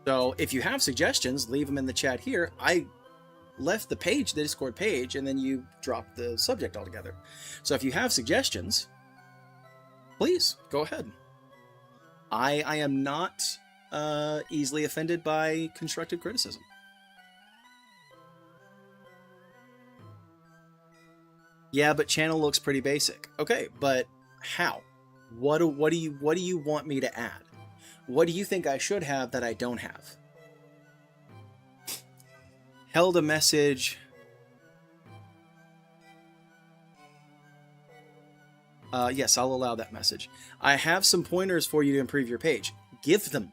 So if you have suggestions, leave them in the chat here. I left the page, the Discord page, and then you dropped the subject altogether. So if you have suggestions, please, go ahead. I am not easily offended by constructive criticism. Yeah, but channel looks pretty basic. Okay, but how? What do you want me to add? What do you think I should have that I don't have? Held a message. Yes, I'll allow that message. I have some pointers for you to improve your page. Give them.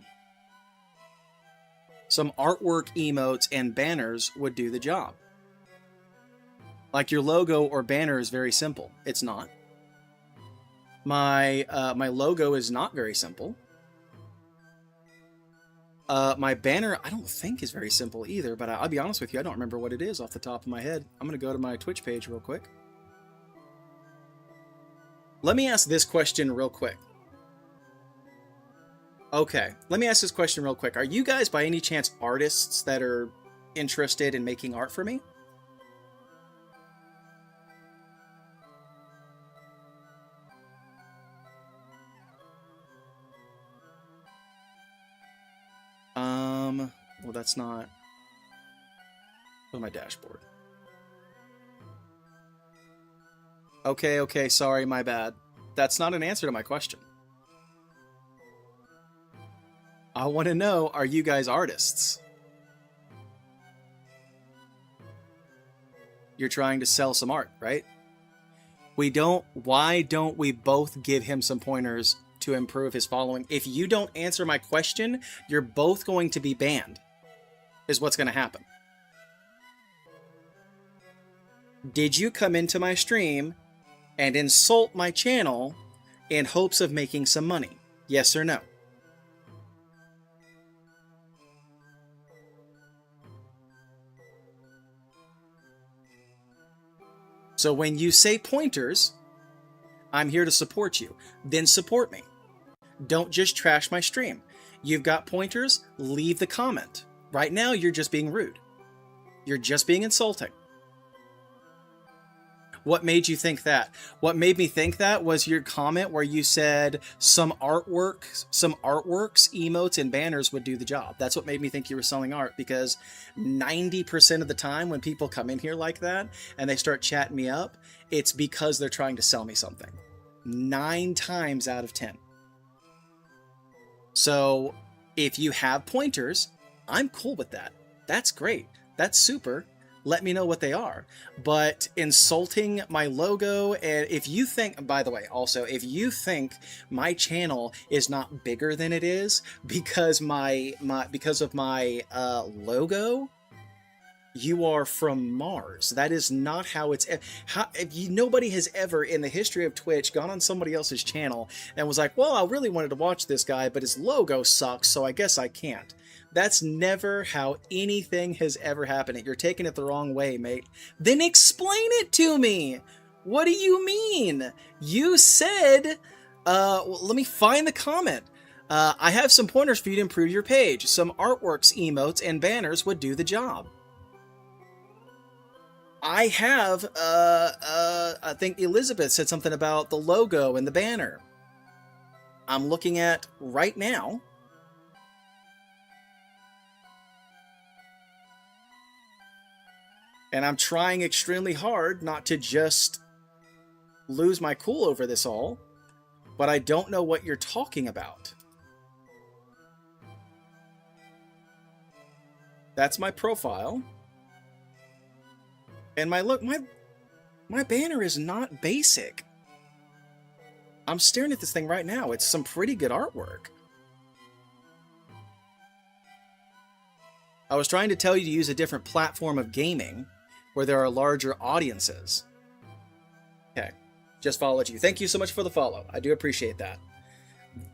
Some artwork emotes and banners would do the job. Like your logo or banner is very simple. It's not. My logo is not very simple. My banner, I don't think is very simple either, but I'll be honest with you, I don't remember what it is off the top of my head. I'm going to go to my Twitch page real quick. Let me ask this question real quick. Okay, let me ask this question real quick. Are you guys by any chance artists that are interested in making art for me? Well, that's not... oh, my dashboard. Okay, sorry, my bad. That's not an answer to my question. I want to know, are you guys artists? You're trying to sell some art, right? Why don't we both give him some pointers to improve his following? If you don't answer my question, you're both going to be banned, is what's going to happen. Did you come into my stream and insult my channel in hopes of making some money? Yes or no? So when you say pointers, I'm here to support you. Then support me. Don't just trash my stream. You've got pointers, leave the comment. Right now, you're just being rude. You're just being insulting. What made you think that? What made me think that was your comment where you said some artworks, emotes, and banners would do the job. That's what made me think you were selling art, because 90% of the time when people come in here like that and they start chatting me up, it's because they're trying to sell me something. 9 times out of 10. So if you have pointers, I'm cool with that. That's great. That's super. Let me know what they are. But insulting my logo, and if you think, by the way, also, if you think my channel is not bigger than it is because of my logo, You are from Mars. That is not how it's. Nobody has ever in the history of Twitch gone on somebody else's channel and was like, well, I really wanted to watch this guy, but his logo sucks, so I guess I can't. That's never how anything has ever happened. You're taking it the wrong way, mate. Then explain it to me. What do you mean? You said, well, let me find the comment. I have some pointers for you to improve your page. Some artworks, emotes, and banners would do the job. I have, I think Elizabeth said something about the logo and the banner. I'm looking at right now. And I'm trying extremely hard not to just lose my cool over this all, but I don't know what you're talking about. That's my profile. And my banner is not basic. I'm staring at this thing right now. It's some pretty good artwork. I was trying to tell you to use a different platform of gaming where there are larger audiences. Okay, just followed you. Thank you so much for the follow. I do appreciate that.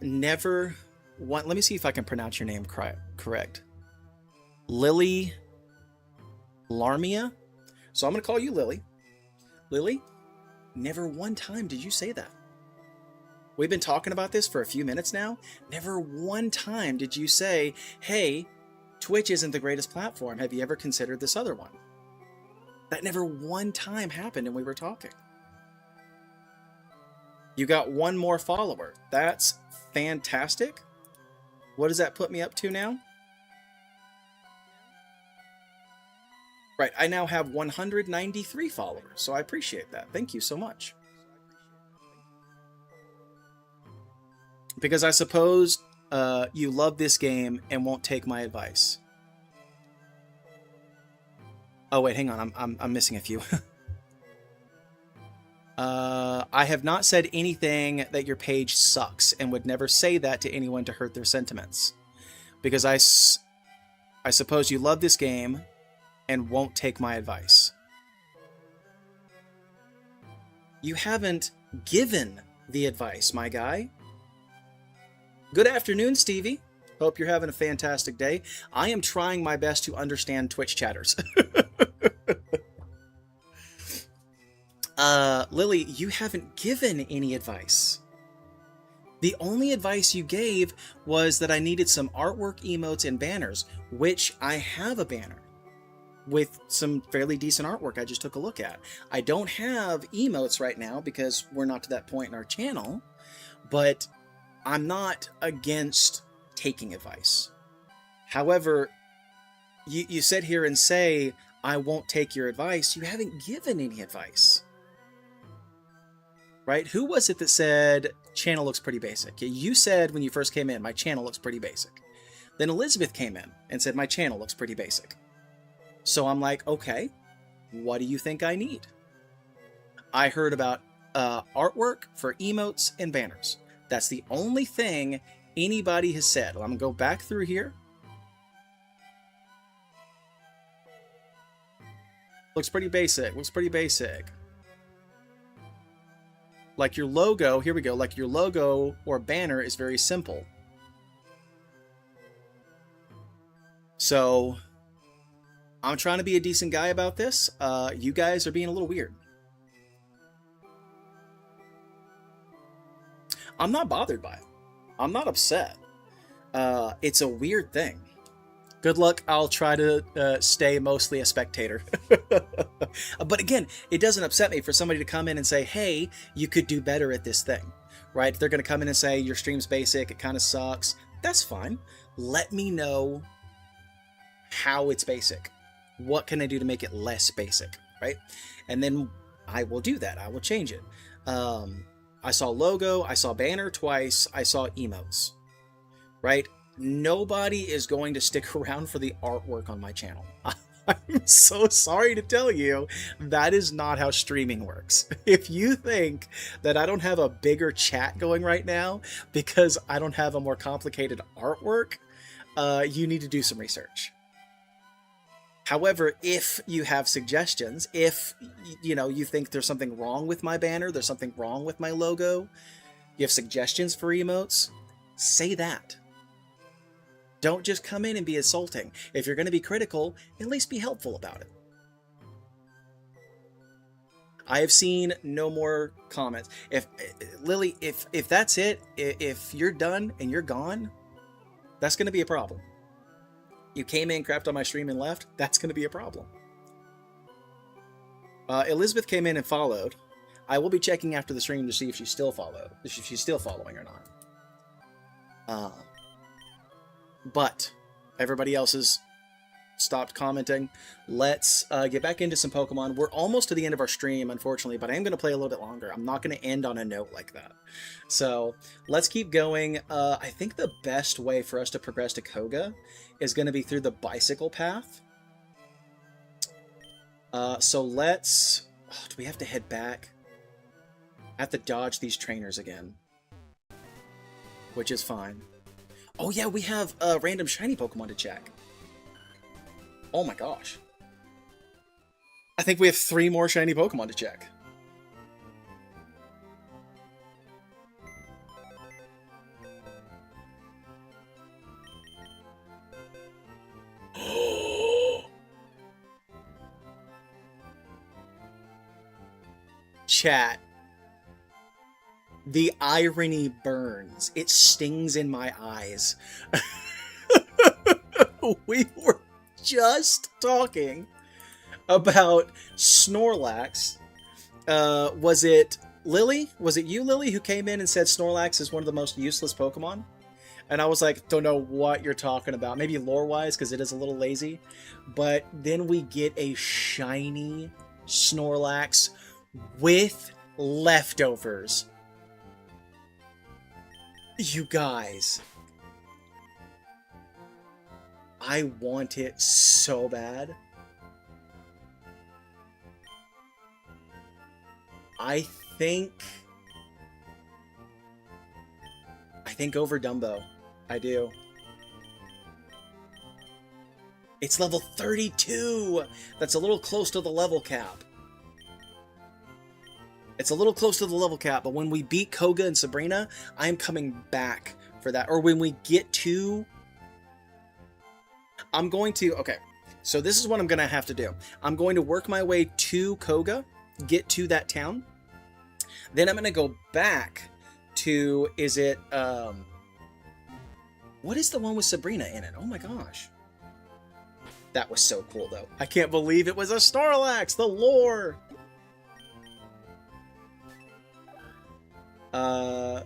Never want. Let me see if I can pronounce your name correct. Lily Larmia. So I'm going to call you Lily. Lily, never one time did you say that. We've been talking about this for a few minutes now. Never one time did you say, hey, Twitch isn't the greatest platform. Have you ever considered this other one? That never one time happened and we were talking. You got one more follower. That's fantastic. What does that put me up to now? Right, I now have 193 followers, so I appreciate that. Thank you so much. Because I suppose you love this game and won't take my advice. Oh wait, hang on, I'm missing a few. I have not said anything that your page sucks and would never say that to anyone to hurt their sentiments. Because I suppose you love this game and won't take my advice. You haven't given the advice, my guy. Good afternoon, Stevie. Hope you're having a fantastic day. I am trying my best to understand Twitch chatters. Lily, you haven't given any advice. The only advice you gave was that I needed some artwork, emotes, and banners, which I have a banner with some fairly decent artwork I just took a look at. I don't have emotes right now because we're not to that point in our channel, but I'm not against taking advice. However, you sit here and say, I won't take your advice. You haven't given any advice. Right? Who was it that said, channel looks pretty basic? You said when you first came in, my channel looks pretty basic. Then Elizabeth came in and said, my channel looks pretty basic. So I'm like, okay, what do you think I need? I heard about artwork for emotes and banners. That's the only thing anybody has said. I'm going to go back through here. Looks pretty basic. Looks pretty basic. Like your logo, here we go, like your logo or banner is very simple. So, I'm trying to be a decent guy about this. You guys are being a little weird. I'm not bothered by it. I'm not upset. It's a weird thing. Good luck. I'll try to stay mostly a spectator. But again, it doesn't upset me for somebody to come in and say, hey, you could do better at this thing, right? They're going to come in and say, your stream's basic, it kind of sucks. That's fine. Let me know how it's basic. What can I do to make it less basic, right? And then I will do that. I will change it. I saw logo, I saw banner twice, I saw emotes, right? Nobody is going to stick around for the artwork on my channel. I'm so sorry to tell you, that is not how streaming works. If you think that I don't have a bigger chat going right now because I don't have a more complicated artwork, you need to do some research. However, if you have suggestions, if you think there's something wrong with my banner, there's something wrong with my logo, you have suggestions for emotes, say that. Don't just come in and be assaulting. If you're going to be critical, at least be helpful about it. I have seen no more comments. If Lily, if that's it, if you're done and you're gone, that's going to be a problem. You came in, crapped on my stream, and left, that's going to be a problem. Elizabeth came in and followed. I will be checking after the stream to see if she's still following or not. But everybody else has stopped commenting. Let's get back into some Pokemon. We're almost to the end of our stream, unfortunately, but I am going to play a little bit longer. I'm not going to end on a note like that. So let's keep going. I think the best way for us to progress to Koga is going to be through the bicycle path. So let's... do we have to head back? I have to dodge these trainers again, which is fine. Oh yeah, we have a random shiny Pokemon to check. Oh my gosh. I think we have 3 more shiny Pokemon to check. Chat. The irony burns. It stings in my eyes. We were just talking about Snorlax. Was it Lily? Was it you, Lily, who came in and said Snorlax is one of the most useless Pokemon? And I was like, don't know what you're talking about. Maybe lore-wise, because it is a little lazy. But then we get a shiny Snorlax with leftovers. You guys, I want it so bad. I think over Dumbo. I do. It's level 32. That's a little close to the level cap. It's a little close to the level cap, but when we beat Koga and Sabrina, I'm coming back for that. Or when we get to... I'm going to... Okay, so this is what I'm going to have to do. I'm going to work my way to Koga, get to that town. Then I'm going to go back to... Is it... What is the one with Sabrina in it? Oh my gosh. That was so cool, though. I can't believe it was a Snorlax! The lore!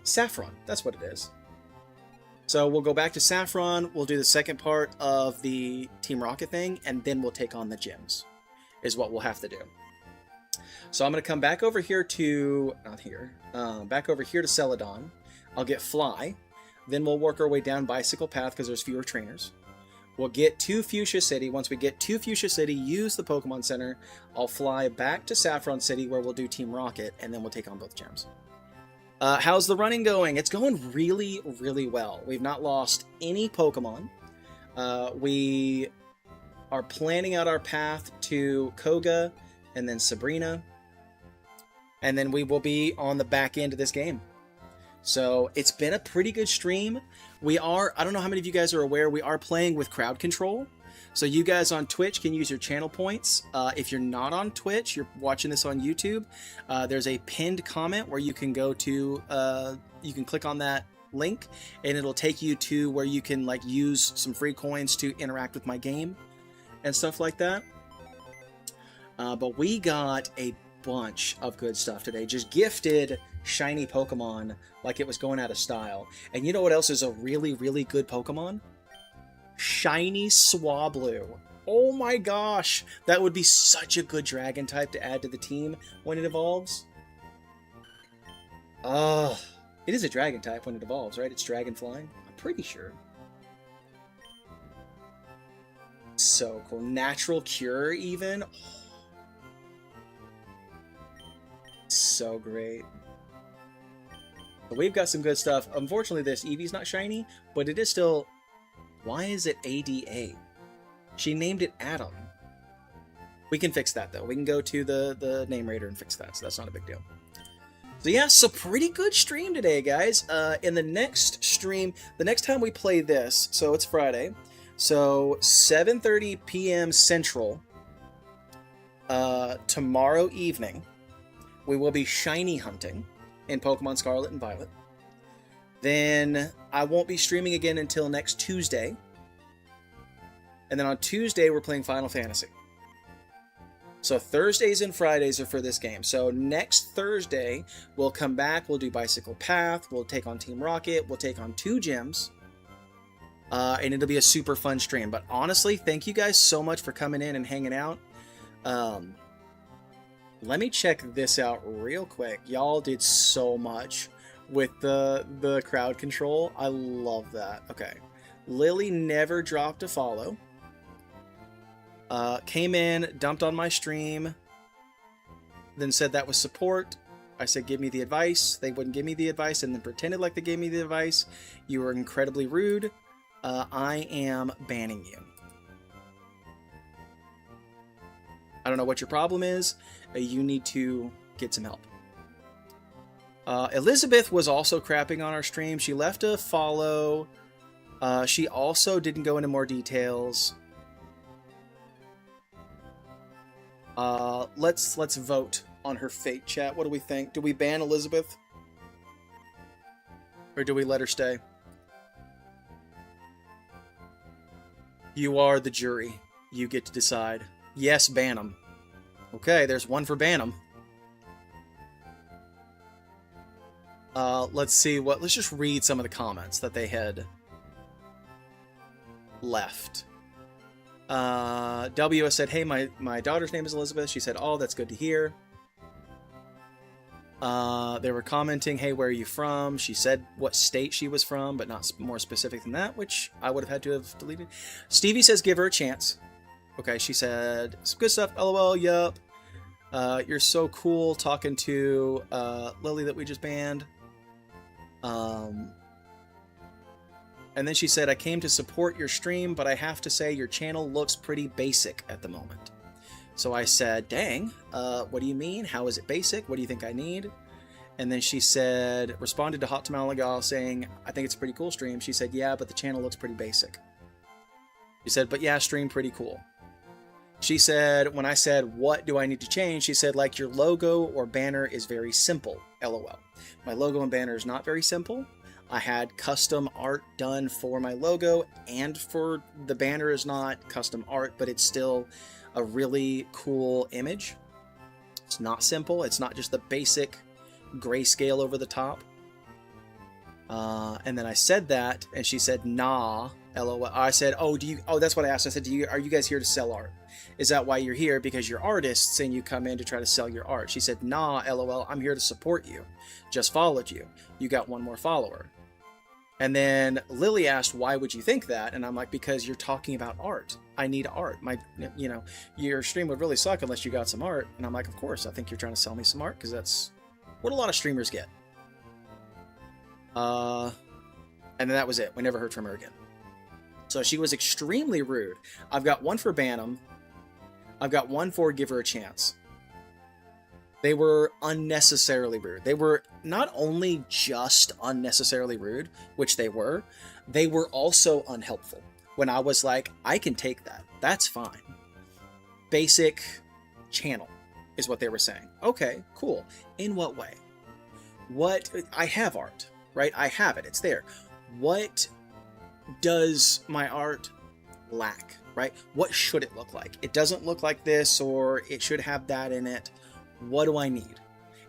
Saffron. That's what it is. So we'll go back to Saffron, we'll do the second part of the Team Rocket thing, and then we'll take on the gyms, is what we'll have to do. So I'm going to come back over here to... Not here. Back over here to Celadon. I'll get Fly. Then we'll work our way down Bicycle Path because there's fewer trainers. We'll get to Fuchsia City. Once we get to Fuchsia City, use the Pokemon Center. I'll fly back to Saffron City where we'll do Team Rocket, and then we'll take on both gyms. How's the running going? It's going really, really well. We've not lost any Pokemon. We are planning out our path to Koga and then Sabrina. And then we will be on the back end of this game. So it's been a pretty good stream. We are, I don't know how many of you guys are aware, we are playing with crowd control. So you guys on Twitch can use your channel points. If you're not on Twitch, you're watching this on YouTube, there's a pinned comment where you can go to, you can click on that link and it'll take you to where you can like use some free coins to interact with my game and stuff like that. But we got a bunch of good stuff today. Just gifted shiny Pokemon like it was going out of style. And you know what else is a really, really good Pokemon? Shiny Swablu. Oh my gosh, that would be such a good dragon type to add to the team when it evolves. It is a dragon type when it evolves, right? It's dragon flying. I'm pretty sure. So cool. Natural Cure even. So great. But we've got some good stuff. Unfortunately, this Eevee's not shiny, but it is still... Why is it ADA? She named it Adam. We can fix that though. We can go to the name rater and fix that, so that's not a big deal. So yeah, so pretty good stream today, guys. In the next stream, the next time we play this, so it's Friday, so 7:30 p.m. Central, tomorrow evening, we will be shiny hunting in Pokemon Scarlet and Violet. Then I won't be streaming again until next Tuesday. And then on Tuesday, we're playing Final Fantasy. So Thursdays and Fridays are for this game. So next Thursday, we'll come back, we'll do Bicycle Path, we'll take on Team Rocket, we'll take on 2 gyms. And it'll be a super fun stream. But honestly, thank you guys so much for coming in and hanging out. Let me check this out real quick. Y'all did so much with the crowd control. I love that. Okay. Lily never dropped a follow. Came in, dumped on my stream, then said that was support. I said, give me the advice. They wouldn't give me the advice and then pretended like they gave me the advice. You were incredibly rude. I am banning you. I don't know what your problem is. You need to get some help. Elizabeth was also crapping on our stream. She left a follow. She also didn't go into more details. Let's vote on her fate, chat. What do we think? Do we ban Elizabeth? Or do we let her stay? You are the jury. You get to decide. Yes, ban him. Okay, there's one for ban him. Let's see what... Let's just read some of the comments that they had left. W said, hey, my daughter's name is Elizabeth. She said, oh, that's good to hear. They were commenting, hey, where are you from? She said what state she was from, but not more specific than that, which I would have had to have deleted. Stevie says, give her a chance. Okay, she said, some good stuff, lol, yup. You're so cool talking to Lily that we just banned. And then she said, I came to support your stream, but I have to say your channel looks pretty basic at the moment. So I said, dang, what do you mean? How is it basic? What do you think I need? And then she said, responded to Hot Tamalagal saying, I think it's a pretty cool stream. She said, yeah, but the channel looks pretty basic. She said, but yeah, stream pretty cool. She said, when I said, what do I need to change? She said, like your logo or banner is very simple, lol. My logo and banner is not very simple. I had custom art done for my logo, and for the banner is not custom art, but it's still a really cool image. It's not simple. It's not just the basic grayscale over the top. And then I said that, and she said, nah, lol. I said, oh, that's what I asked. I said, are you guys here to sell art? Is that why you're here? Because you're artists and you come in to try to sell your art. She said, nah, lol, I'm here to support you. Just followed you. You got one more follower. And then Lily asked, why would you think that? And I'm like, because you're talking about art. I need art. Your stream would really suck unless you got some art. And I'm like, of course, I think you're trying to sell me some art because that's what a lot of streamers get. And then that was it. We never heard from her again. So she was extremely rude. I've got one for ban him. I've got one for give her a chance. They were unnecessarily rude. They were not only just unnecessarily rude, which they were also unhelpful. When I was like, I can take that. That's fine. Basic channel is what they were saying. Okay, cool. In what way? I have art, right? I have it. It's there. What does my art lack, right? What should it look like? It doesn't look like this, or it should have that in it. What do I need?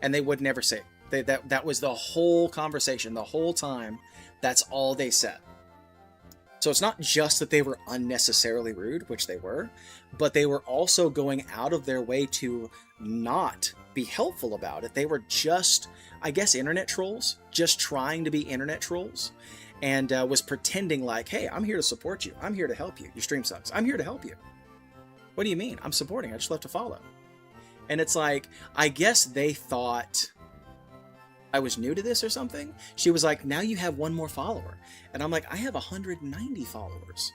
And they would never say it. That was the whole conversation, the whole time. That's all they said. So it's not just that they were unnecessarily rude, which they were, but they were also going out of their way to not be helpful about it. They were just, I guess, internet trolls, just trying to be internet trolls, and was pretending like, hey, I'm here to support you. I'm here to help you. Your stream sucks. I'm here to help you. What do you mean? I'm supporting. I just left a follow. And it's like, I guess they thought I was new to this or something. She was like, now you have one more follower. And I'm like, I have 190 followers,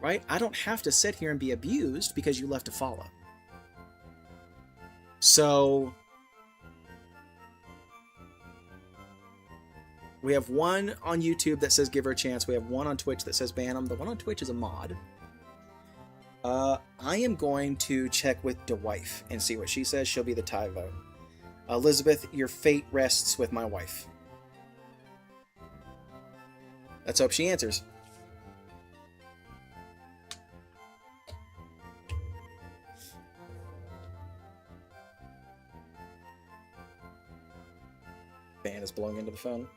right? I don't have to sit here and be abused because you left a follow. So we have one on YouTube that says give her a chance. We have one on Twitch that says ban him. The one on Twitch is a mod. I am going to check with DeWife and see what she says. She'll be the tie vote. Elizabeth, your fate rests with my wife. Let's hope she answers. Fan is blowing into the phone.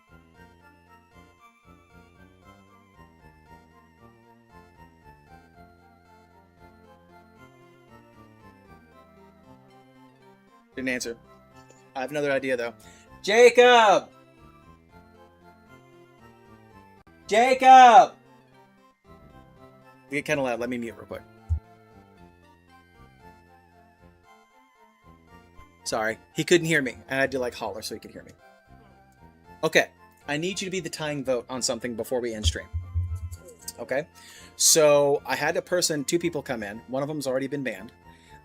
Didn't answer. I have another idea though. Jacob! Jacob! We get kind of loud. Let me mute real quick. Sorry. He couldn't hear me. I had to like holler so he could hear me. Okay. I need you to be the tying vote on something before we end stream. Okay? So I had two people come in. One of them's already been banned.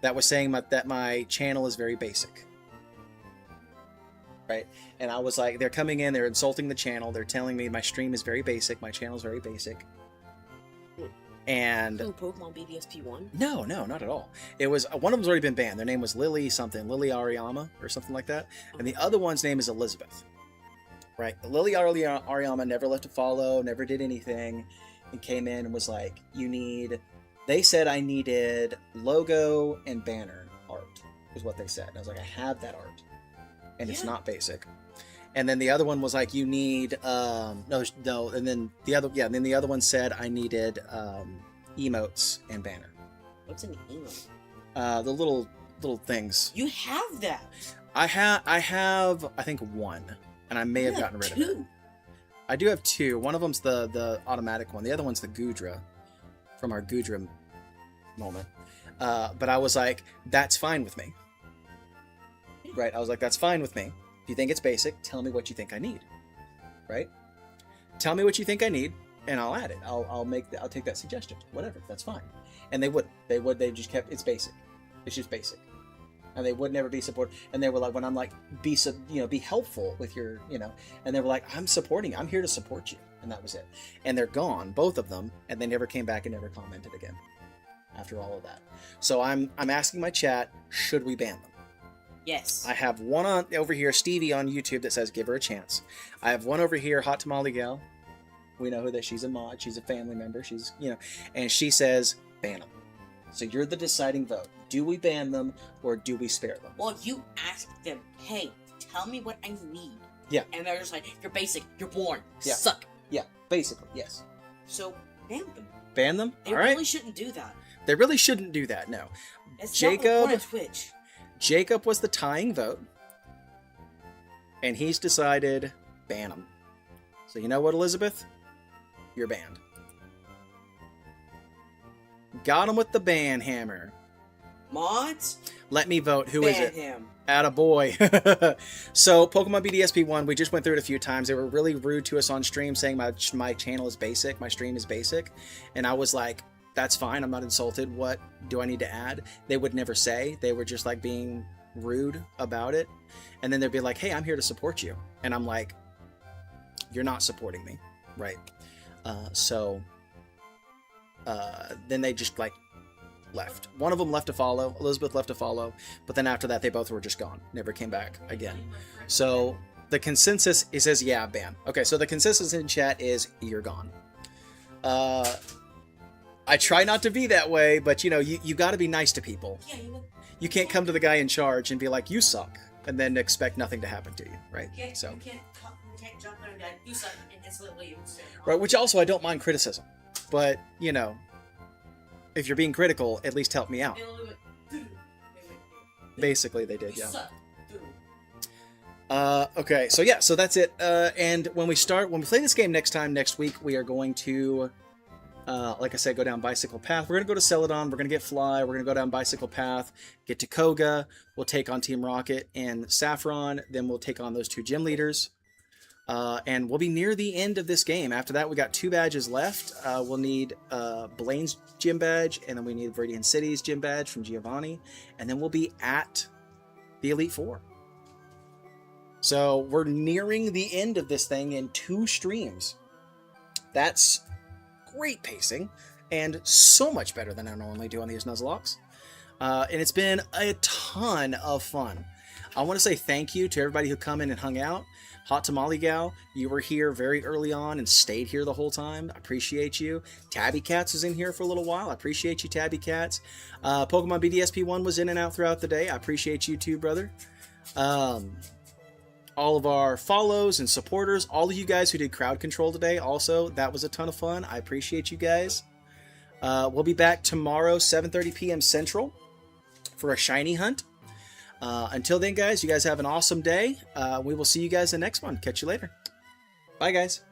That was saying that my channel is very basic. Right? And I was like, they're coming in, they're insulting the channel, they're telling me my stream is very basic, my channel is very basic. And... Oh, Pokemon BDSP1? No, not at all. It was, one of them's already been banned. Their name was Lily Ariama, or something like that. And the other one's name is Elizabeth. Right? Lily Ariama never left a follow, never did anything, and came in and was like, they said I needed logo and banner art, is what they said. And I was like, I have that art. And it's not basic. And then the other one was like, you need, and then the other one said I needed emotes and banner. What's an emote? The little things. You have that. I have, I think one, and I may have gotten rid of it. I do have two. One of them's the automatic one. The other one's the Gudra, from our Gudra moment. But I was like, that's fine with me. Right? I was like, that's fine with me. If you think it's basic, tell me what you think I need. Right? Tell me what you think I need, and I'll add it. I'll take that suggestion. Whatever. That's fine. And they wouldn't. They just kept, it's basic. It's just basic. And they would never be supported. And they were like, when I'm like, be helpful with your, and they were like, I'm here to support you. And that was it. And they're gone, both of them, and they never came back and never commented again after all of that. So I'm asking my chat, should we ban them? Yes. I have one over here, Stevie on YouTube, that says give her a chance. I have one over here, Hot Tamale Gal. We know that she's a mod, she's a family member, she's, and she says ban them. So you're the deciding vote. Do we ban them or do we spare them? Well, you ask them, hey, tell me what I need. Yeah. And they're just like, you're basic, you're boring, Yeah. suck. Yeah, basically, yes. So ban them. Ban them? They All right. really shouldn't do that. They really shouldn't do that, no. It's Jacob- not the point of Twitch. Jacob was the tying vote, and he's decided ban him. So you know what, Elizabeth? You're banned. Got him with the ban hammer. Mods? Let me vote. Who is ban it? him. Attaboy. So Pokemon BDSP1, we just went through it a few times. They were really rude to us on stream, saying my channel is basic, my stream is basic, and I was like, that's fine, I'm not insulted. What do I need to add? They would never say. They were just like being rude about it. And then they'd be like, hey, I'm here to support you. And I'm like, you're not supporting me. Right. Then they just like left. One of them left a follow. Elizabeth left a follow. But then after that, they both were just gone. Never came back again. So the consensus, it says, yeah, ban. Okay, so the consensus in chat is you're gone. I try not to be that way, but you got to be nice to people. Yeah, You can't come to the guy in charge and be like, you suck, and then expect nothing to happen to you, right? you So, can't jump on and go, you suck, and instantly right, which also I don't mind criticism, but if you're being critical, at least help me out. Basically, they did, yeah. Okay, so yeah, so that's it. And when we play this game next week, we are going to, like I said, go down Bicycle Path. We're going to go to Celadon. We're going to get Fly. We're going to go down Bicycle Path, get to Koga. We'll take on Team Rocket and Saffron. Then we'll take on those two gym leaders. And we'll be near the end of this game. After that, we got 2 badges left. We'll need Blaine's gym badge, and then we need Viridian City's gym badge from Giovanni. And then we'll be at the Elite Four. So we're nearing the end of this thing in 2 streams. That's great pacing and so much better than I normally do on these Nuzlocks. And it's been a ton of fun. I want to say thank you to everybody who come in and hung out. Hot Tamale Gal, you were here very early on and stayed here the whole time. I appreciate you. Tabby Cats was in here for a little while. I appreciate you, Tabby Cats. Pokemon BDSP1 was in and out throughout the day. I appreciate you too, brother. All of our follows and supporters, all of you guys who did crowd control today, also, that was a ton of fun. I appreciate you guys. We'll be back tomorrow, 7:30 p.m. Central, for a shiny hunt. Until then, guys, you guys have an awesome day. We will see you guys in the next one. Catch you later. Bye, guys.